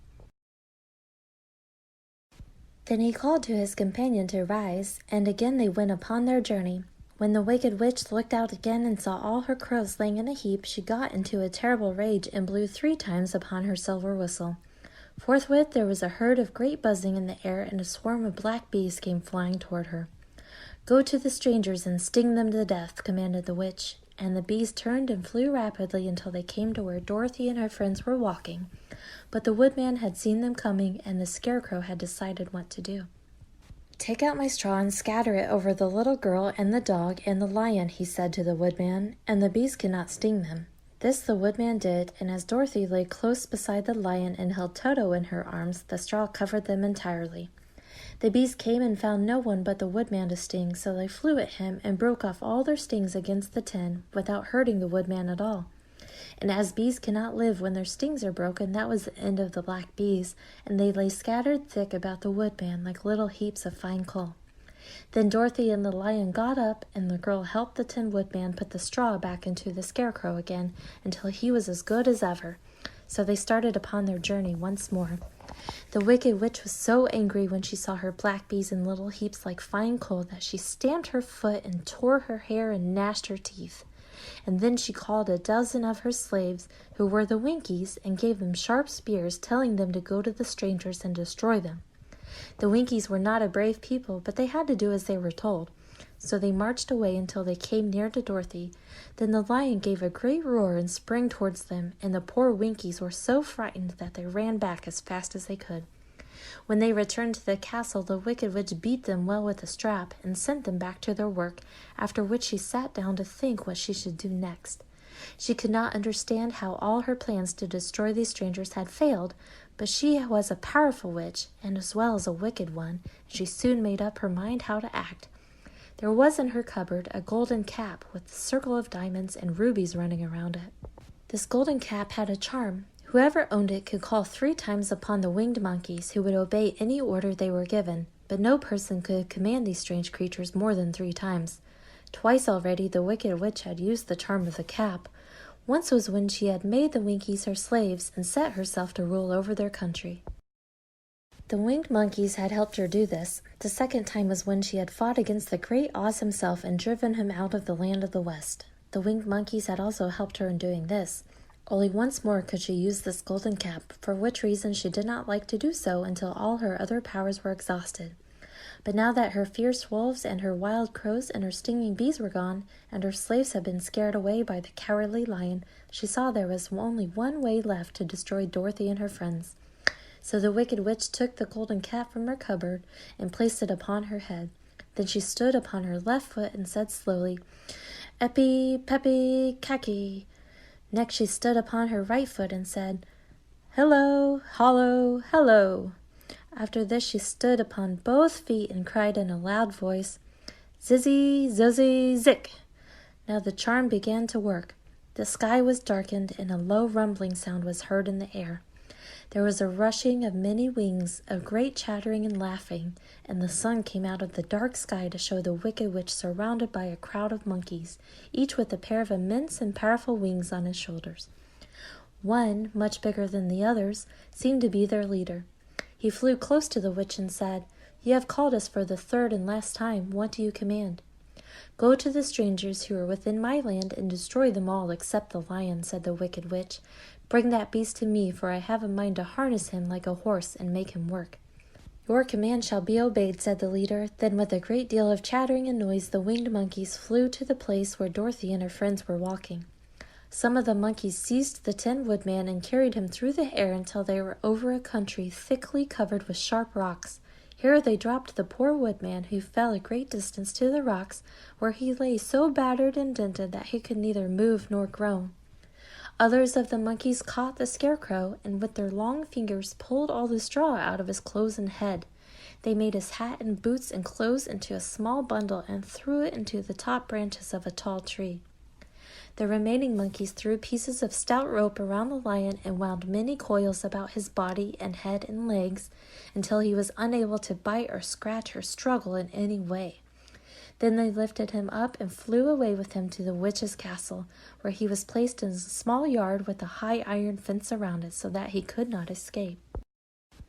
Then he called to his companion to rise, and again they went upon their journey. When the Wicked Witch looked out again and saw all her crows laying in a heap, she got into a terrible rage and blew 3 times upon her silver whistle. Forthwith there was a herd of great buzzing in the air, and a swarm of black bees came flying toward her. "Go to the strangers and sting them to death," commanded the witch, and the bees turned and flew rapidly until they came to where Dorothy and her friends were walking. But the woodman had seen them coming, and the Scarecrow had decided what to do. "Take out my straw and scatter it over the little girl and the dog and the lion," he said to the woodman, "and the bees cannot sting them." This the woodman did, and as Dorothy lay close beside the lion and held Toto in her arms, the straw covered them entirely. The bees came and found no one but the woodman to sting, so they flew at him and broke off all their stings against the tin, without hurting the woodman at all. And as bees cannot live when their stings are broken, that was the end of the black bees, and they lay scattered thick about the woodman like little heaps of fine coal. Then Dorothy and the lion got up, and the girl helped the Tin Woodman put the straw back into the Scarecrow again, until he was as good as ever. So they started upon their journey once more. The Wicked Witch was so angry when she saw her black bees in little heaps like fine coal that she stamped her foot and tore her hair and gnashed her teeth. And then she called a dozen of her slaves, who were the Winkies, and gave them sharp spears, telling them to go to the strangers and destroy them. The Winkies were not a brave people, but they had to do as they were told. So they marched away until they came near to Dorothy. Then the lion gave a great roar and sprang towards them, and the poor Winkies were so frightened that they ran back as fast as they could. When they returned to the castle, the wicked witch beat them well with a strap and sent them back to their work, after which she sat down to think what she should do next. She could not understand how all her plans to destroy these strangers had failed, but she was a powerful witch, and as well as a wicked one, and she soon made up her mind how to act. There was in her cupboard a golden cap with a circle of diamonds and rubies running around it. This golden cap had a charm. Whoever owned it could call 3 times upon the winged monkeys, who would obey any order they were given, but no person could command these strange creatures more than 3 times. Twice already the wicked witch had used the charm of the cap. Once was when she had made the Winkies her slaves and set herself to rule over their country. The winged monkeys had helped her do this. The second time was when she had fought against the great Oz himself and driven him out of the land of the West. The winged monkeys had also helped her in doing this. Only once more could she use this golden cap, for which reason she did not like to do so until all her other powers were exhausted. But now that her fierce wolves and her wild crows and her stinging bees were gone, and her slaves had been scared away by the cowardly lion, she saw there was only one way left to destroy Dorothy and her friends. So the wicked witch took the golden cap from her cupboard and placed it upon her head. Then she stood upon her left foot and said slowly, "Epi, pepi, kaki." Next she stood upon her right foot and said, "Hello, hollow, hello." After this she stood upon both feet and cried in a loud voice, "Zizzy, zuzzy, zick." Now the charm began to work. The sky was darkened and a low rumbling sound was heard in the air. There was a rushing of many wings, a great chattering and laughing, and the sun came out of the dark sky to show the wicked witch surrounded by a crowd of monkeys, each with a pair of immense and powerful wings on his shoulders. One, much bigger than the others, seemed to be their leader. He flew close to the witch and said, "You have called us for the 3rd and last time. What do you command?" "Go to the strangers who are within my land and destroy them all except the lion," said the wicked witch. "Bring that beast to me, for I have a mind to harness him like a horse and make him work." "Your command shall be obeyed," said the leader. Then with a great deal of chattering and noise, the winged monkeys flew to the place where Dorothy and her friends were walking. Some of the monkeys seized the Tin Woodman and carried him through the air until they were over a country thickly covered with sharp rocks. Here they dropped the poor woodman, who fell a great distance to the rocks, where he lay so battered and dented that he could neither move nor groan. Others of the monkeys caught the Scarecrow, and with their long fingers pulled all the straw out of his clothes and head. They made his hat and boots and clothes into a small bundle and threw it into the top branches of a tall tree. The remaining monkeys threw pieces of stout rope around the lion and wound many coils about his body and head and legs until he was unable to bite or scratch or struggle in any way. Then they lifted him up and flew away with him to the witch's castle, where he was placed in a small yard with a high iron fence around it so that he could not escape.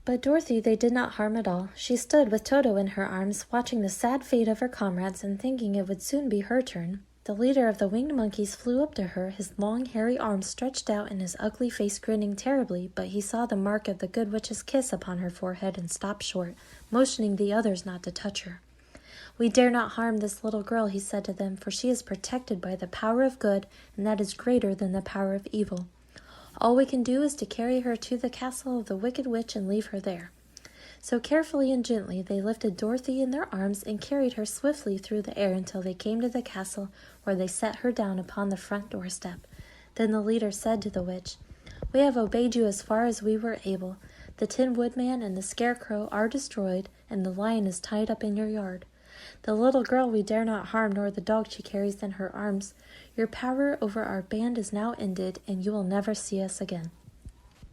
But Dorothy they did not harm at all. She stood with Toto in her arms, watching the sad fate of her comrades and thinking it would soon be her turn. The leader of the winged monkeys flew up to her, his long hairy arms stretched out and his ugly face grinning terribly, but he saw the mark of the good witch's kiss upon her forehead and stopped short, motioning the others not to touch her. "We dare not harm this little girl," he said to them, "for she is protected by the power of good, and that is greater than the power of evil. All we can do is to carry her to the castle of the wicked witch and leave her there." So carefully and gently they lifted Dorothy in their arms and carried her swiftly through the air until they came to the castle, where they set her down upon the front doorstep. Then the leader said to the witch, "We have obeyed you as far as we were able. The Tin Woodman and the Scarecrow are destroyed, and the lion is tied up in your yard. The little girl we dare not harm, nor the dog she carries in her arms. Your power over our band is now ended, and you will never see us again."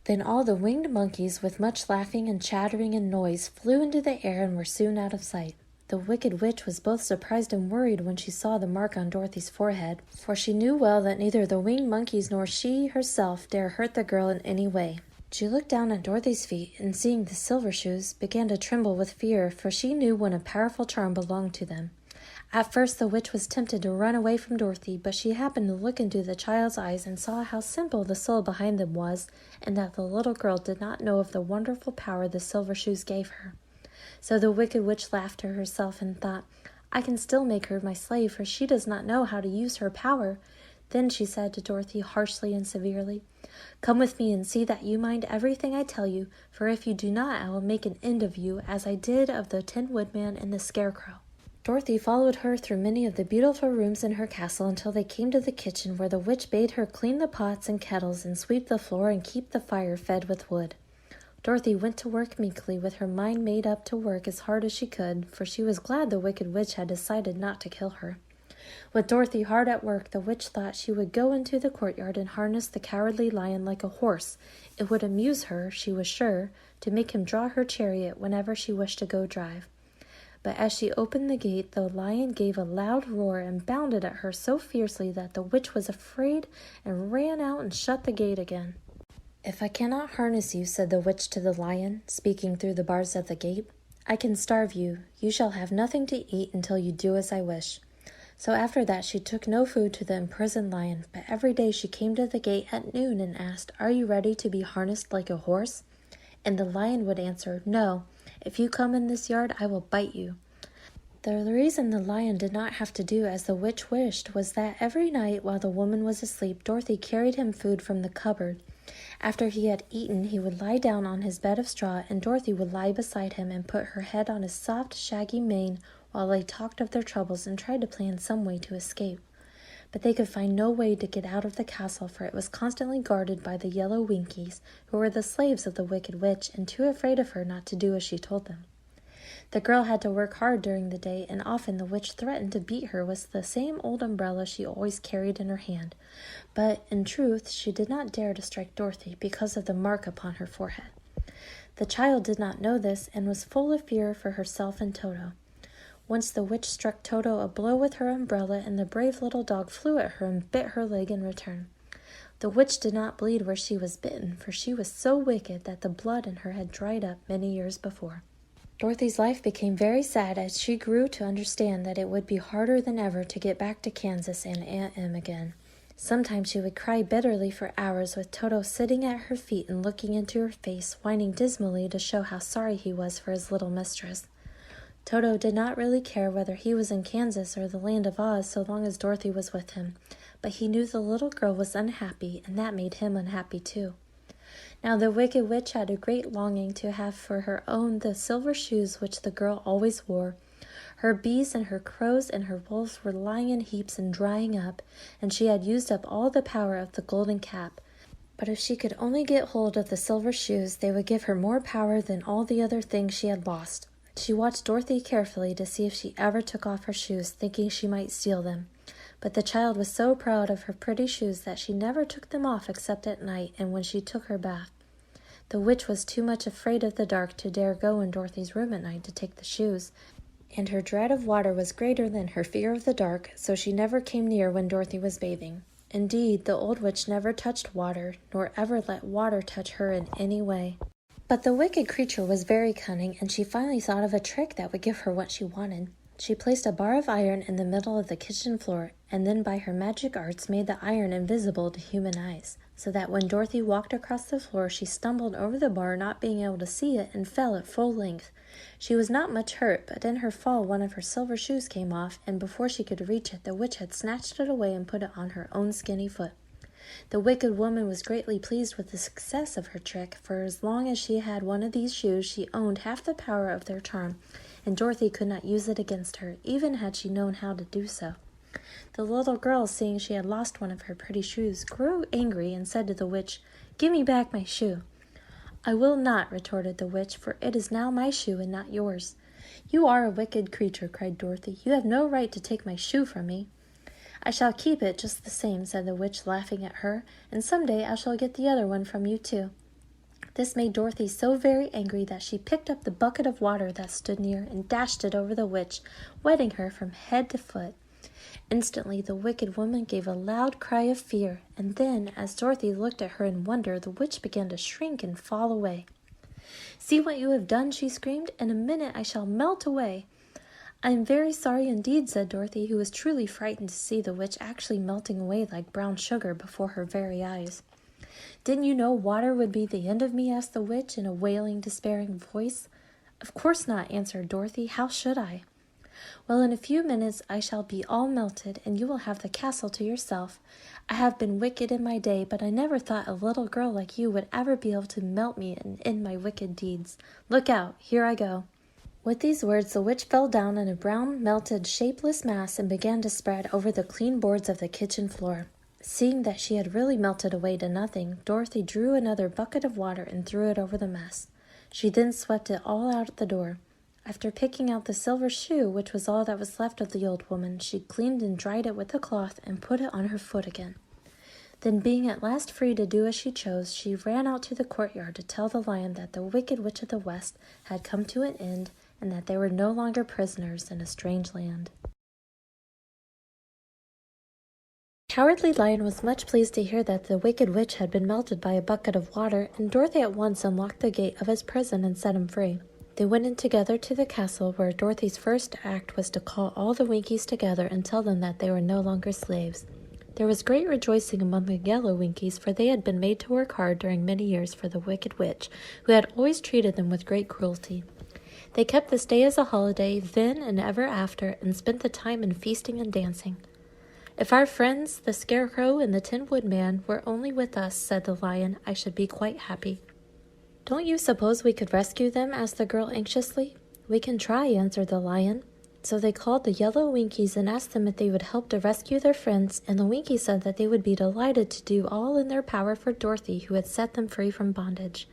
Then all the winged monkeys, with much laughing and chattering and noise, flew into the air and were soon out of sight. The wicked witch was both surprised and worried when she saw the mark on Dorothy's forehead, for she knew well that neither the winged monkeys nor she herself dare hurt the girl in any way. She looked down at Dorothy's feet, and seeing the silver shoes, began to tremble with fear, for she knew when a powerful charm belonged to them. At first the witch was tempted to run away from Dorothy, but she happened to look into the child's eyes and saw how simple the soul behind them was, and that the little girl did not know of the wonderful power the silver shoes gave her. So the wicked witch laughed to herself and thought, "I can still make her my slave, for she does not know how to use her power." Then she said to Dorothy harshly and severely, "Come with me and see that you mind everything I tell you, for if you do not, I will make an end of you, as I did of the Tin Woodman and the Scarecrow." Dorothy followed her through many of the beautiful rooms in her castle until they came to the kitchen, where the witch bade her clean the pots and kettles and sweep the floor and keep the fire fed with wood. Dorothy went to work meekly, with her mind made up to work as hard as she could, for she was glad the wicked witch had decided not to kill her. With Dorothy hard at work, the witch thought she would go into the courtyard and harness the cowardly lion like a horse. It would amuse her, she was sure, to make him draw her chariot whenever she wished to go drive. But as she opened the gate, the lion gave a loud roar and bounded at her so fiercely that the witch was afraid and ran out and shut the gate again. "If I cannot harness you," said the witch to the lion, speaking through the bars of the gate, "I can starve you. You shall have nothing to eat until you do as I wish." So after that she took no food to the imprisoned lion, but every day she came to the gate at noon and asked, "Are you ready to be harnessed like a horse?" And the lion would answer, "No. If you come in this yard, I will bite you." The reason the lion did not have to do as the witch wished was that every night while the woman was asleep, Dorothy carried him food from the cupboard. After he had eaten, he would lie down on his bed of straw, and Dorothy would lie beside him and put her head on his soft, shaggy mane while they talked of their troubles and tried to plan some way to escape. But they could find no way to get out of the castle, for it was constantly guarded by the yellow Winkies, who were the slaves of the wicked witch and too afraid of her not to do as she told them. The girl had to work hard during the day, and often the witch threatened to beat her with the same old umbrella she always carried in her hand. But, in truth, she did not dare to strike Dorothy because of the mark upon her forehead. The child did not know this, and was full of fear for herself and Toto. Once the witch struck Toto a blow with her umbrella, and the brave little dog flew at her and bit her leg in return. The witch did not bleed where she was bitten, for she was so wicked that the blood in her had dried up many years before. Dorothy's life became very sad as she grew to understand that it would be harder than ever to get back to Kansas and Aunt Em again. Sometimes she would cry bitterly for hours, with Toto sitting at her feet and looking into her face, whining dismally to show how sorry he was for his little mistress. Toto did not really care whether he was in Kansas or the land of Oz so long as Dorothy was with him, but he knew the little girl was unhappy, and that made him unhappy too. Now the wicked witch had a great longing to have for her own the silver shoes which the girl always wore. Her bees and her crows and her wolves were lying in heaps and drying up, and she had used up all the power of the golden cap. But if she could only get hold of the silver shoes, they would give her more power than all the other things she had lost. She watched Dorothy carefully to see if she ever took off her shoes, thinking she might steal them. But the child was so proud of her pretty shoes that she never took them off except at night and when she took her bath. The witch was too much afraid of the dark to dare go in Dorothy's room at night to take the shoes, and her dread of water was greater than her fear of the dark, so she never came near when Dorothy was bathing. Indeed, the old witch never touched water, nor ever let water touch her in any way. But the wicked creature was very cunning, and she finally thought of a trick that would give her what she wanted. She placed a bar of iron in the middle of the kitchen floor, and then by her magic arts made the iron invisible to human eyes, so that when Dorothy walked across the floor, she stumbled over the bar, not being able to see it, and fell at full length. She was not much hurt, but in her fall one of her silver shoes came off, and before she could reach it, the witch had snatched it away and put it on her own skinny foot. The wicked woman was greatly pleased with the success of her trick, for as long as she had one of these shoes, she owned half the power of their charm, and Dorothy could not use it against her, even had she known how to do so. The little girl, seeing she had lost one of her pretty shoes, grew angry and said to the witch, "Give me back my shoe." "I will not," retorted the witch, "for it is now my shoe and not yours." "You are a wicked creature," cried Dorothy. "You have no right to take my shoe from me." "I shall keep it just the same," said the witch, laughing at her, "and some day I shall get the other one from you too." This made Dorothy so very angry that she picked up the bucket of water that stood near and dashed it over the witch, wetting her from head to foot. Instantly the wicked woman gave a loud cry of fear, and then, as Dorothy looked at her in wonder, the witch began to shrink and fall away. "See what you have done," she screamed. "In a minute I shall melt away." "I am very sorry indeed," said Dorothy, who was truly frightened to see the witch actually melting away like brown sugar before her very eyes. "Didn't you know water would be the end of me?" asked the witch in a wailing, despairing voice. "Of course not," answered Dorothy. "How should I?" Well, in a few minutes I shall be all melted, and you will have the castle to yourself. I have been wicked in my day, but I never thought a little girl like you would ever be able to melt me and end my wicked deeds. Look out, here I go." With these words, the witch fell down in a brown, melted, shapeless mass and began to spread over the clean boards of the kitchen floor. Seeing that she had really melted away to nothing, Dorothy drew another bucket of water and threw it over the mess. She then swept it all out the door. After picking out the silver shoe, which was all that was left of the old woman, she cleaned and dried it with a cloth and put it on her foot again. Then, being at last free to do as she chose, she ran out to the courtyard to tell the lion that the Wicked Witch of the West had come to an end and that they were no longer prisoners in a strange land. The Cowardly Lion was much pleased to hear that the Wicked Witch had been melted by a bucket of water, and Dorothy at once unlocked the gate of his prison and set him free. They went in together to the castle, where Dorothy's first act was to call all the Winkies together and tell them that they were no longer slaves. There was great rejoicing among the yellow Winkies, for they had been made to work hard during many years for the Wicked Witch, who had always treated them with great cruelty. They kept this day as a holiday then and ever after, and spent the time in feasting and dancing. "If our friends, the Scarecrow and the Tin Woodman, were only with us," said the Lion, "I should be quite happy." "Don't you suppose we could rescue them?" asked the girl anxiously. "We can try," answered the Lion. So they called the yellow Winkies and asked them if they would help to rescue their friends, and the Winkies said that they would be delighted to do all in their power for Dorothy, who had set them free from bondage.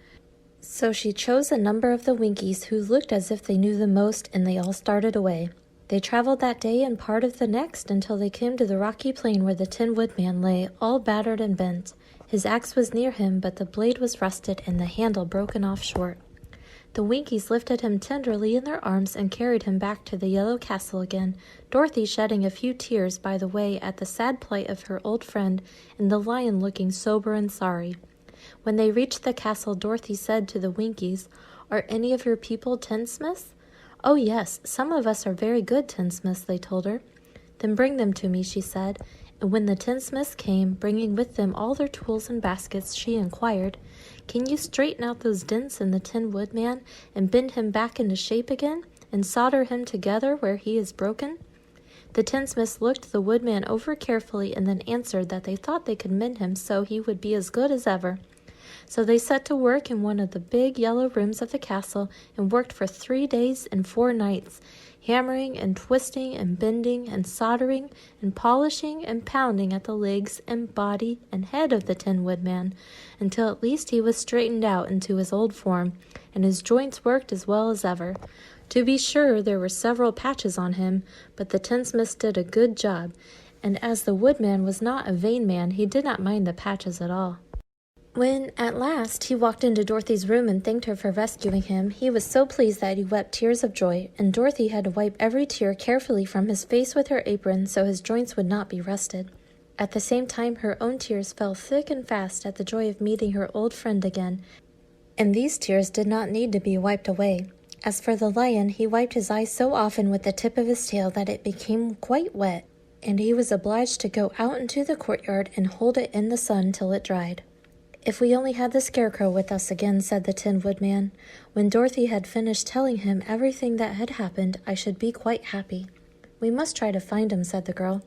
So she chose a number of the Winkies who looked as if they knew the most, and they all started away. They traveled that day and part of the next until they came to the rocky plain where the Tin Woodman lay, all battered and bent. His axe was near him, but the blade was rusted and the handle broken off short. The Winkies lifted him tenderly in their arms and carried him back to the yellow castle again, Dorothy shedding a few tears by the way at the sad plight of her old friend, and the Lion looking sober and sorry. When they reached the castle, Dorothy said to the Winkies, "Are any of your people tinsmiths?" "Oh, yes, some of us are very good tinsmiths," they told her. "Then bring them to me," she said, and when the tinsmiths came, bringing with them all their tools and baskets, she inquired, "Can you straighten out those dents in the Tin Woodman, and bend him back into shape again, and solder him together where he is broken?" The tinsmiths looked the Woodman over carefully and then answered that they thought they could mend him so he would be as good as ever. So they set to work in one of the big yellow rooms of the castle and worked for 3 days and 4 nights, hammering and twisting and bending and soldering and polishing and pounding at the legs and body and head of the Tin Woodman, until at least he was straightened out into his old form, and his joints worked as well as ever. To be sure, there were several patches on him, but the tinsmiths did a good job, and as the Woodman was not a vain man, he did not mind the patches at all. When, at last, he walked into Dorothy's room and thanked her for rescuing him, he was so pleased that he wept tears of joy, and Dorothy had to wipe every tear carefully from his face with her apron so his joints would not be rusted. At the same time, her own tears fell thick and fast at the joy of meeting her old friend again, and these tears did not need to be wiped away. As for the Lion, he wiped his eyes so often with the tip of his tail that it became quite wet, and he was obliged to go out into the courtyard and hold it in the sun till it dried. "If we only had the Scarecrow with us again," said the Tin Woodman. When Dorothy had finished telling him everything that had happened, "I should be quite happy." "We must try to find him," said the girl.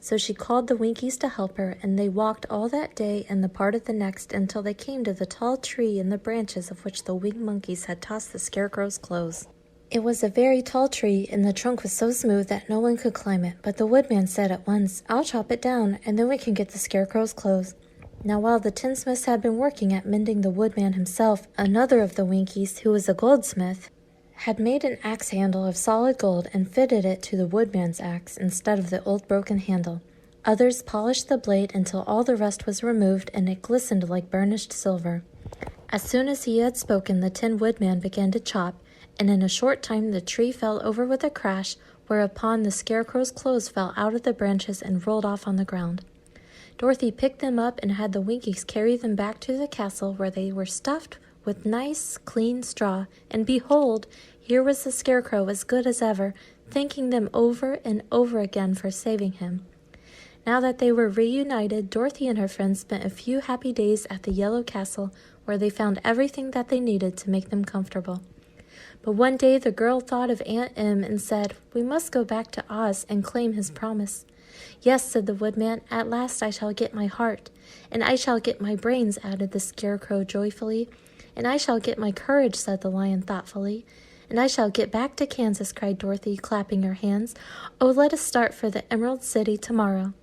So she called the Winkies to help her, and they walked all that day and the part of the next until they came to the tall tree in the branches of which the winged monkeys had tossed the Scarecrow's clothes. It was a very tall tree, and the trunk was so smooth that no one could climb it, but the Woodman said at once, "I'll chop it down, and then we can get the Scarecrow's clothes." Now while the tinsmiths had been working at mending the Woodman himself, another of the Winkies, who was a goldsmith, had made an axe handle of solid gold and fitted it to the Woodman's axe instead of the old broken handle. Others polished the blade until all the rust was removed and it glistened like burnished silver. As soon as he had spoken, the Tin Woodman began to chop, and in a short time the tree fell over with a crash, whereupon the Scarecrow's clothes fell out of the branches and rolled off on the ground. Dorothy picked them up and had the Winkies carry them back to the castle, where they were stuffed with nice, clean straw, and behold, here was the Scarecrow as good as ever, thanking them over and over again for saving him. Now that they were reunited, Dorothy and her friends spent a few happy days at the Yellow Castle, where they found everything that they needed to make them comfortable. But one day the girl thought of Aunt Em and said, "We must go back to Oz and claim his promise." "Yes," said the Woodman, "at last I shall get my heart." "And I shall get my brains," added the Scarecrow joyfully. "And I shall get my courage," said the Lion thoughtfully. "And I shall get back to Kansas," cried Dorothy, clapping her hands. "Oh, let us start for the Emerald City tomorrow."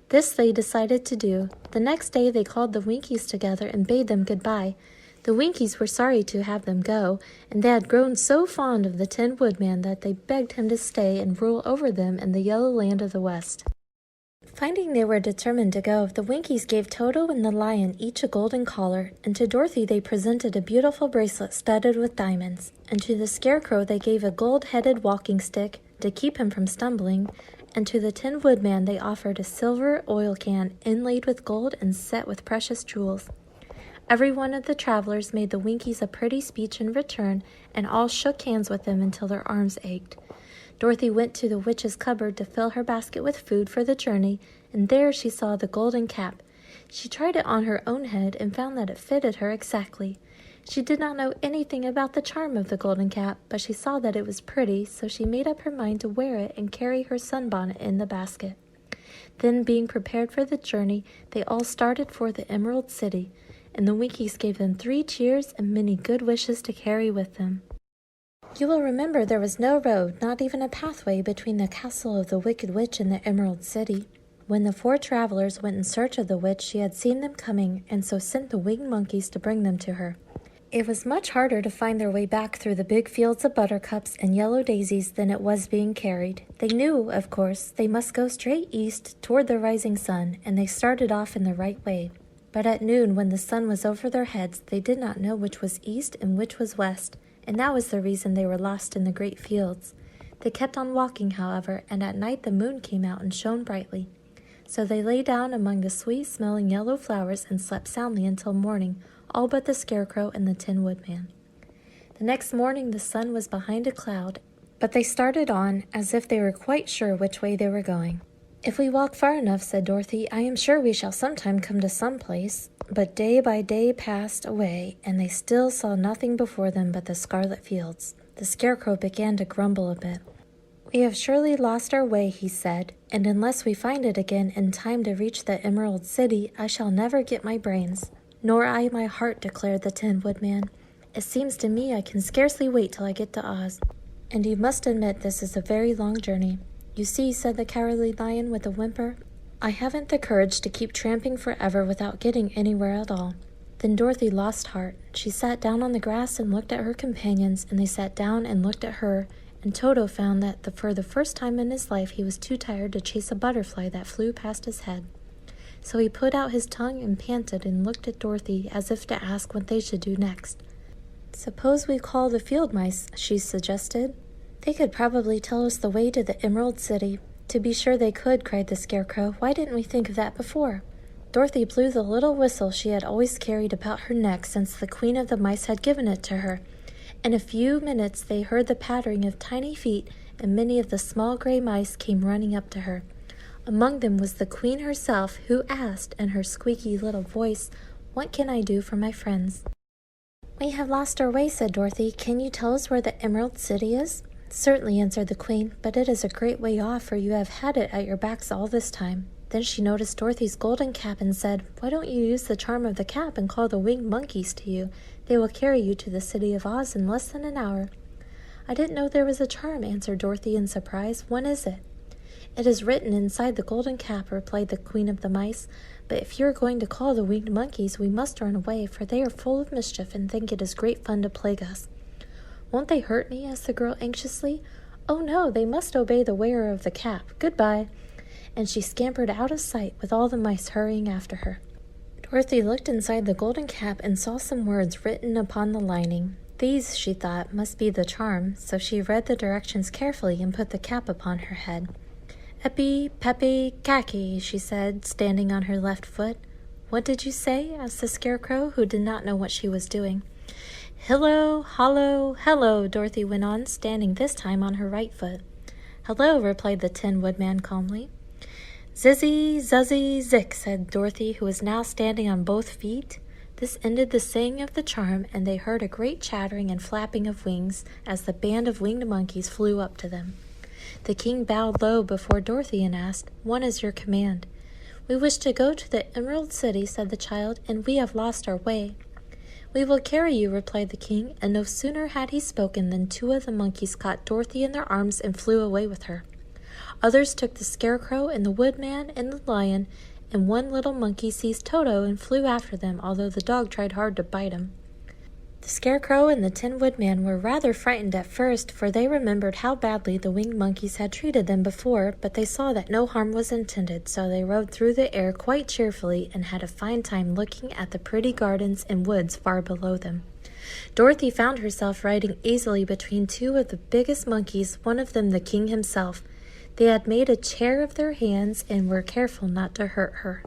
This they decided to do. The next day they called the Winkies together and bade them goodbye. The Winkies were sorry to have them go, and they had grown so fond of the Tin Woodman that they begged him to stay and rule over them in the Yellow Land of the West. Finding they were determined to go, the Winkies gave Toto and the Lion each a golden collar, and to Dorothy they presented a beautiful bracelet studded with diamonds, and to the Scarecrow they gave a gold-headed walking stick to keep him from stumbling, and to the Tin Woodman they offered a silver oil can inlaid with gold and set with precious jewels. Every one of the travelers made the Winkies a pretty speech in return, and all shook hands with them until their arms ached. Dorothy went to the witch's cupboard to fill her basket with food for the journey, and there she saw the golden cap. She tried it on her own head and found that it fitted her exactly. She did not know anything about the charm of the golden cap, but she saw that it was pretty, so she made up her mind to wear it and carry her sunbonnet in the basket. Then, being prepared for the journey, they all started for the Emerald City, and the Winkies gave them 3 cheers and many good wishes to carry with them. You will remember there was no road, not even a pathway, between the castle of the Wicked Witch and the Emerald City. When the 4 travelers went in search of the witch, she had seen them coming, and so sent the winged monkeys to bring them to her. It was much harder to find their way back through the big fields of buttercups and yellow daisies than it was being carried. They knew, of course, they must go straight east toward the rising sun, and they started off in the right way. But at noon, when the sun was over their heads, they did not know which was east and which was west, and that was the reason they were lost in the great fields. They kept on walking, however, and at night the moon came out and shone brightly. So they lay down among the sweet-smelling yellow flowers and slept soundly until morning, all but the Scarecrow and the Tin Woodman. The next morning the sun was behind a cloud, but they started on as if they were quite sure which way they were going. "If we walk far enough," said Dorothy, "I am sure we shall sometime come to some place." But day by day passed away, and they still saw nothing before them but the scarlet fields. The Scarecrow began to grumble a bit. "We have surely lost our way," he said, "and unless we find it again in time to reach the Emerald City, I shall never get my brains." "Nor I my heart," declared the Tin Woodman. "It seems to me I can scarcely wait till I get to Oz. And you must admit this is a very long journey." "You see," said the Cowardly Lion with a whimper, "I haven't the courage to keep tramping forever without getting anywhere at all." Then Dorothy lost heart. She sat down on the grass and looked at her companions, and they sat down and looked at her, and Toto found that for the first time in his life he was too tired to chase a butterfly that flew past his head. So he put out his tongue and panted and looked at Dorothy as if to ask what they should do next. "Suppose we call the field mice," she suggested. "They could probably tell us the way to the Emerald City." "To be sure they could," cried the Scarecrow. "Why didn't we think of that before?" Dorothy blew the little whistle she had always carried about her neck since the Queen of the Mice had given it to her. In a few minutes they heard the pattering of tiny feet, and many of the small gray mice came running up to her. Among them was the Queen herself, who asked, in her squeaky little voice, "What can I do for my friends?" "We have lost our way," said Dorothy. "Can you tell us where the Emerald City is?" "Certainly," answered the Queen, "but it is a great way off, for you have had it at your backs all this time." Then she noticed Dorothy's golden cap and said, "Why don't you use the charm of the cap and call the winged monkeys to you? They will carry you to the city of Oz in less than an hour." "I didn't know there was a charm," answered Dorothy in surprise. "When is it?" "It is written inside the golden cap," replied the Queen of the Mice. "But if you are going to call the winged monkeys, we must run away, for they are full of mischief and think it is great fun to plague us." "Won't they hurt me?" asked the girl anxiously. "Oh no, they must obey the wearer of the cap. Goodbye." And she scampered out of sight with all the mice hurrying after her. Dorothy looked inside the golden cap and saw some words written upon the lining. These, she thought, must be the charm, so she read the directions carefully and put the cap upon her head. "Epi, peppy, khaki," she said, standing on her left foot. "What did you say?" asked the Scarecrow, who did not know what she was doing. "Hillo, hollo, hello," Dorothy went on, standing this time on her right foot. "Hello," replied the Tin Woodman calmly. "Zizzy, zuzzy, zick," said Dorothy, who was now standing on both feet. This ended the saying of the charm, and they heard a great chattering and flapping of wings as the band of winged monkeys flew up to them. The king bowed low before Dorothy and asked, "What is your command?" "We wish to go to the Emerald City," said the child, "and we have lost our way." "We will carry you," replied the king, and no sooner had he spoken than two of the monkeys caught Dorothy in their arms and flew away with her. Others took the Scarecrow and the Woodman and the Lion, and one little monkey seized Toto and flew after them, although the dog tried hard to bite him. The Scarecrow and the Tin Woodman were rather frightened at first, for they remembered how badly the winged monkeys had treated them before, but they saw that no harm was intended, so they rode through the air quite cheerfully and had a fine time looking at the pretty gardens and woods far below them. Dorothy found herself riding easily between two of the biggest monkeys, one of them the king himself. They had made a chair of their hands and were careful not to hurt her.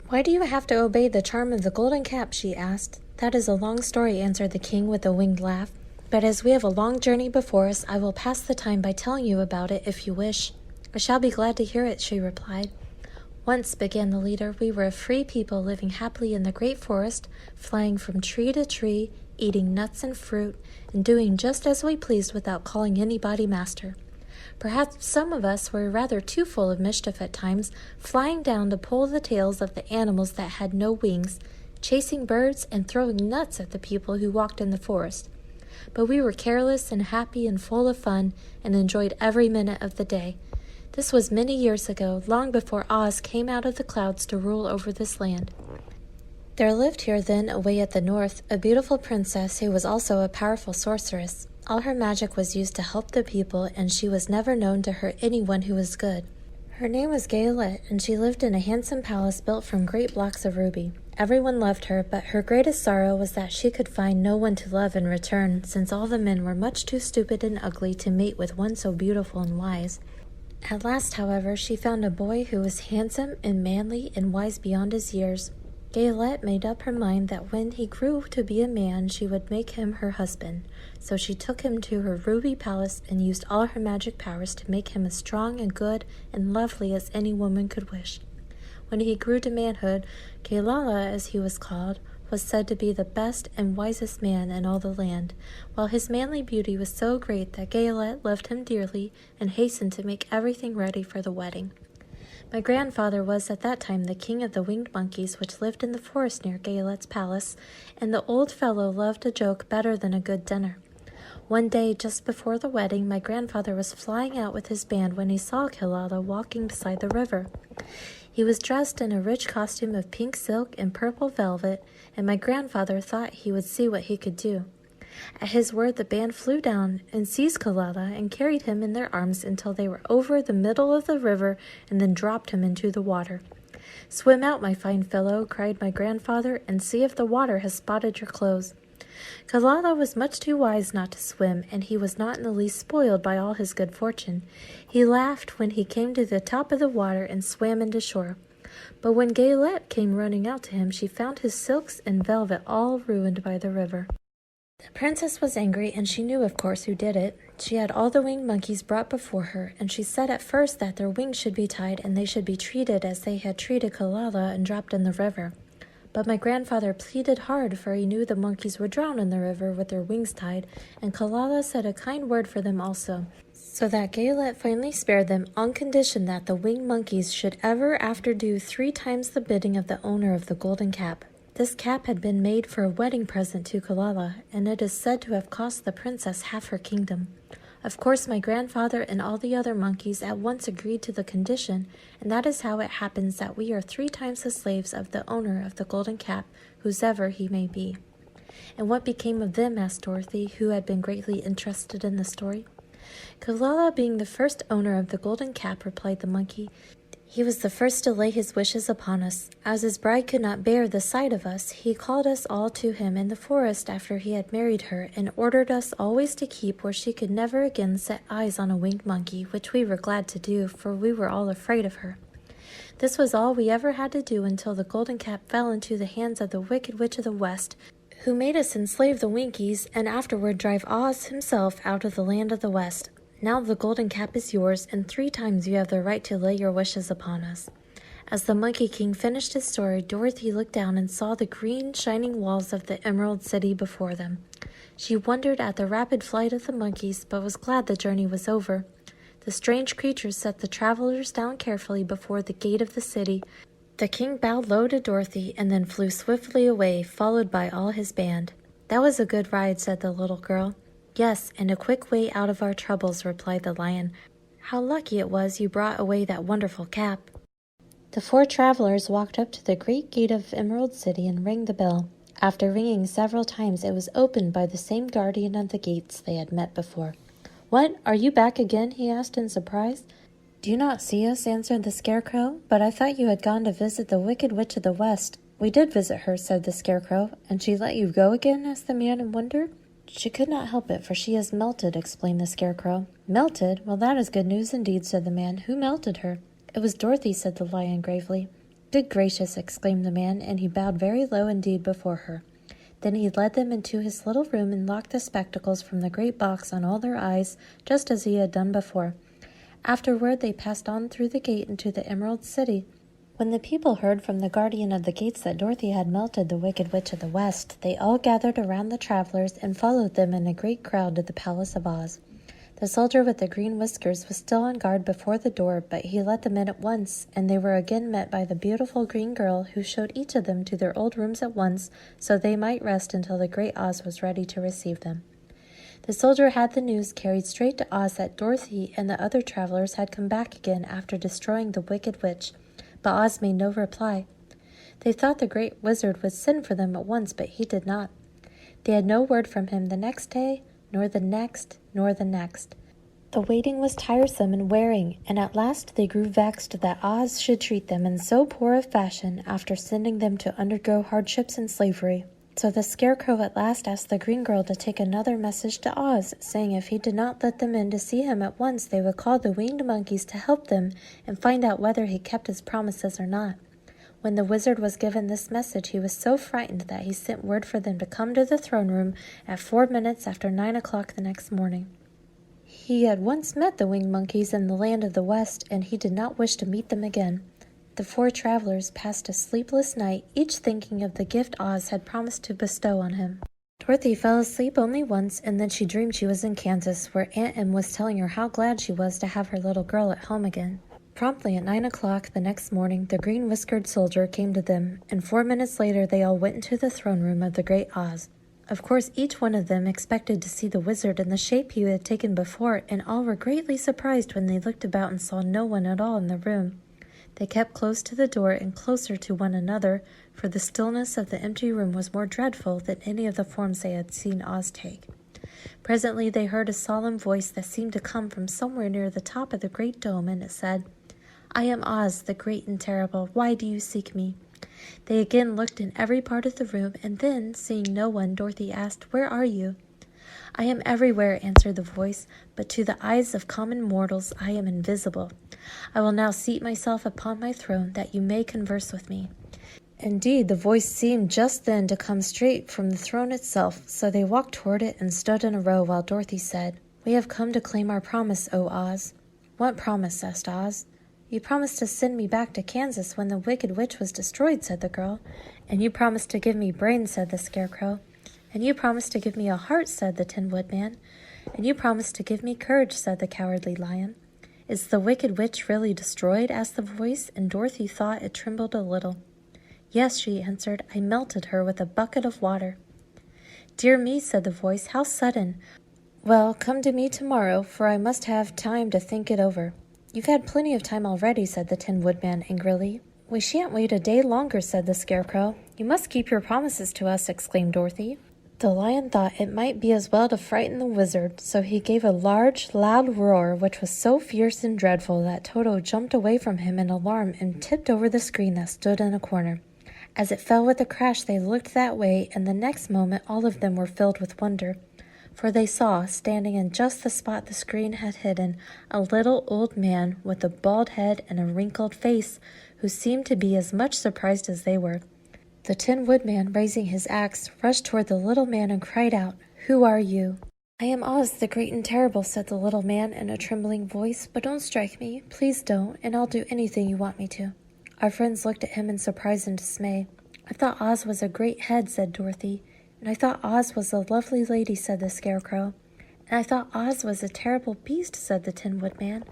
"Why do you have to obey the charm of the golden cap?" she asked. "That is a long story," answered the king with a winged laugh. "But as we have a long journey before us, I will pass the time by telling you about it if you wish." "I shall be glad to hear it," she replied. "Once," began the leader, "we were a free people living happily in the great forest, flying from tree to tree, eating nuts and fruit, and doing just as we pleased without calling anybody master. Perhaps some of us were rather too full of mischief at times, flying down to pull the tails of the animals that had no wings, chasing birds and throwing nuts at the people who walked in the forest. But we were careless and happy and full of fun, and enjoyed every minute of the day. This was many years ago, long before Oz came out of the clouds to rule over this land. There lived here then, away at the north, a beautiful princess who was also a powerful sorceress. All her magic was used to help the people, and she was never known to hurt anyone who was good. Her name was Gayelette, and she lived in a handsome palace built from great blocks of ruby. Everyone loved her, but her greatest sorrow was that she could find no one to love in return, since all the men were much too stupid and ugly to mate with one so beautiful and wise. At last, however, she found a boy who was handsome and manly and wise beyond his years. Gayelette made up her mind that when he grew to be a man, she would make him her husband. So she took him to her ruby palace and used all her magic powers to make him as strong and good and lovely as any woman could wish. When he grew to manhood, Kailala, as he was called, was said to be the best and wisest man in all the land, while his manly beauty was so great that Gayelette loved him dearly and hastened to make everything ready for the wedding. My grandfather was at that time the king of the winged monkeys which lived in the forest near Gayelette's palace, and the old fellow loved a joke better than a good dinner. One day, just before the wedding, my grandfather was flying out with his band when he saw Kailala walking beside the river. He was dressed in a rich costume of pink silk and purple velvet, and my grandfather thought he would see what he could do. At his word, the band flew down and seized Kailala and carried him in their arms until they were over the middle of the river and then dropped him into the water. "Swim out, my fine fellow," cried my grandfather, "and see if the water has spotted your clothes." Kailala was much too wise not to swim, and he was not in the least spoiled by all his good fortune. He laughed when he came to the top of the water and swam into shore. But when Gayelette came running out to him, she found his silks and velvet all ruined by the river. The princess was angry, and she knew, of course, who did it. She had all the winged monkeys brought before her, and she said at first that their wings should be tied and they should be treated as they had treated Kailala and dropped in the river. But my grandfather pleaded hard, for he knew the monkeys would drown in the river with their wings tied, and Kailala said a kind word for them also, so that Gayelette finally spared them on condition that the winged monkeys should ever after do 3 times the bidding of the owner of the golden cap. This cap had been made for a wedding present to Kailala, and it is said to have cost the princess half her kingdom. Of course, my grandfather and all the other monkeys at once agreed to the condition, and that is how it happens that we are 3 times the slaves of the owner of the golden cap, whosever he may be. "And what became of them?" asked Dorothy, who had been greatly interested in the story. "Kailala being the first owner of the golden cap," replied the monkey, "he was the first to lay his wishes upon us. As his bride could not bear the sight of us, he called us all to him in the forest after he had married her, and ordered us always to keep where she could never again set eyes on a winged monkey, which we were glad to do, for we were all afraid of her. This was all we ever had to do until the golden cap fell into the hands of the Wicked Witch of the West, who made us enslave the Winkies and afterward drive Oz himself out of the land of the West. Now the golden cap is yours, and 3 times you have the right to lay your wishes upon us." As the Monkey King finished his story, Dorothy looked down and saw the green, shining walls of the Emerald City before them. She wondered at the rapid flight of the monkeys, but was glad the journey was over. The strange creatures set the travelers down carefully before the gate of the city. The king bowed low to Dorothy and then flew swiftly away, followed by all his band. "That was a good ride," said the little girl. "Yes, and a quick way out of our troubles," replied the lion. "How lucky it was you brought away that wonderful cap." The four travelers walked up to the great gate of Emerald City and rang the bell. After ringing several times, it was opened by the same guardian of the gates they had met before. "What, are you back again?" he asked in surprise. "Do you not see us?" answered the Scarecrow. "But I thought you had gone to visit the Wicked Witch of the West." "We did visit her," said the Scarecrow. "And she let you go again?" asked the man in wonder. "She could not help it, for she has melted," explained the Scarecrow. "Melted? Well, that is good news indeed," said the man. "Who melted her?" "It was Dorothy," said the lion gravely. "Good gracious!" exclaimed the man, and he bowed very low indeed before her. Then he led them into his little room and locked the spectacles from the great box on all their eyes, just as he had done before. Afterward they passed on through the gate into the Emerald City. When the people heard from the guardian of the gates that Dorothy had melted the Wicked Witch of the West, they all gathered around the travelers and followed them in a great crowd to the Palace of Oz. The soldier with the green whiskers was still on guard before the door, but he let them in at once, and they were again met by the beautiful green girl, who showed each of them to their old rooms at once, so they might rest until the great Oz was ready to receive them. The soldier had the news carried straight to Oz that Dorothy and the other travelers had come back again after destroying the Wicked Witch, but Oz made no reply. They thought the great wizard would send for them at once, but he did not. They had no word from him the next day, nor the next, nor the next. The waiting was tiresome and wearing, and at last they grew vexed that Oz should treat them in so poor a fashion after sending them to undergo hardships and slavery. So the Scarecrow at last asked the green girl to take another message to Oz, saying if he did not let them in to see him at once, they would call the winged monkeys to help them and find out whether he kept his promises or not. When the wizard was given this message, he was so frightened that he sent word for them to come to the throne room at 4 minutes after 9 o'clock the next morning. He had once met the winged monkeys in the land of the West, and he did not wish to meet them again. The four travelers passed a sleepless night, each thinking of the gift Oz had promised to bestow on him. Dorothy fell asleep only once, and then she dreamed she was in Kansas, where Aunt Em was telling her how glad she was to have her little girl at home again. Promptly at 9 o'clock the next morning, the green-whiskered soldier came to them, and 4 minutes later they all went into the throne room of the great Oz. Of course, each one of them expected to see the wizard in the shape he had taken before, and all were greatly surprised when they looked about and saw no one at all in the room. They kept close to the door and closer to one another, for the stillness of the empty room was more dreadful than any of the forms they had seen Oz take. Presently they heard a solemn voice that seemed to come from somewhere near the top of the great dome, and it said, "I am Oz, the great and terrible. Why do you seek me?" They again looked in every part of the room, and then, seeing no one, Dorothy asked, "Where are you?" "I am everywhere," answered the voice, "but to the eyes of common mortals I am invisible. I will now seat myself upon my throne, that you may converse with me." Indeed, the voice seemed just then to come straight from the throne itself, so they walked toward it and stood in a row while Dorothy said, "We have come to claim our promise, O Oz." "What promise?" asked Oz. "You promised to send me back to Kansas when the Wicked Witch was destroyed," said the girl. "And you promised to give me brains," said the Scarecrow. "And you promised to give me a heart," said the Tin Woodman. "And you promised to give me courage," said the Cowardly Lion. "Is the Wicked Witch really destroyed?" asked the voice, and Dorothy thought it trembled a little. "Yes," she answered, "I melted her with a bucket of water." "Dear me," said the voice, "how sudden! Well, come to me tomorrow, for I must have time to think it over." "You've had plenty of time already," said the Tin Woodman angrily. "We shan't wait a day longer," said the Scarecrow. "You must keep your promises to us," exclaimed Dorothy. The lion thought it might be as well to frighten the wizard, so he gave a large, loud roar which was so fierce and dreadful that Toto jumped away from him in alarm and tipped over the screen that stood in a corner. As it fell with a crash, they looked that way, and the next moment all of them were filled with wonder, for they saw, standing in just the spot the screen had hidden, a little old man with a bald head and a wrinkled face, who seemed to be as much surprised as they were. The Tin Woodman, raising his axe, rushed toward the little man and cried out, "Who are you?" "I am Oz, the great and terrible," said the little man in a trembling voice, "but don't strike me. Please don't, and I'll do anything you want me to." Our friends looked at him in surprise and dismay. I thought Oz was a great head, said Dorothy. And I thought Oz was a lovely lady, said the Scarecrow. And I thought Oz was a terrible beast, said the Tin Woodman.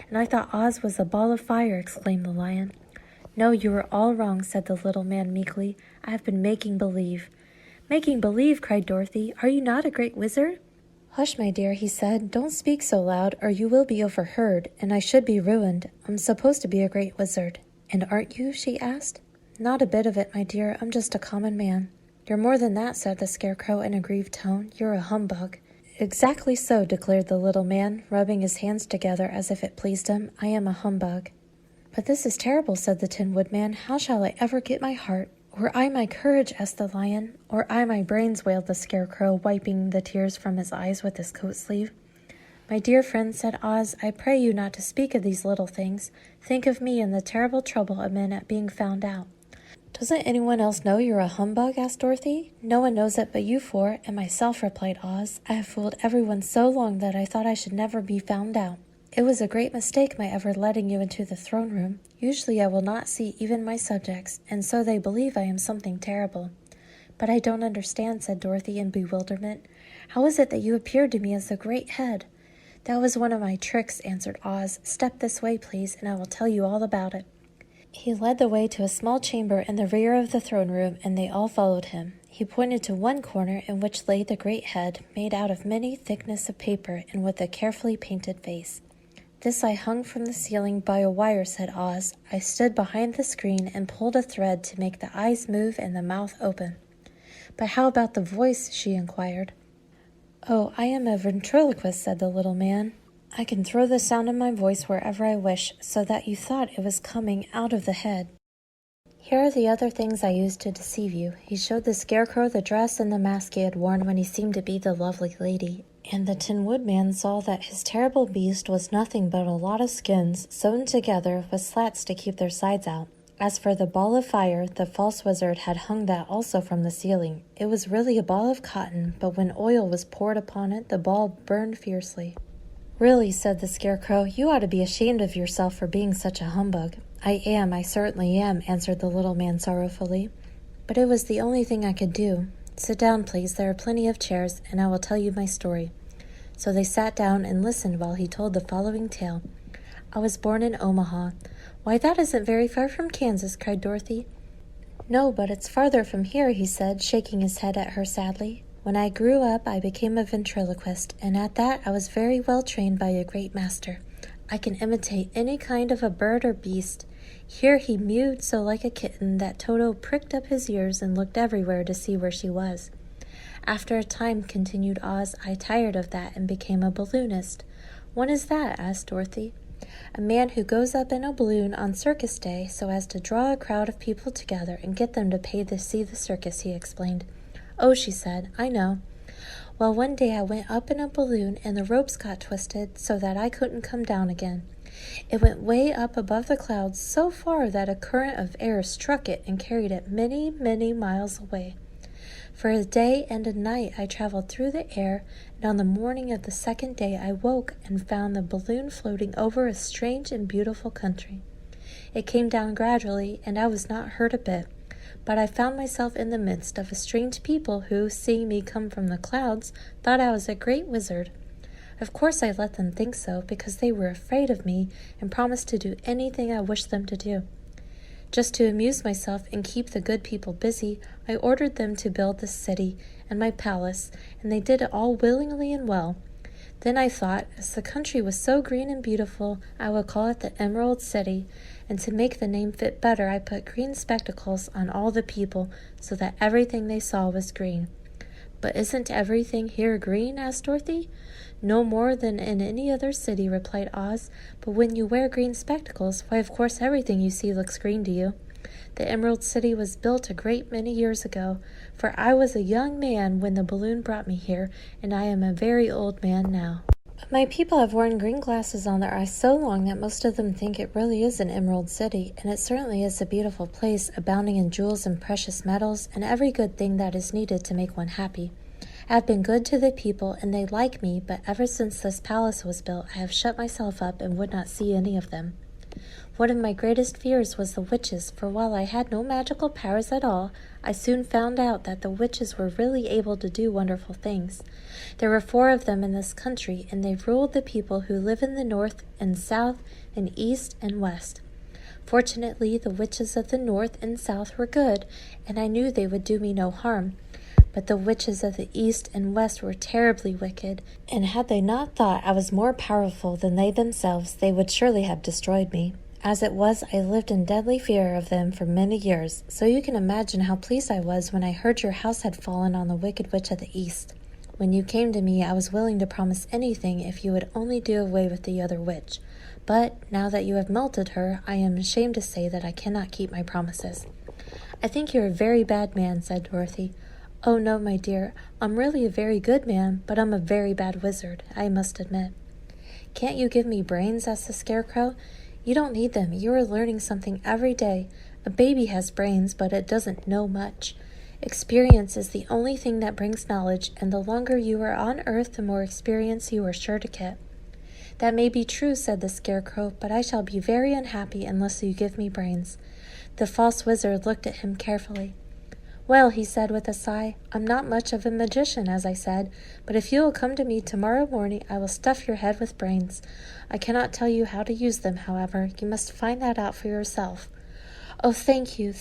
And I thought Oz was a ball of fire, exclaimed the Lion. No, you are all wrong, said the little man meekly. I have been making believe. Making believe, cried Dorothy. Are you not a great wizard? Hush, my dear, he said. Don't speak so loud, or you will be overheard, and I should be ruined. I'm supposed to be a great wizard. And aren't you? She asked. Not a bit of it, my dear. I'm just a common man. You're more than that, said the Scarecrow in a grieved tone. You're a humbug. Exactly so, declared the little man, rubbing his hands together as if it pleased him. I am a humbug. But this is terrible, said the Tin Woodman. How shall I ever get my heart? Or I my courage, asked the Lion. Or I my brains, wailed the Scarecrow, wiping the tears from his eyes with his coat sleeve. My dear friend, said Oz, I pray you not to speak of these little things. Think of me and the terrible trouble I'm in at being found out. Doesn't anyone else know you're a humbug? Asked Dorothy. No one knows it but you four, and myself, replied Oz. I have fooled everyone so long that I thought I should never be found out. It was a great mistake my ever letting you into the throne room. Usually I will not see even my subjects, and so they believe I am something terrible. But I don't understand, said Dorothy in bewilderment. How is it that you appeared to me as a great head? That was one of my tricks, answered Oz. Step this way, please, and I will tell you all about it. He led the way to a small chamber in the rear of the throne room, and they all followed him. He pointed to one corner in which lay the great head, made out of many thickness of paper and with a carefully painted face. This I hung from the ceiling by a wire, said Oz. I stood behind the screen and pulled a thread to make the eyes move and the mouth open. But how about the voice? She inquired. Oh, I am a ventriloquist, said the little man. I can throw the sound of my voice wherever I wish, so that you thought it was coming out of the head. Here are the other things I used to deceive you. He showed the Scarecrow the dress and the mask he had worn when he seemed to be the lovely lady, and the Tin Woodman saw that his terrible beast was nothing but a lot of skins sewn together with slats to keep their sides out. As for the ball of fire, the false wizard had hung that also from the ceiling. It was really a ball of cotton, but when oil was poured upon it, the ball burned fiercely. Really, said the Scarecrow, you ought to be ashamed of yourself for being such a humbug. I certainly am, answered the little man sorrowfully. But it was the only thing I could do. Sit down, please, there are plenty of chairs, and I will tell you my story. So they sat down and listened while he told the following tale. I was born in Omaha. Why, that isn't very far from Kansas, cried Dorothy. No, but it's farther from here, he said, shaking his head at her sadly. When I grew up, I became a ventriloquist, and at that I was very well trained by a great master. I can imitate any kind of a bird or beast. Here he mewed so like a kitten that Toto pricked up his ears and looked everywhere to see where she was. After a time, continued Oz, I tired of that and became a balloonist. What is that? Asked Dorothy. A man who goes up in a balloon on circus day so as to draw a crowd of people together and get them to pay to see the circus, he explained. Oh, she said, I know. Well, one day I went up in a balloon and the ropes got twisted so that I couldn't come down again. It went way up above the clouds so far that a current of air struck it and carried it many, many miles away. For a day and a night I traveled through the air, and on the morning of the second day I woke and found the balloon floating over a strange and beautiful country. It came down gradually, and I was not hurt a bit. But I found myself in the midst of a strange people who, seeing me come from the clouds, thought I was a great wizard. Of course I let them think so, because they were afraid of me and promised to do anything I wished them to do. Just to amuse myself and keep the good people busy, I ordered them to build this city and my palace, and they did it all willingly and well. Then I thought, as the country was so green and beautiful, I would call it the Emerald City, and to make the name fit better, I put green spectacles on all the people so that everything they saw was green. But isn't everything here green? Asked Dorothy. No more than in any other city, replied Oz, but when you wear green spectacles, why, of course everything you see looks green to you. The Emerald City was built a great many years ago, for I was a young man when the balloon brought me here, and I am a very old man now. But my people have worn green glasses on their eyes so long that most of them think it really is an Emerald City, and it certainly is a beautiful place, abounding in jewels and precious metals, and every good thing that is needed to make one happy. I have been good to the people, and they like me, but ever since this palace was built, I have shut myself up and would not see any of them. One of my greatest fears was the witches, for while I had no magical powers at all, I soon found out that the witches were really able to do wonderful things. There were 4 of them in this country, and they ruled the people who live in the north and south and east and west. Fortunately, the witches of the north and south were good, and I knew they would do me no harm. But the witches of the east and west were terribly wicked, and had they not thought I was more powerful than they themselves, they would surely have destroyed me. As it was, I lived in deadly fear of them for many years, so you can imagine how pleased I was when I heard your house had fallen on the wicked witch of the east. When you came to me, I was willing to promise anything if you would only do away with the other witch. But now that you have melted her, I am ashamed to say that I cannot keep my promises. I think you're a very bad man, said Dorothy. Oh no, my dear, I'm really a very good man, but I'm a very bad wizard, I must admit. Can't you give me brains? Asked the Scarecrow. You don't need them. You are learning something every day. A baby has brains, but it doesn't know much. Experience is the only thing that brings knowledge, and the longer you are on Earth, the more experience you are sure to get. That may be true, said the Scarecrow, but I shall be very unhappy unless you give me brains. The false wizard looked at him carefully. Well, he said with a sigh, I'm not much of a magician, as I said, but if you will come to me tomorrow morning, I will stuff your head with brains. I cannot tell you how to use them, however. You must find that out for yourself. Oh, thank you,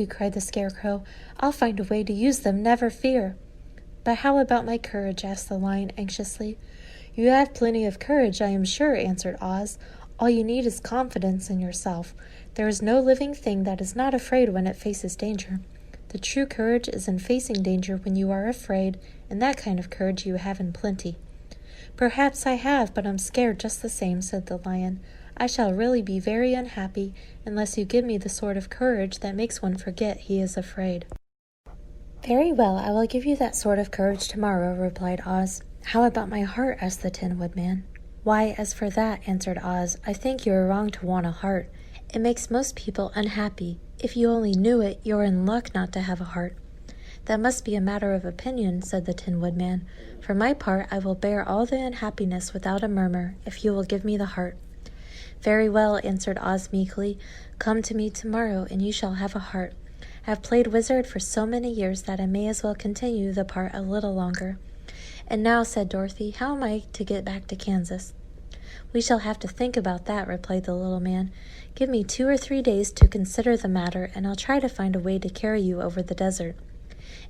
cried the Scarecrow. I'll find a way to use them, never fear. But how about my courage? Asked the Lion anxiously. You have plenty of courage, I am sure, answered Oz. All you need is confidence in yourself. There is no living thing that is not afraid when it faces danger. The true courage is in facing danger when you are afraid, and that kind of courage you have in plenty. Perhaps I have, but I'm scared just the same, said the Lion. I shall really be very unhappy unless you give me the sort of courage that makes one forget he is afraid. Very well, I will give you that sort of courage tomorrow, replied Oz. How about my heart? Asked the Tin Woodman. Why, as for that, answered Oz, I think you are wrong to want a heart. It makes most people unhappy. If you only knew it, you're in luck not to have a heart. That must be a matter of opinion, said the Tin Woodman. For my part, I will bear all the unhappiness without a murmur, if you will give me the heart. Very well, answered Oz meekly. Come to me tomorrow, and you shall have a heart. I have played wizard for so many years that I may as well continue the part a little longer. And now, said Dorothy, how am I to get back to Kansas? We shall have to think about that, replied the little man. Give me 2 or 3 days to consider the matter, and I'll try to find a way to carry you over the desert.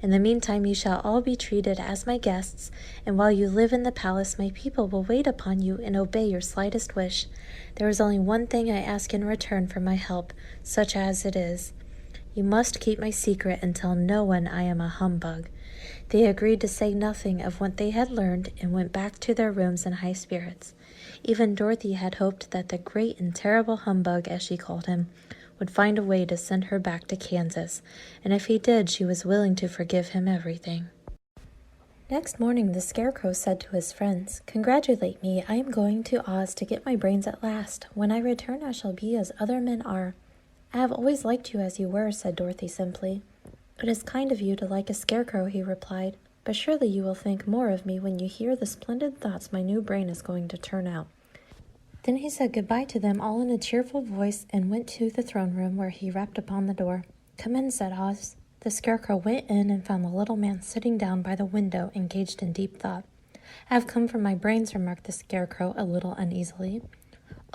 In the meantime, you shall all be treated as my guests, and while you live in the palace, my people will wait upon you and obey your slightest wish. There is only one thing I ask in return for my help, such as it is. You must keep my secret and tell no one I am a humbug. They agreed to say nothing of what they had learned and went back to their rooms in high spirits. Even Dorothy had hoped that the great and terrible humbug, as she called him, would find a way to send her back to Kansas, and if he did, she was willing to forgive him everything. Next morning, the Scarecrow said to his friends, Congratulate me, I am going to Oz to get my brains at last. When I return, I shall be as other men are. I have always liked you as you were, said Dorothy simply. It is kind of you to like a scarecrow, he replied, but surely you will think more of me when you hear the splendid thoughts my new brain is going to turn out. Then he said goodbye to them all in a cheerful voice and went to the throne room where he rapped upon the door. Come in, said Oz. The Scarecrow went in and found the little man sitting down by the window, engaged in deep thought. I have come for my brains, remarked the Scarecrow a little uneasily.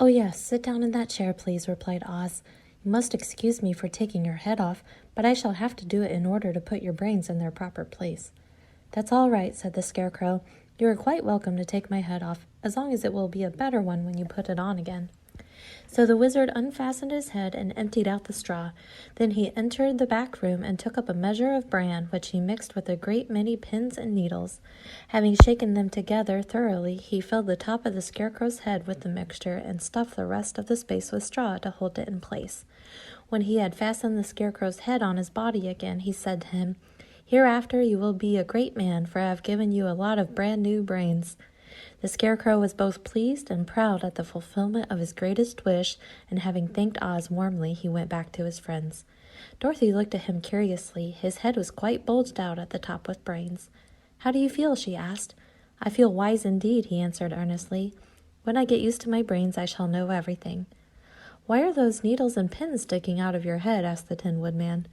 Oh yes, sit down in that chair, please, replied Oz. You must excuse me for taking your head off, but I shall have to do it in order to put your brains in their proper place. That's all right, said the Scarecrow. You are quite welcome to take my head off, as long as it will be a better one when you put it on again. So the wizard unfastened his head and emptied out the straw. Then he entered the back room and took up a measure of bran, which he mixed with a great many pins and needles. Having shaken them together thoroughly, he filled the top of the Scarecrow's head with the mixture and stuffed the rest of the space with straw to hold it in place. When he had fastened the Scarecrow's head on his body again, he said to him, Hereafter you will be a great man, for I have given you a lot of brand new brains. The Scarecrow was both pleased and proud at the fulfillment of his greatest wish, and having thanked Oz warmly, he went back to his friends. Dorothy looked at him curiously. His head was quite bulged out at the top with brains. How do you feel? She asked. I feel wise indeed, he answered earnestly. When I get used to my brains, I shall know everything. "Why are those needles and pins sticking out of your head?" asked the Tin Woodman.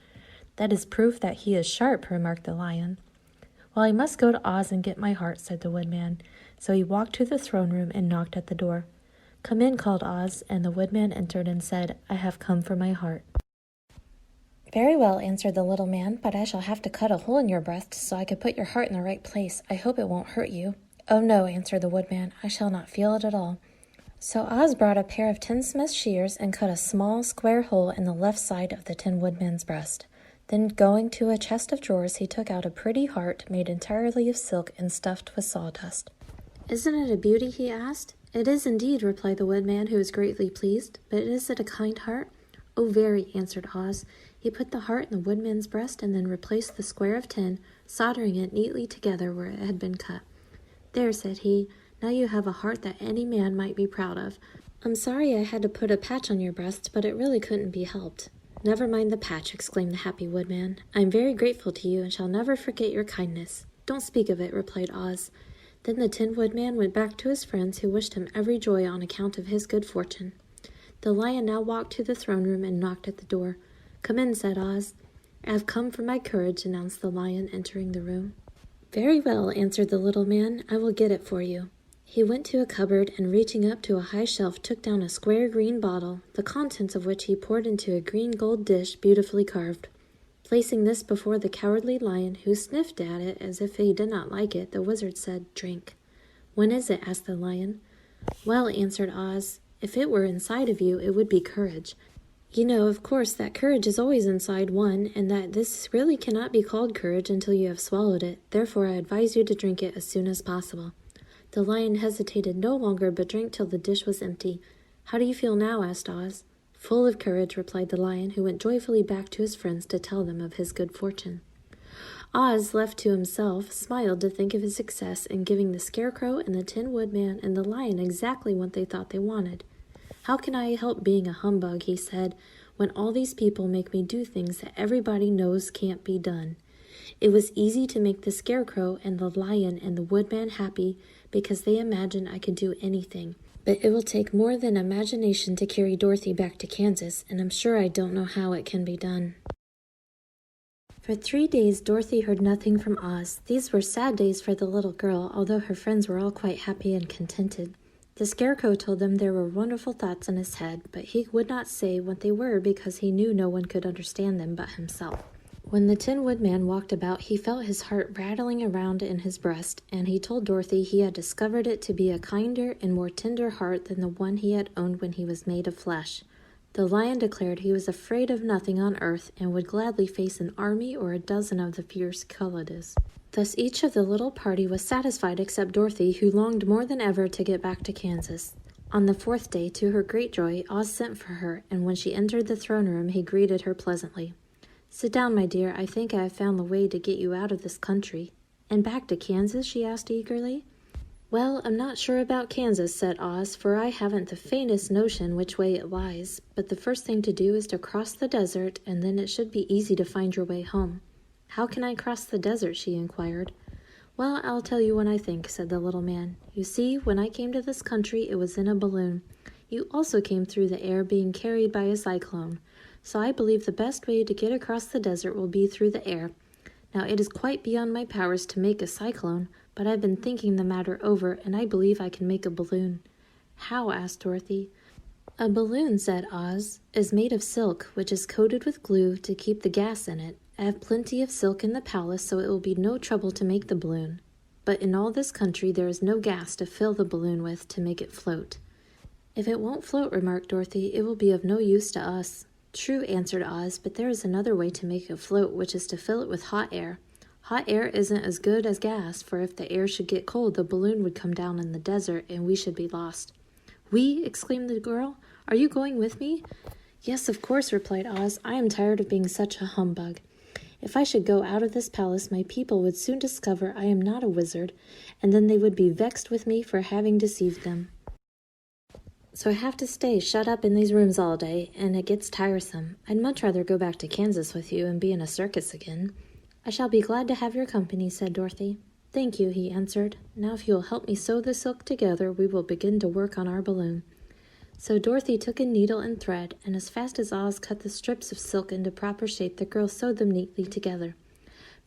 "That is proof that he is sharp," remarked the Lion. "Well, I must go to Oz and get my heart," said the Woodman. So he walked to the throne room and knocked at the door. "Come in," called Oz, and the Woodman entered and said, "I have come for my heart." "Very well," answered the little man, "but I shall have to cut a hole in your breast so I can put your heart in the right place. I hope it won't hurt you." "Oh no," answered the Woodman, "I shall not feel it at all." So Oz brought a pair of tinsmith's shears and cut a small square hole in the left side of the Tin Woodman's breast. Then, going to a chest of drawers, he took out a pretty heart made entirely of silk and stuffed with sawdust. "Isn't it a beauty?" he asked. "It is indeed," replied the Woodman, who was greatly pleased. "But is it a kind heart?" "Oh, very," answered Oz. He put the heart in the Woodman's breast and then replaced the square of tin, soldering it neatly together where it had been cut. "There," said he, "now you have a heart that any man might be proud of. I'm sorry I had to put a patch on your breast, but it really couldn't be helped." "Never mind the patch," exclaimed the happy Woodman. "I am very grateful to you and shall never forget your kindness." "Don't speak of it," replied Oz. Then the Tin Woodman went back to his friends, who wished him every joy on account of his good fortune. The Lion now walked to the throne room and knocked at the door. "Come in," said Oz. "I have come for my courage," announced the Lion, entering the room. "Very well," answered the little man. "I will get it for you." He went to a cupboard and, reaching up to a high shelf, took down a square green bottle, the contents of which he poured into a green gold dish beautifully carved. Placing this before the cowardly Lion, who sniffed at it as if he did not like it, the Wizard said, "Drink." "When is it?" asked the Lion. "Well," answered Oz, "if it were inside of you, it would be courage. You know, of course, that courage is always inside one, and that this really cannot be called courage until you have swallowed it. Therefore, I advise you to drink it as soon as possible." The Lion hesitated no longer, but drank till the dish was empty. "How do you feel now?" asked Oz. "Full of courage," replied the Lion, who went joyfully back to his friends to tell them of his good fortune. Oz, left to himself, smiled to think of his success in giving the Scarecrow and the Tin Woodman and the Lion exactly what they thought they wanted. "How can I help being a humbug," he said, "when all these people make me do things that everybody knows can't be done?" It was easy to make the Scarecrow and the Lion and the Woodman happy because they imagined I could do anything. But it will take more than imagination to carry Dorothy back to Kansas, and I'm sure I don't know how it can be done. For 3 days, Dorothy heard nothing from Oz. These were sad days for the little girl, although her friends were all quite happy and contented. The Scarecrow told them there were wonderful thoughts in his head, but he would not say what they were because he knew no one could understand them but himself. When the Tin Woodman walked about, he felt his heart rattling around in his breast, and he told Dorothy he had discovered it to be a kinder and more tender heart than the one he had owned when he was made of flesh. The Lion declared he was afraid of nothing on earth and would gladly face an army or a dozen of the fierce Kalidahs. Thus each of the little party was satisfied except Dorothy, who longed more than ever to get back to Kansas. On the 4th day, to her great joy, Oz sent for her, and when she entered the throne room, he greeted her pleasantly. "Sit down, my dear. I think I have found the way to get you out of this country." "And back to Kansas?" she asked eagerly. "Well, I'm not sure about Kansas," said Oz, "for I haven't the faintest notion which way it lies. But the first thing to do is to cross the desert, and then it should be easy to find your way home." "How can I cross the desert?" she inquired. "Well, I'll tell you when I think," said the little man. "You see, when I came to this country, it was in a balloon. You also came through the air being carried by a cyclone. So I believe the best way to get across the desert will be through the air. Now, it is quite beyond my powers to make a cyclone, but I've been thinking the matter over, and I believe I can make a balloon." "How?" asked Dorothy. "A balloon," said Oz, "is made of silk, which is coated with glue to keep the gas in it. I have plenty of silk in the palace, so it will be no trouble to make the balloon. But in all this country there is no gas to fill the balloon with to make it float." "If it won't float," remarked Dorothy, "it will be of no use to us." "True," answered Oz, "but there is another way to make it float, which is to fill it with hot air. Hot air isn't as good as gas, for if the air should get cold, the balloon would come down in the desert, and we should be lost." "We?" exclaimed the girl. "Are you going with me?" "Yes, of course," replied Oz. "I am tired of being such a humbug. If I should go out of this palace, my people would soon discover I am not a wizard, and then they would be vexed with me for having deceived them. So I have to stay shut up in these rooms all day, and it gets tiresome. I'd much rather go back to Kansas with you and be in a circus again." "I shall be glad to have your company," said Dorothy. "Thank you," he answered. "Now if you will help me sew the silk together, we will begin to work on our balloon." So Dorothy took a needle and thread, and as fast as Oz cut the strips of silk into proper shape, the girl sewed them neatly together.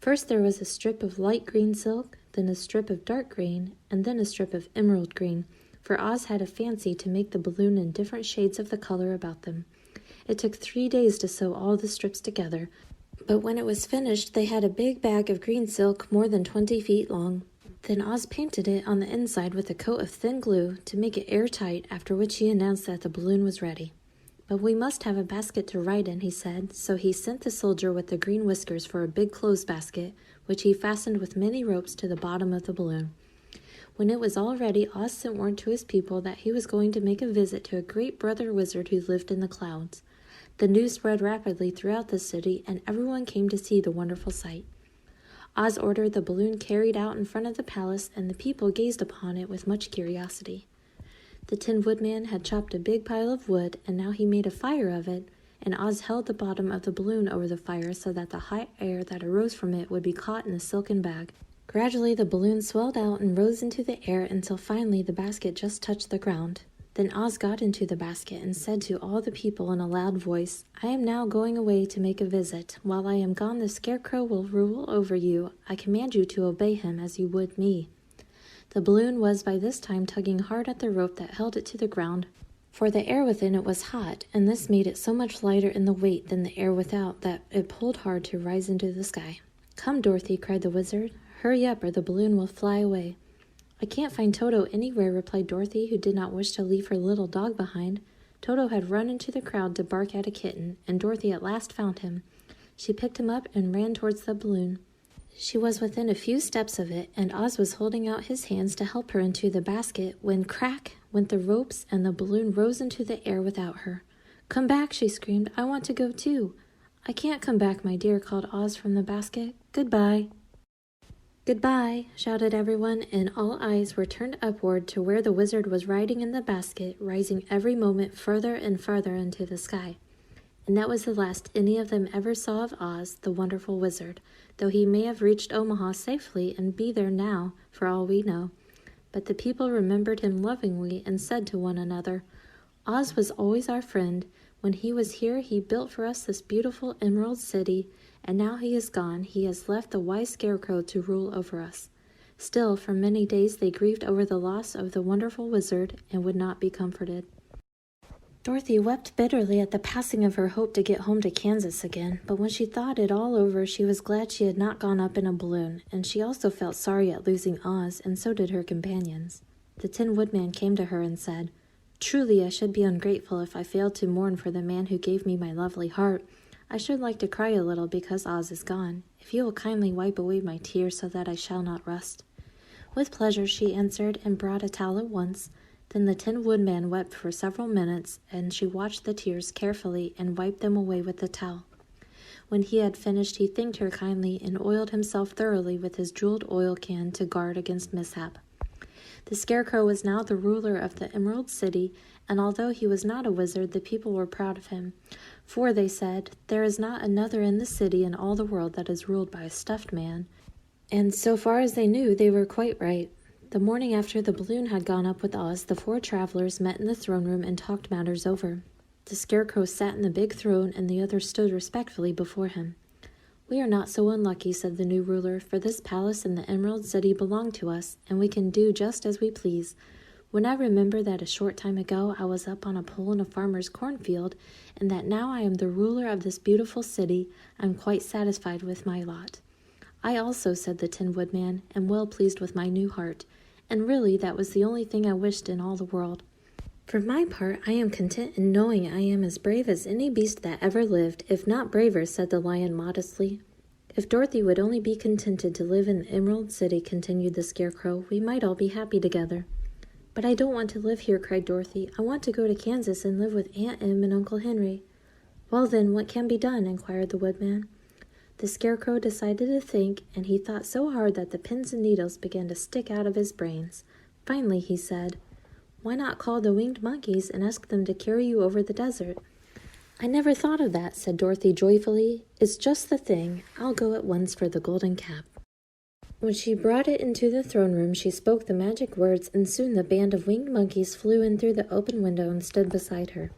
First there was a strip of light green silk, then a strip of dark green, and then a strip of emerald green, for Oz had a fancy to make the balloon in different shades of the color about them. It took 3 days to sew all the strips together, but when it was finished, they had a big bag of green silk more than 20 feet long. Then Oz painted it on the inside with a coat of thin glue to make it airtight, after which he announced that the balloon was ready. But we must have a basket to ride in, he said, so he sent the soldier with the green whiskers for a big clothes basket, which he fastened with many ropes to the bottom of the balloon. When it was all ready, Oz sent word to his people that he was going to make a visit to a great brother wizard who lived in the clouds. The news spread rapidly throughout the city, and everyone came to see the wonderful sight. Oz ordered the balloon carried out in front of the palace, and the people gazed upon it with much curiosity. The Tin Woodman had chopped a big pile of wood, and now he made a fire of it, and Oz held the bottom of the balloon over the fire so that the hot air that arose from it would be caught in a silken bag. Gradually the balloon swelled out and rose into the air until finally the basket just touched the ground. Then Oz got into the basket and said to all the people in a loud voice, "I am now going away to make a visit. While I am gone, the Scarecrow will rule over you. I command you to obey him as you would me." The balloon was by this time tugging hard at the rope that held it to the ground, for the air within it was hot, and this made it so much lighter in the weight than the air without that it pulled hard to rise into the sky. "Come, Dorothy," cried the wizard. "Hurry up or the balloon will fly away." "I can't find Toto anywhere," replied Dorothy, who did not wish to leave her little dog behind. Toto had run into the crowd to bark at a kitten, and Dorothy at last found him. She picked him up and ran towards the balloon. She was within a few steps of it, and Oz was holding out his hands to help her into the basket, when crack went the ropes and the balloon rose into the air without her. "Come back," she screamed. "I want to go too." "I can't come back, my dear," called Oz from the basket. "Goodbye." "Goodbye," shouted everyone, and all eyes were turned upward to where the wizard was riding in the basket, rising every moment further and farther into the sky. And that was the last any of them ever saw of Oz, the wonderful wizard, though he may have reached Omaha safely and be there now, for all we know. But the people remembered him lovingly and said to one another, "Oz was always our friend. When he was here, he built for us this beautiful Emerald City, and now he is gone, he has left the wise Scarecrow to rule over us." Still, for many days they grieved over the loss of the wonderful wizard and would not be comforted. Dorothy wept bitterly at the passing of her hope to get home to Kansas again, but when she thought it all over, she was glad she had not gone up in a balloon, and she also felt sorry at losing Oz, and so did her companions. The Tin Woodman came to her and said, "Truly, I should be ungrateful if I failed to mourn for the man who gave me my lovely heart. I should like to cry a little because Oz is gone. If you will kindly wipe away my tears so that I shall not rust." "With pleasure," she answered, and brought a towel at once. Then the Tin Woodman wept for several minutes, and she watched the tears carefully and wiped them away with the towel. When he had finished, he thanked her kindly and oiled himself thoroughly with his jeweled oil can to guard against mishap. The Scarecrow was now the ruler of the Emerald City, and although he was not a wizard, the people were proud of him. For, they said, there is not another in the city in all the world that is ruled by a stuffed man. And so far as they knew, they were quite right. The morning after the balloon had gone up with Oz, the 4 travelers met in the throne room and talked matters over. The Scarecrow sat in the big throne, and the others stood respectfully before him. "We are not so unlucky," said the new ruler, "for this palace and the Emerald City belong to us, and we can do just as we please. When I remember that a short time ago I was up on a pole in a farmer's cornfield, and that now I am the ruler of this beautiful city, I am quite satisfied with my lot." "I also," said the Tin Woodman, "am well pleased with my new heart, and really that was the only thing I wished in all the world. For my part, I am content in knowing I am as brave as any beast that ever lived, if not braver," said the Lion modestly. "If Dorothy would only be contented to live in the Emerald City," continued the Scarecrow, "we might all be happy together." "But I don't want to live here," cried Dorothy. "I want to go to Kansas and live with Aunt Em and Uncle Henry." "Well then, what can be done?" inquired the Woodman. The Scarecrow decided to think, and he thought so hard that the pins and needles began to stick out of his brains. Finally he said, "Why not call the winged monkeys and ask them to carry you over the desert?" "I never thought of that," said Dorothy joyfully. "It's just the thing. I'll go at once for the golden cap." When she brought it into the throne room, she spoke the magic words, and soon the band of winged monkeys flew in through the open window and stood beside her.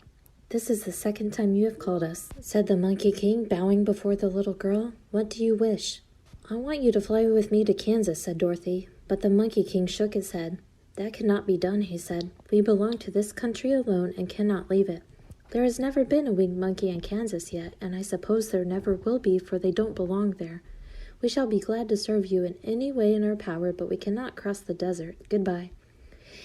"This is the second time you have called us," said the Monkey King, bowing before the little girl. "What do you wish?" "I want you to fly with me to Kansas," said Dorothy, but the Monkey King shook his head. "That cannot be done," he said. "We belong to this country alone and cannot leave it. There has never been a winged monkey in Kansas yet, and I suppose there never will be, for they don't belong there. We shall be glad to serve you in any way in our power, but we cannot cross the desert. Goodbye."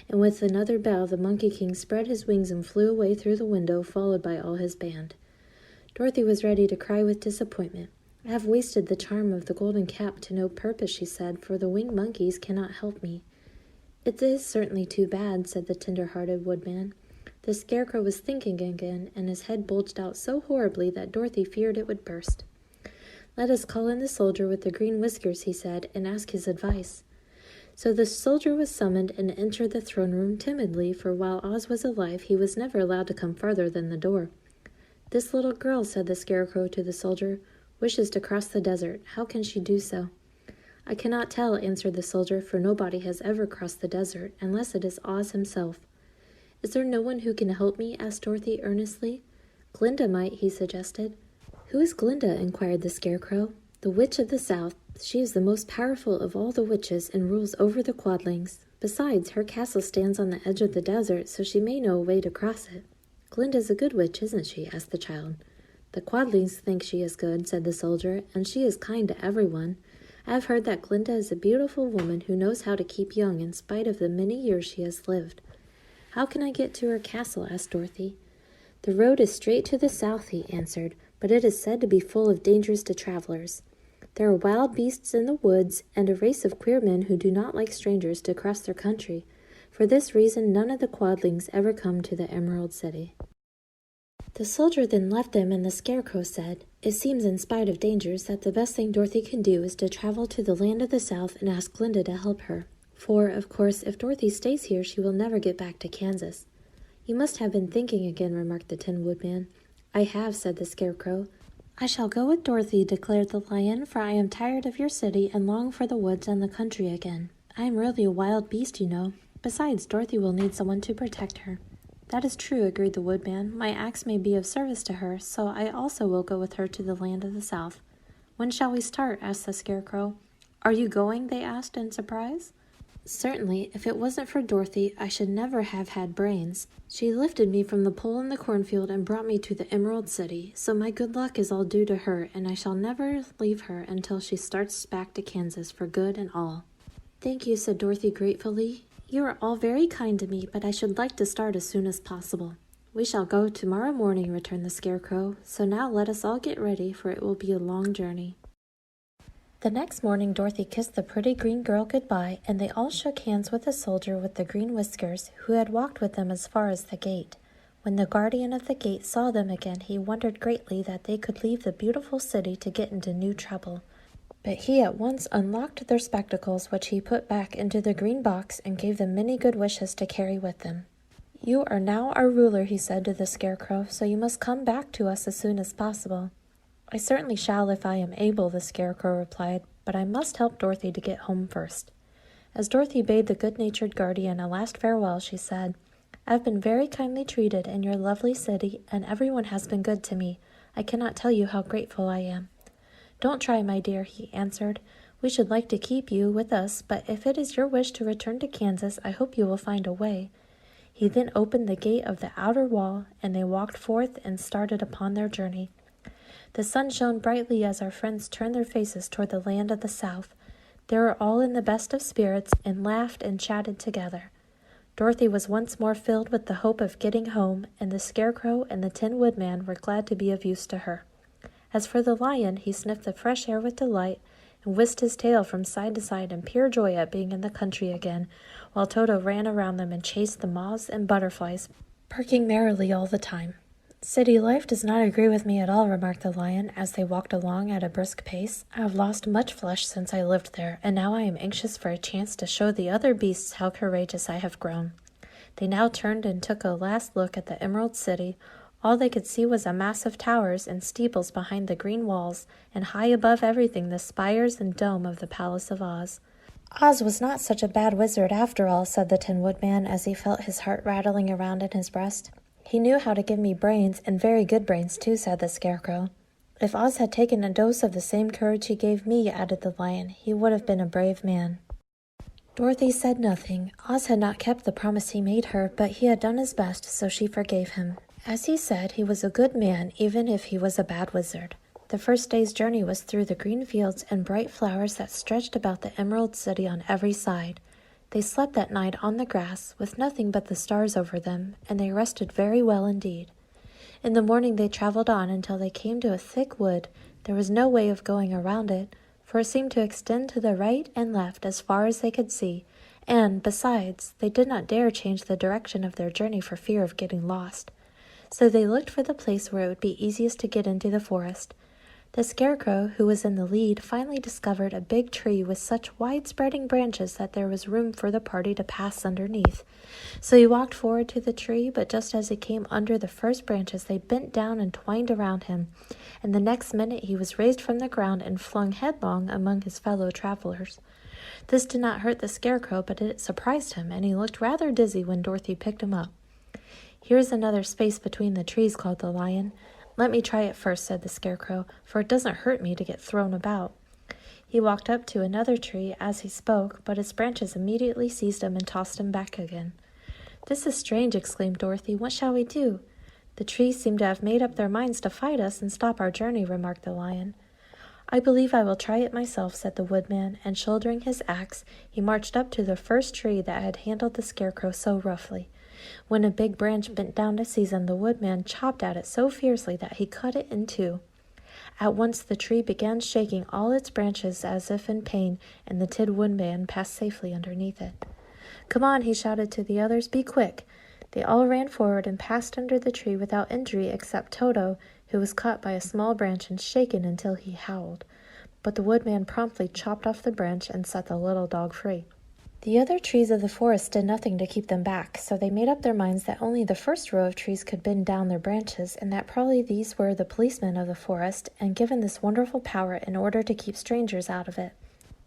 And with another bow, the Monkey King spread his wings and flew away through the window, followed by all his band. Dorothy was ready to cry with disappointment. "I have wasted the charm of the golden cap to no purpose," she said, "for the winged monkeys cannot help me." "It is certainly too bad," said the tender-hearted woodman. The Scarecrow was thinking again, and his head bulged out so horribly that Dorothy feared it would burst. "Let us call in the soldier with the green whiskers," he said, "and ask his advice." So the soldier was summoned and entered the throne room timidly, for while Oz was alive, he was never allowed to come farther than the door. "This little girl," said the Scarecrow to the soldier, "wishes to cross the desert. How can she do so?" "I cannot tell," answered the soldier, "for nobody has ever crossed the desert, unless it is Oz himself." "Is there no one who can help me?" asked Dorothy earnestly. "Glinda might," he suggested. "Who is Glinda?" inquired the Scarecrow. "The Witch of the South. She is the most powerful of all the witches and rules over the Quadlings. Besides, her castle stands on the edge of the desert, so she may know a way to cross it." "Glinda's a good witch, isn't she?" asked the child. "The Quadlings think she is good," said the soldier, "and she is kind to everyone. I have heard that Glinda is a beautiful woman who knows how to keep young in spite of the many years she has lived." "How can I get to her castle?" asked Dorothy. "The road is straight to the south," he answered, "but it is said to be full of dangers to travelers. There are wild beasts in the woods, and a race of queer men who do not like strangers to cross their country. For this reason, none of the Quadlings ever come to the Emerald City." The soldier then left them, and the Scarecrow said, "It seems, in spite of dangers, that the best thing Dorothy can do is to travel to the land of the South and ask Glinda to help her. For, of course, if Dorothy stays here, she will never get back to Kansas." "You must have been thinking again," remarked the Tin Woodman. "I have," said the Scarecrow. "I shall go with Dorothy," declared the Lion, "for I am tired of your city and long for the woods and the country again. I am really a wild beast, you know. Besides, Dorothy will need someone to protect her." "That is true," agreed the Woodman. "My axe may be of service to her, so I also will go with her to the land of the South." "When shall we start?" asked the Scarecrow. "Are you going?" they asked in surprise. "Certainly. If it wasn't for Dorothy, I should never have had brains. She lifted me from the pole in the cornfield and brought me to the Emerald City, so my good luck is all due to her, and I shall never leave her until she starts back to Kansas for good and all." "Thank you," said Dorothy gratefully. "You are all very kind to me, but I should like to start as soon as possible." "We shall go tomorrow morning," returned the Scarecrow. "So now let us all get ready, for it will be a long journey." The next morning, Dorothy kissed the pretty green girl goodbye, and they all shook hands with the soldier with the green whiskers, who had walked with them as far as the gate. When the guardian of the gate saw them again, he wondered greatly that they could leave the beautiful city to get into new trouble. But he at once unlocked their spectacles, which he put back into the green box, and gave them many good wishes to carry with them. "You are now our ruler," he said to the Scarecrow, "so you must come back to us as soon as possible." "I certainly shall if I am able," the Scarecrow replied, "but I must help Dorothy to get home first." As Dorothy bade the good-natured guardian a last farewell, she said, "I've been very kindly treated in your lovely city, and everyone has been good to me. I cannot tell you how grateful I am." "Don't try, my dear," he answered. "We should like to keep you with us, but if it is your wish to return to Kansas, I hope you will find a way." He then opened the gate of the outer wall, and they walked forth and started upon their journey. The sun shone brightly as our friends turned their faces toward the land of the South. They were all in the best of spirits and laughed and chatted together. Dorothy was once more filled with the hope of getting home, and the Scarecrow and the Tin Woodman were glad to be of use to her. As for the Lion, he sniffed the fresh air with delight and whisked his tail from side to side in pure joy at being in the country again, while Toto ran around them and chased the moths and butterflies, perking merrily all the time. "City life does not agree with me at all," remarked the Lion as they walked along at a brisk pace. "I have lost much flesh since I lived there, and now I am anxious for a chance to show the other beasts how courageous I have grown." They now turned and took a last look at the Emerald City, All they could see was a mass of towers and steeples behind the green walls, and high above everything the spires and dome of the Palace of Oz. Oz was not such a bad wizard after all, said the Tin Woodman as he felt his heart rattling around in his breast. He knew how to give me brains, and very good brains too, said the Scarecrow. If Oz had taken a dose of the same courage he gave me, added the Lion, he would have been a brave man. Dorothy said nothing. Oz had not kept the promise he made her, but he had done his best, so she forgave him. As he said, he was a good man, even if he was a bad wizard. The first day's journey was through the green fields and bright flowers that stretched about the Emerald City on every side. They slept that night on the grass, with nothing but the stars over them, and they rested very well indeed. In the morning they traveled on until they came to a thick wood. There was no way of going around it, for it seemed to extend to the right and left as far as they could see, and, besides, they did not dare change the direction of their journey for fear of getting lost. So they looked for the place where it would be easiest to get into the forest. The Scarecrow, who was in the lead, finally discovered a big tree with such wide-spreading branches that there was room for the party to pass underneath. So he walked forward to the tree, but just as he came under the first branches, they bent down and twined around him, and the next minute he was raised from the ground and flung headlong among his fellow travelers. This did not hurt the Scarecrow, but it surprised him, and he looked rather dizzy when Dorothy picked him up. "Here's another space between the trees," called the Lion. "Let me try it first," said the Scarecrow, "for it doesn't hurt me to get thrown about." He walked up to another tree as he spoke, but its branches immediately seized him and tossed him back again. "This is strange," exclaimed Dorothy. "What shall we do?" "The trees seem to have made up their minds to fight us and stop our journey," remarked the Lion. "I believe I will try it myself," said the Woodman, and shouldering his axe, he marched up to the first tree that had handled the Scarecrow so roughly. When a big branch bent down to seize him, the Woodman chopped at it so fiercely that he cut it in two. At once the tree began shaking all its branches as if in pain, and the Tin Woodman passed safely underneath it. "Come on," he shouted to the others, "be quick." They all ran forward and passed under the tree without injury except Toto, who was caught by a small branch and shaken until he howled. But the Woodman promptly chopped off the branch and set the little dog free. The other trees of the forest did nothing to keep them back, so they made up their minds that only the first row of trees could bend down their branches, and that probably these were the policemen of the forest, and given this wonderful power in order to keep strangers out of it.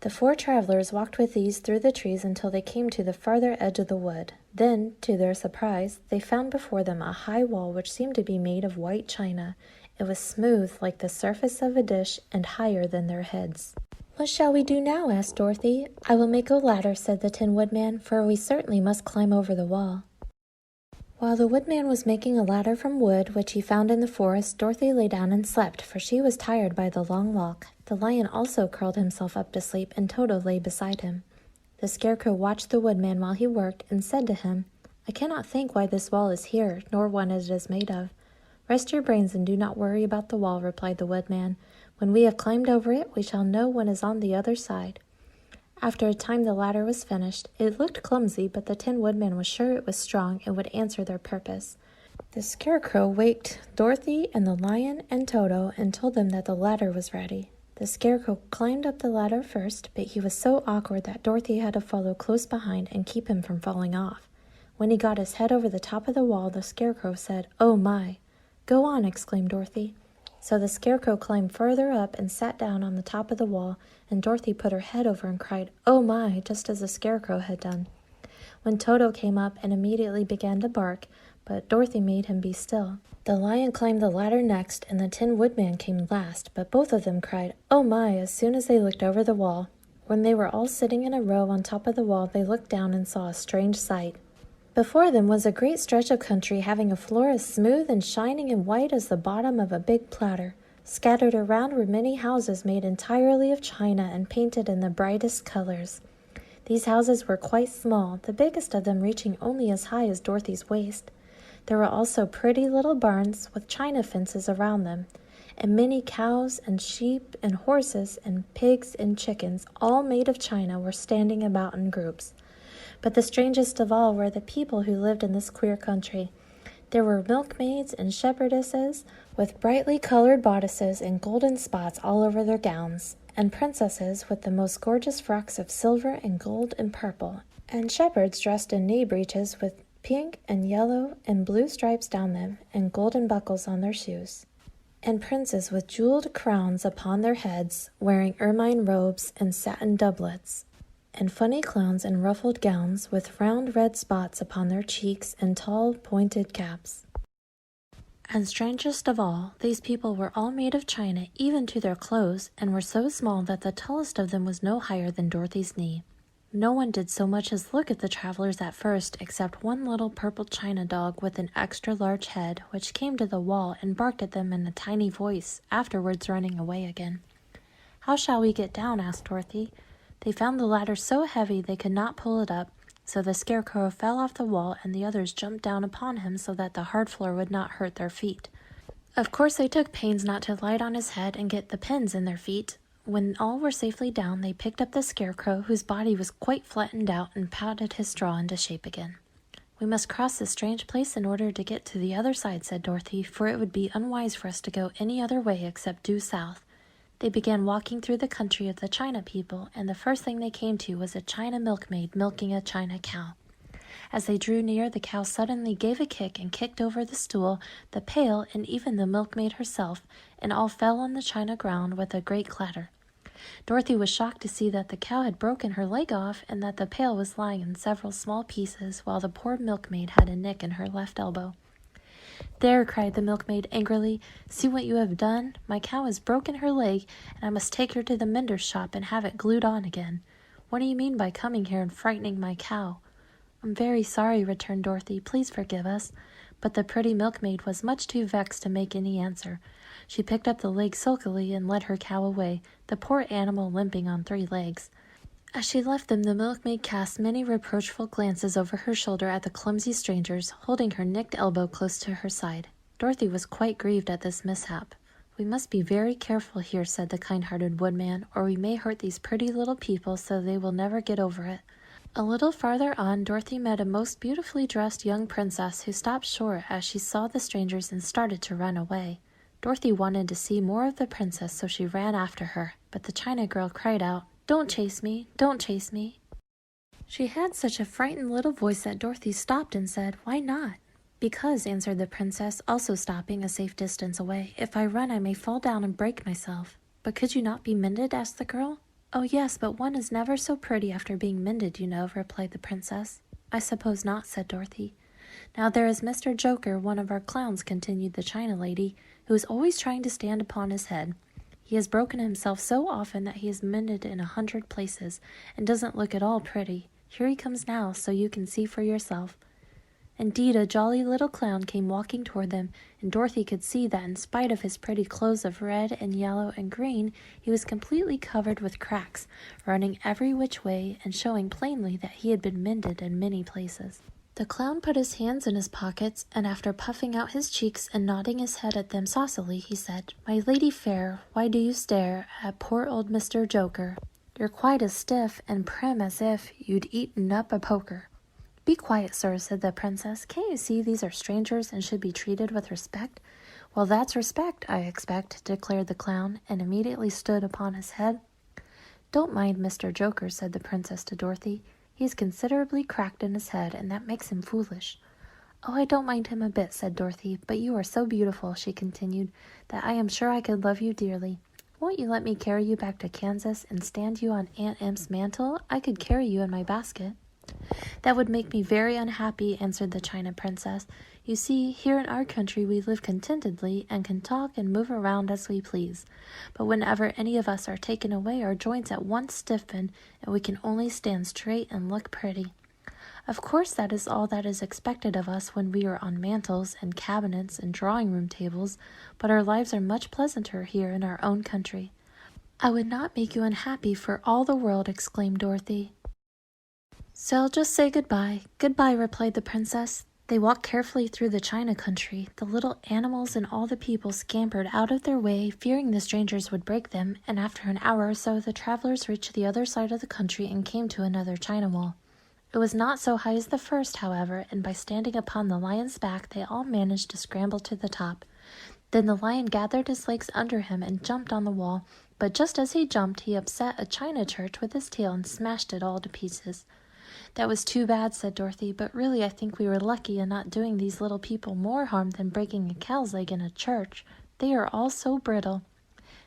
The four travelers walked with these through the trees until they came to the farther edge of the wood. Then, to their surprise, they found before them a high wall which seemed to be made of white china. It was smooth like the surface of a dish and higher than their heads. "What shall we do now?" asked Dorothy. "I will make a ladder," said the Tin Woodman, "for we certainly must climb over the wall." While the Woodman was making a ladder from wood, which he found in the forest, Dorothy lay down and slept, for she was tired by the long walk. The Lion also curled himself up to sleep, and Toto lay beside him. The Scarecrow watched the Woodman while he worked, and said to him, "I cannot think why this wall is here, nor what it is made of." "Rest your brains and do not worry about the wall," replied the Woodman. "When we have climbed over it, we shall know what is on the other side." After a time the ladder was finished. It looked clumsy, but the Tin Woodman was sure it was strong and would answer their purpose. The Scarecrow waked Dorothy and the Lion and Toto and told them that the ladder was ready. The Scarecrow climbed up the ladder first, but he was so awkward that Dorothy had to follow close behind and keep him from falling off. When he got his head over the top of the wall, the Scarecrow said, "Oh my!" "Go on," exclaimed Dorothy. So the Scarecrow climbed further up and sat down on the top of the wall, and Dorothy put her head over and cried, "Oh my!" just as the Scarecrow had done. When Toto came up and immediately began to bark, but Dorothy made him be still. The Lion climbed the ladder next, and the Tin Woodman came last, but both of them cried, "Oh my!" as soon as they looked over the wall. When they were all sitting in a row on top of the wall, they looked down and saw a strange sight. Before them was a great stretch of country having a floor as smooth and shining and white as the bottom of a big platter. Scattered around were many houses made entirely of china and painted in the brightest colors. These houses were quite small, the biggest of them reaching only as high as Dorothy's waist. There were also pretty little barns with china fences around them, and many cows and sheep and horses and pigs and chickens, all made of china, were standing about in groups. But the strangest of all were the people who lived in this queer country. There were milkmaids and shepherdesses with brightly colored bodices and golden spots all over their gowns, and princesses with the most gorgeous frocks of silver and gold and purple, and shepherds dressed in knee breeches with pink and yellow and blue stripes down them, and golden buckles on their shoes, and princes with jeweled crowns upon their heads, wearing ermine robes and satin doublets, and funny clowns in ruffled gowns with round red spots upon their cheeks and tall, pointed caps. And strangest of all, these people were all made of china, even to their clothes, and were so small that the tallest of them was no higher than Dorothy's knee. No one did so much as look at the travelers at first, except one little purple china dog with an extra-large head, which came to the wall and barked at them in a tiny voice, afterwards running away again. "How shall we get down?" asked Dorothy. They found the ladder so heavy they could not pull it up, so the Scarecrow fell off the wall and the others jumped down upon him so that the hard floor would not hurt their feet. Of course they took pains not to light on his head and get the pins in their feet. When all were safely down, they picked up the Scarecrow, whose body was quite flattened out, and patted his straw into shape again. "We must cross this strange place in order to get to the other side," said Dorothy, "for it would be unwise for us to go any other way except due south." They began walking through the country of the China people, and the first thing they came to was a China milkmaid milking a China cow. As they drew near, the cow suddenly gave a kick and kicked over the stool, the pail, and even the milkmaid herself, and all fell on the china ground with a great clatter. Dorothy was shocked to see that the cow had broken her leg off and that the pail was lying in several small pieces, while the poor milkmaid had a nick in her left elbow. "There," cried the milkmaid angrily, "see what you have done? My cow has broken her leg, and I must take her to the mender's shop and have it glued on again. What do you mean by coming here and frightening my cow?" "I'm very sorry," returned Dorothy. "Please forgive us." But the pretty milkmaid was much too vexed to make any answer. She picked up the leg sulkily and led her cow away, the poor animal limping on 3 legs. As she left them, the milkmaid cast many reproachful glances over her shoulder at the clumsy strangers, holding her nicked elbow close to her side. Dorothy was quite grieved at this mishap. "We must be very careful here," said the kind-hearted woodman, "or we may hurt these pretty little people so they will never get over it." A little farther on, Dorothy met a most beautifully dressed young princess who stopped short as she saw the strangers and started to run away. Dorothy wanted to see more of the princess, so she ran after her, but the China girl cried out, "Don't chase me! Don't chase me!" She had such a frightened little voice that Dorothy stopped and said, "Why not?" "Because," answered the princess, also stopping a safe distance away, "if I run I may fall down and break myself." "But could you not be mended?" asked the girl. "Oh yes, but one is never so pretty after being mended, you know," replied the princess. "I suppose not," said Dorothy. "Now there is Mr. Joker, one of our clowns," continued the China lady, "who is always trying to stand upon his head. He has broken himself so often that he is mended in 100 places, and doesn't look at all pretty. Here he comes now, so you can see for yourself." Indeed, a jolly little clown came walking toward them, and Dorothy could see that in spite of his pretty clothes of red and yellow and green, he was completely covered with cracks, running every which way and showing plainly that he had been mended in many places. The clown put his hands in his pockets, and after puffing out his cheeks and nodding his head at them saucily, he said, "My lady fair, why do you stare at poor old Mr. Joker? You're quite as stiff and prim as if you'd eaten up a poker." "Be quiet, sir," said the princess. "Can't you see these are strangers and should be treated with respect?" "Well, that's respect, I expect," declared the clown, and immediately stood upon his head. "Don't mind Mr. Joker," said the princess to Dorothy. "He's considerably cracked in his head, and that makes him foolish." "Oh, I don't mind him a bit," said Dorothy, "but you are so beautiful," she continued, "that I am sure I could love you dearly. Won't you let me carry you back to Kansas and stand you on Aunt Em's mantle? I could carry you in my basket." "That would make me very unhappy," answered the China princess. "You see, here in our country we live contentedly and can talk and move around as we please. But whenever any of us are taken away, our joints at once stiffen, and we can only stand straight and look pretty. Of course that is all that is expected of us when we are on mantels and cabinets and drawing-room tables, but our lives are much pleasanter here in our own country." "I would not make you unhappy for all the world," exclaimed Dorothy. "So I'll just say goodbye." "Goodbye," replied the princess. They walked carefully through the China country. The little animals and all the people scampered out of their way, fearing the strangers would break them, and after an hour or so the travelers reached the other side of the country and came to another China wall. It was not so high as the first, however, and by standing upon the lion's back they all managed to scramble to the top. Then the lion gathered his legs under him and jumped on the wall, but just as he jumped he upset a china church with his tail and smashed it all to pieces. That was too bad, said Dorothy, but really I think we were lucky in not doing these little people more harm than breaking a cow's leg in a church. They are all so brittle.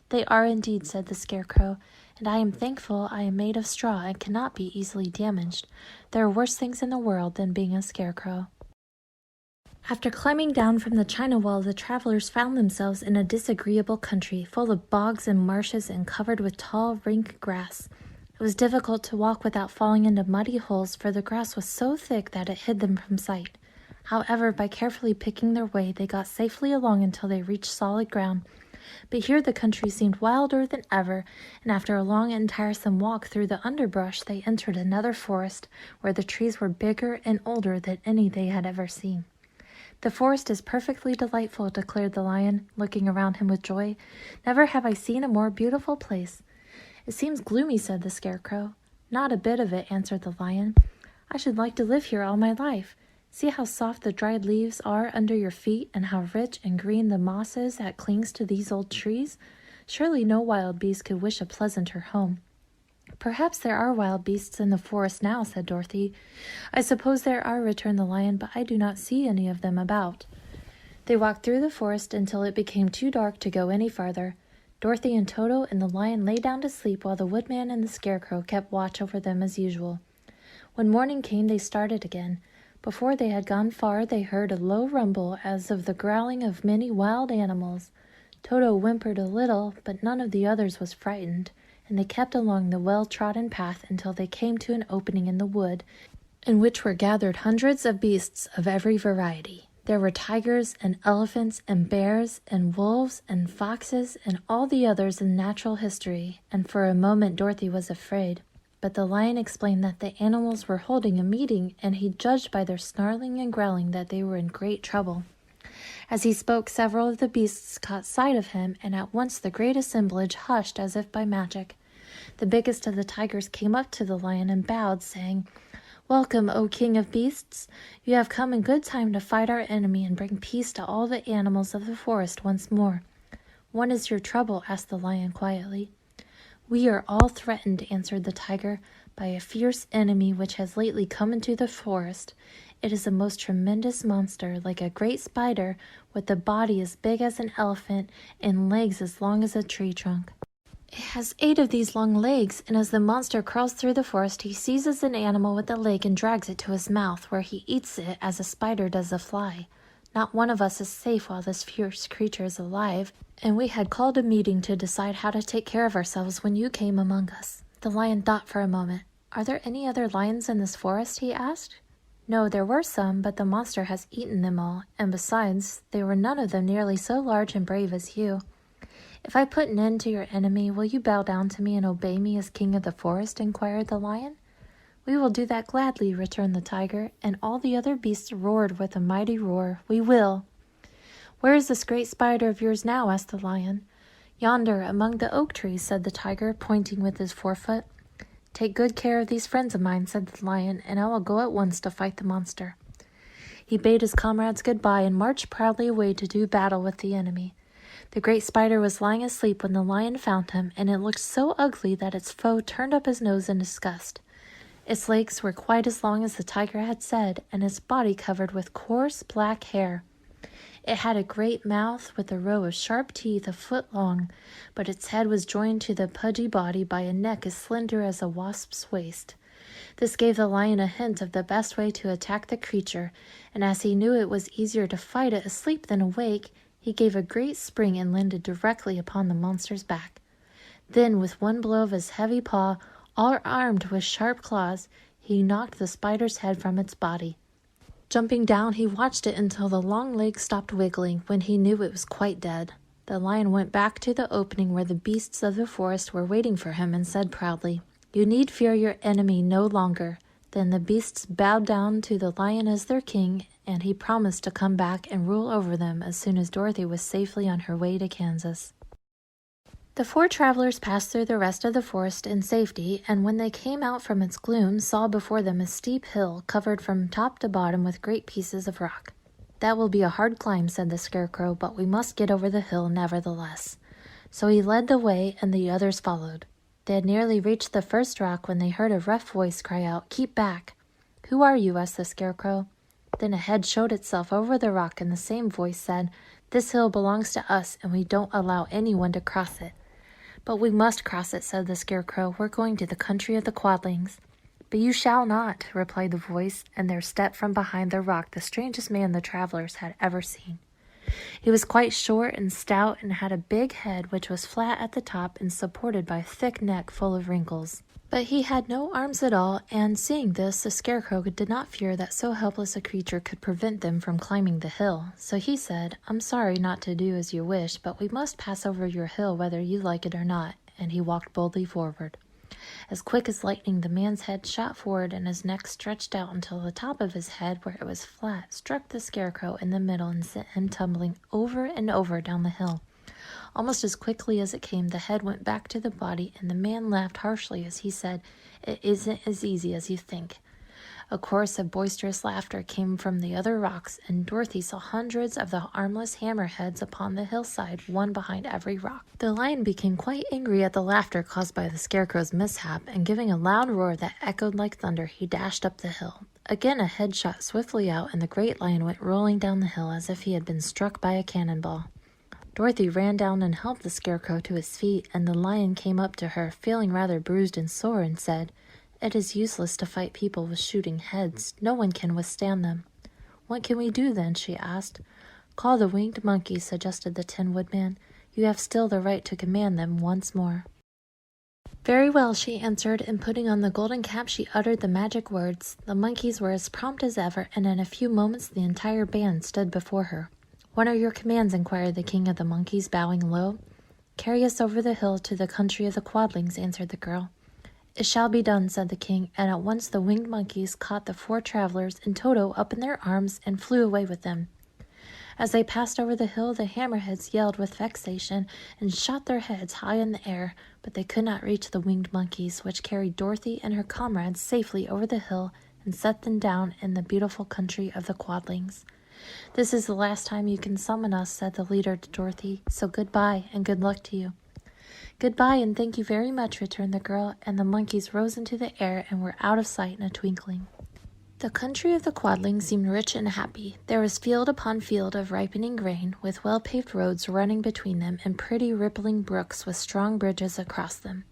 They are indeed, said the Scarecrow, and I am thankful I am made of straw and cannot be easily damaged. There are worse things in the world than being a scarecrow. After climbing down from the China Wall, the travelers found themselves in a disagreeable country, full of bogs and marshes and covered with tall, rank grass. It was difficult to walk without falling into muddy holes, for the grass was so thick that it hid them from sight. However, by carefully picking their way, they got safely along until they reached solid ground. But here the country seemed wilder than ever, and after a long and tiresome walk through the underbrush, they entered another forest, where the trees were bigger and older than any they had ever seen. The forest is perfectly delightful, declared the lion, looking around him with joy. Never have I seen a more beautiful place. It seems gloomy, said the Scarecrow. Not a bit of it, answered the lion. I should like to live here all my life. See how soft the dried leaves are under your feet, and how rich and green the moss is that clings to these old trees. Surely no wild beast could wish a pleasanter home. Perhaps there are wild beasts in the forest now, said Dorothy. I suppose there are, returned the lion, but I do not see any of them about. They walked through the forest until it became too dark to go any farther. Dorothy and Toto and the lion lay down to sleep while the Woodman and the Scarecrow kept watch over them as usual. When morning came, they started again. Before they had gone far, they heard a low rumble as of the growling of many wild animals. Toto whimpered a little, but none of the others was frightened, and they kept along the well-trodden path until they came to an opening in the wood, in which were gathered hundreds of beasts of every variety. There were tigers and elephants and bears and wolves and foxes and all the others in natural history, and for a moment Dorothy was afraid. But the lion explained that the animals were holding a meeting, and he judged by their snarling and growling that they were in great trouble. As he spoke, several of the beasts caught sight of him, and at once the great assemblage hushed as if by magic. The biggest of the tigers came up to the lion and bowed, saying, "Welcome, O King of Beasts! You have come in good time to fight our enemy and bring peace to all the animals of the forest once more." "What is your trouble?" asked the lion quietly. "We are all threatened," answered the tiger, "by a fierce enemy which has lately come into the forest. It is a most tremendous monster, like a great spider, with a body as big as an elephant and legs as long as a tree trunk. It has 8 of these long legs, and as the monster crawls through the forest, he seizes an animal with a leg and drags it to his mouth, where he eats it as a spider does a fly. Not one of us is safe while this fierce creature is alive, and we had called a meeting to decide how to take care of ourselves when you came among us." The lion thought for a moment. "Are there any other lions in this forest?" he asked. "No, there were some, but the monster has eaten them all, and besides, they were none of them nearly so large and brave as you. If I put an end to your enemy, will you bow down to me and obey me as king of the forest?" inquired the lion. "We will do that gladly," returned the tiger, and all the other beasts roared with a mighty roar. "We will." "Where is this great spider of yours now?" asked the lion. "Yonder, among the oak trees," said the tiger, pointing with his forefoot. "Take good care of these friends of mine," said the lion, "and I will go at once to fight the monster." He bade his comrades goodbye and marched proudly away to do battle with the enemy. The great spider was lying asleep when the lion found him, and it looked so ugly that its foe turned up his nose in disgust. Its legs were quite as long as the tiger had said, and its body covered with coarse black hair. It had a great mouth with a row of sharp teeth a foot long, but its head was joined to the pudgy body by a neck as slender as a wasp's waist. This gave the lion a hint of the best way to attack the creature, and as he knew it was easier to fight it asleep than awake, he gave a great spring and landed directly upon the monster's back. Then, with one blow of his heavy paw, all armed with sharp claws, he knocked the spider's head from its body. Jumping down, he watched it until the long legs stopped wiggling, when he knew it was quite dead. The lion went back to the opening where the beasts of the forest were waiting for him and said proudly, "You need fear your enemy no longer." Then the beasts bowed down to the lion as their king, and he promised to come back and rule over them as soon as Dorothy was safely on her way to Kansas. The 4 travelers passed through the rest of the forest in safety, and when they came out from its gloom, saw before them a steep hill covered from top to bottom with great pieces of rock. "That will be a hard climb," said the Scarecrow, "but we must get over the hill nevertheless." So he led the way, and the others followed. They had nearly reached the first rock when they heard a rough voice cry out, "Keep back!" "Who are you?" asked the Scarecrow. Then a head showed itself over the rock, and the same voice said, "This hill belongs to us, and we don't allow anyone to cross it." "But we must cross it," said the Scarecrow. "We're going to the country of the Quadlings." "But you shall not," replied the voice, and there stepped from behind the rock the strangest man the travelers had ever seen. He was quite short and stout and had a big head which was flat at the top and supported by a thick neck full of wrinkles. But he had no arms at all, and seeing this, the Scarecrow did not fear that so helpless a creature could prevent them from climbing the hill. So he said, "I'm sorry not to do as you wish, but we must pass over your hill whether you like it or not," and he walked boldly forward. As quick as lightning, the man's head shot forward and his neck stretched out until the top of his head, where it was flat, struck the Scarecrow in the middle and sent him tumbling over and over down the hill. Almost as quickly as it came, the head went back to the body, and the man laughed harshly as he said, "It isn't as easy as you think." A chorus of boisterous laughter came from the other rocks, and Dorothy saw hundreds of the armless hammerheads upon the hillside, one behind every rock. The lion became quite angry at the laughter caused by the Scarecrow's mishap, and giving a loud roar that echoed like thunder, he dashed up the hill. Again a head shot swiftly out, and the great lion went rolling down the hill as if he had been struck by a cannonball. Dorothy ran down and helped the Scarecrow to his feet, and the lion came up to her, feeling rather bruised and sore, and said, "It is useless to fight people with shooting heads. No one can withstand them." "What can we do, then?" she asked. "Call the winged monkeys," suggested the Tin Woodman. "You have still the right to command them once more." "Very well," she answered, and putting on the golden cap she uttered the magic words. The monkeys were as prompt as ever, and in a few moments the entire band stood before her. "What are your commands?" inquired the King of the Monkeys, bowing low. "Carry us over the hill to the country of the Quadlings," answered the girl. "It shall be done," said the king, and at once the winged monkeys caught the four travelers and Toto up in their arms and flew away with them. As they passed over the hill, the hammerheads yelled with vexation and shot their heads high in the air, but they could not reach the winged monkeys, which carried Dorothy and her comrades safely over the hill and set them down in the beautiful country of the Quadlings. "This is the last time you can summon us," said the leader to Dorothy, "so goodbye and good luck to you." "Goodbye and thank you very much," returned the girl, and the monkeys rose into the air and were out of sight in a twinkling. The country of the Quadlings seemed rich and happy. There was field upon field of ripening grain, with well-paved roads running between them and pretty rippling brooks with strong bridges across them.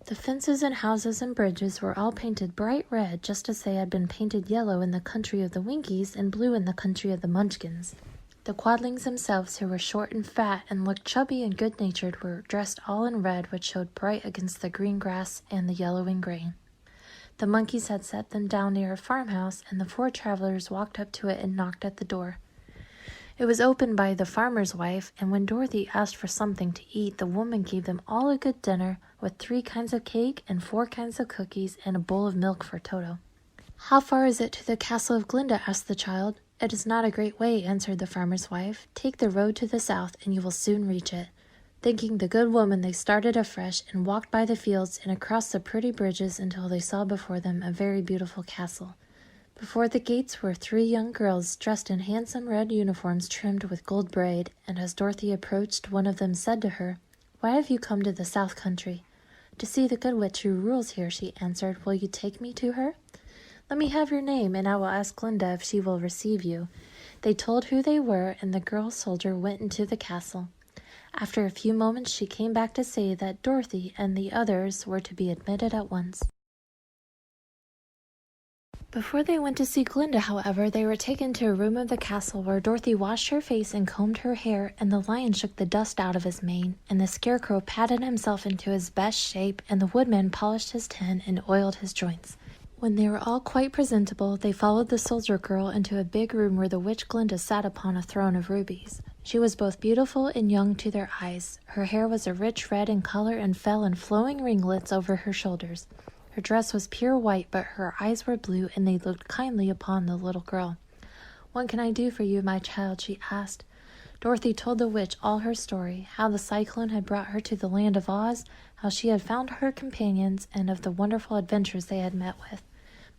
The fences and houses and bridges were all painted bright red, just as they had been painted yellow in the country of the Winkies and blue in the country of the Munchkins. The Quadlings themselves, who were short and fat and looked chubby and good-natured, were dressed all in red, which showed bright against the green grass and the yellowing grain. The monkeys had set them down near a farmhouse, and the four travelers walked up to it and knocked at the door. It was opened by the farmer's wife, and when Dorothy asked for something to eat, the woman gave them all a good dinner, with 3 kinds of cake and 4 kinds of cookies and a bowl of milk for Toto. "How far is it to the castle of Glinda?" asked the child. "It is not a great way," answered the farmer's wife. "Take the road to the south, and you will soon reach it." Thanking the good woman, they started afresh and walked by the fields and across the pretty bridges until they saw before them a very beautiful castle. Before the gates were 3 young girls dressed in handsome red uniforms trimmed with gold braid, and as Dorothy approached, one of them said to her, "Why have you come to the South Country?" "To see the good witch who rules here," she answered. "Will you take me to her?" "Let me have your name, and I will ask Glinda if she will receive you." They told who they were, and the girl soldier went into the castle. After a few moments she came back to say that Dorothy and the others were to be admitted at once. Before they went to see Glinda, however, they were taken to a room of the castle where Dorothy washed her face and combed her hair, and the lion shook the dust out of his mane, and the Scarecrow patted himself into his best shape, and the Woodman polished his tin and oiled his joints. When they were all quite presentable, they followed the soldier girl into a big room where the witch Glinda sat upon a throne of rubies. She was both beautiful and young to their eyes. Her hair was a rich red in color and fell in flowing ringlets over her shoulders. Her dress was pure white, but her eyes were blue, and they looked kindly upon the little girl. "What can I do for you, my child?" she asked. Dorothy told the witch all her story, how the cyclone had brought her to the land of Oz, how she had found her companions, and of the wonderful adventures they had met with.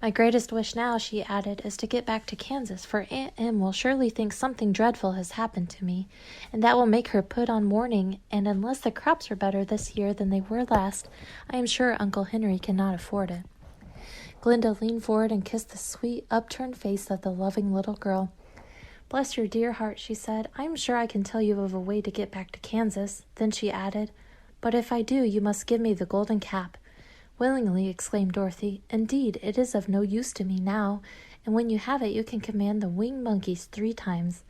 "My greatest wish now," she added, "is to get back to Kansas, for Aunt Em will surely think something dreadful has happened to me, and that will make her put on mourning, and unless the crops are better this year than they were last, I am sure Uncle Henry cannot afford it." Glinda leaned forward and kissed the sweet, upturned face of the loving little girl. "Bless your dear heart," she said. "I am sure I can tell you of a way to get back to Kansas." Then she added, "But if I do, you must give me the golden cap." "Willingly," exclaimed Dorothy. "Indeed, it is of no use to me now, and when you have it, you can command the winged monkeys 3 times.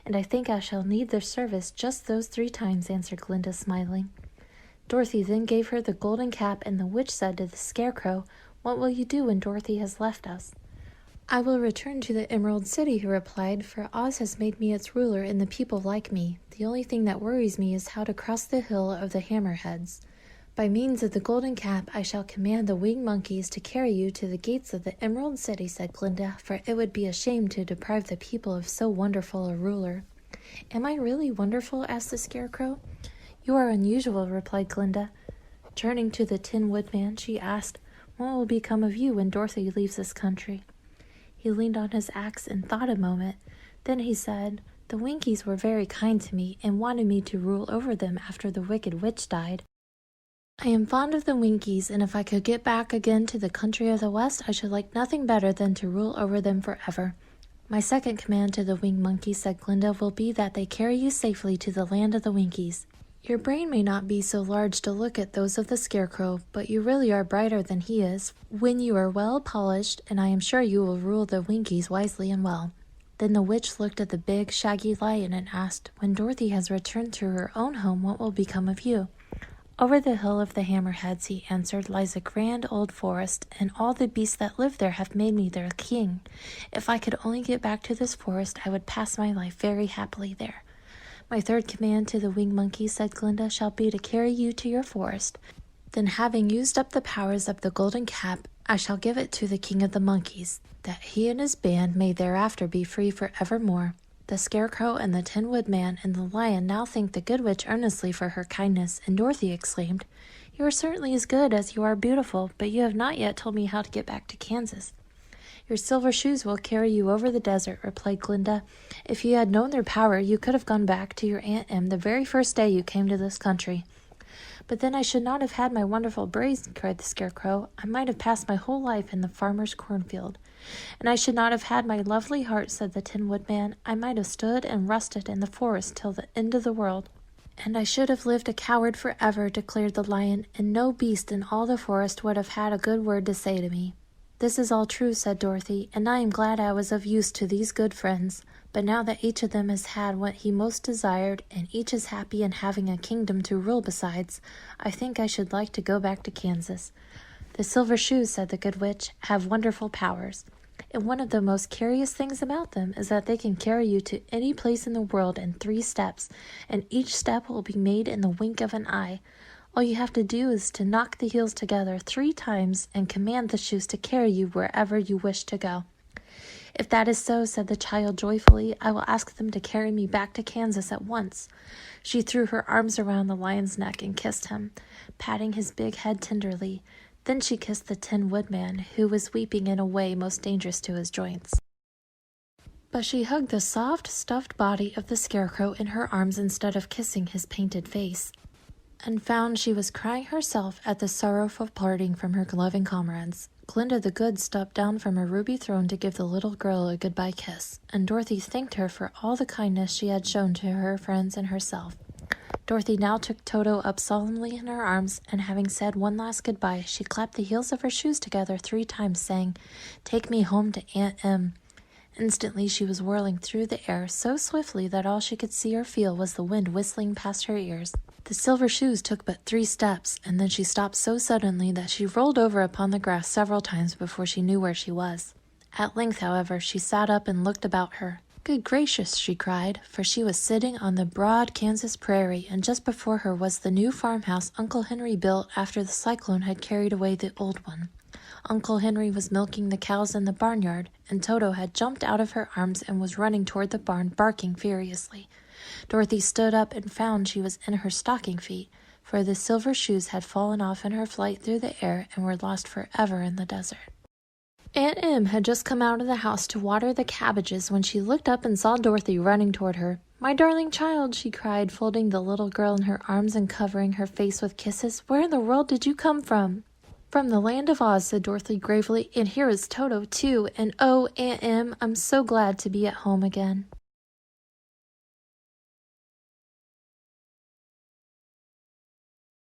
And I think I shall need their service just those 3 times," answered Glinda, smiling. Dorothy then gave her the golden cap, and the witch said to the Scarecrow, "What will you do when Dorothy has left us?" "I will return to the Emerald City," he replied, "for Oz has made me its ruler and the people like me. The only thing that worries me is how to cross the hill of the Hammerheads. By means of the golden cap, I shall command the winged monkeys to carry you to the gates of the Emerald City," said Glinda, "for it would be a shame to deprive the people of so wonderful a ruler." "Am I really wonderful?" asked the Scarecrow. "You are unusual," replied Glinda. Turning to the Tin Woodman, she asked, "What will become of you when Dorothy leaves this country?" He leaned on his axe and thought a moment. Then he said, "The Winkies were very kind to me and wanted me to rule over them after the Wicked Witch died. I am fond of the Winkies, and if I could get back again to the country of the West, I should like nothing better than to rule over them forever. My second command to the winged monkeys," said Glinda, "will be that they carry you safely to the land of the Winkies. Your brain may not be so large to look at those of the Scarecrow, but you really are brighter than he is when you are well polished, and I am sure you will rule the Winkies wisely and well." Then the witch looked at the big, shaggy lion and asked, "When Dorothy has returned to her own home, what will become of you?" "Over the hill of the Hammerheads," he answered, "lies a grand old forest, and all the beasts that live there have made me their king. If I could only get back to this forest, I would pass my life very happily there." "My third command to the winged monkeys," said Glinda, "shall be to carry you to your forest. Then, having used up the powers of the golden cap, I shall give it to the king of the monkeys, that he and his band may thereafter be free for evermore." The Scarecrow and the Tin Woodman and the Lion now thanked the Good Witch earnestly for her kindness, and Dorothy exclaimed, "You are certainly as good as you are beautiful, but you have not yet told me how to get back to Kansas." "Your silver shoes will carry you over the desert," replied Glinda. "If you had known their power, you could have gone back to your Aunt Em the very first day you came to this country." "But then I should not have had my wonderful braids," cried the Scarecrow. "I might have passed my whole life in the farmer's cornfield." "And I should not have had my lovely heart," said the Tin Woodman. "I might have stood and rusted in the forest till the end of the world." "And I should have lived a coward forever," declared the Lion, "and no beast in all the forest would have had a good word to say to me." "This is all true," said Dorothy, "and I am glad I was of use to these good friends. But now that each of them has had what he most desired, and each is happy in having a kingdom to rule besides, I think I should like to go back to Kansas." "The silver shoes," said the Good Witch, "have wonderful powers, and one of the most curious things about them is that they can carry you to any place in the world in 3 steps, and each step will be made in the wink of an eye. All you have to do is to knock the heels together 3 times and command the shoes to carry you wherever you wish to go." "If that is so," said the child joyfully, "I will ask them to carry me back to Kansas at once." She threw her arms around the lion's neck and kissed him, patting his big head tenderly. Then she kissed the Tin Woodman, who was weeping in a way most dangerous to his joints. But she hugged the soft, stuffed body of the Scarecrow in her arms instead of kissing his painted face, and found she was crying herself at the sorrowful parting from her loving comrades. Glinda the Good stepped down from her ruby throne to give the little girl a goodbye kiss, and Dorothy thanked her for all the kindness she had shown to her friends and herself. Dorothy now took Toto up solemnly in her arms, and having said one last goodbye, she clapped the heels of her shoes together 3 times, saying, "Take me home to Aunt Em." Instantly she was whirling through the air so swiftly that all she could see or feel was the wind whistling past her ears. The silver shoes took but 3 steps, and then she stopped so suddenly that she rolled over upon the grass several times before she knew where she was. At length, however, she sat up and looked about her. "Good gracious," she cried, for she was sitting on the broad Kansas prairie, and just before her was the new farmhouse Uncle Henry built after the cyclone had carried away the old one. Uncle Henry was milking the cows in the barnyard, and Toto had jumped out of her arms and was running toward the barn, barking furiously. Dorothy stood up and found she was in her stocking feet, for the silver shoes had fallen off in her flight through the air and were lost forever in the desert. Aunt Em had just come out of the house to water the cabbages when she looked up and saw Dorothy running toward her. "My darling child," she cried, folding the little girl in her arms and covering her face with kisses, "where in the world did you come from?" "From the land of Oz," said Dorothy gravely, "and here is Toto, too, and oh, Aunt Em, I'm so glad to be at home again."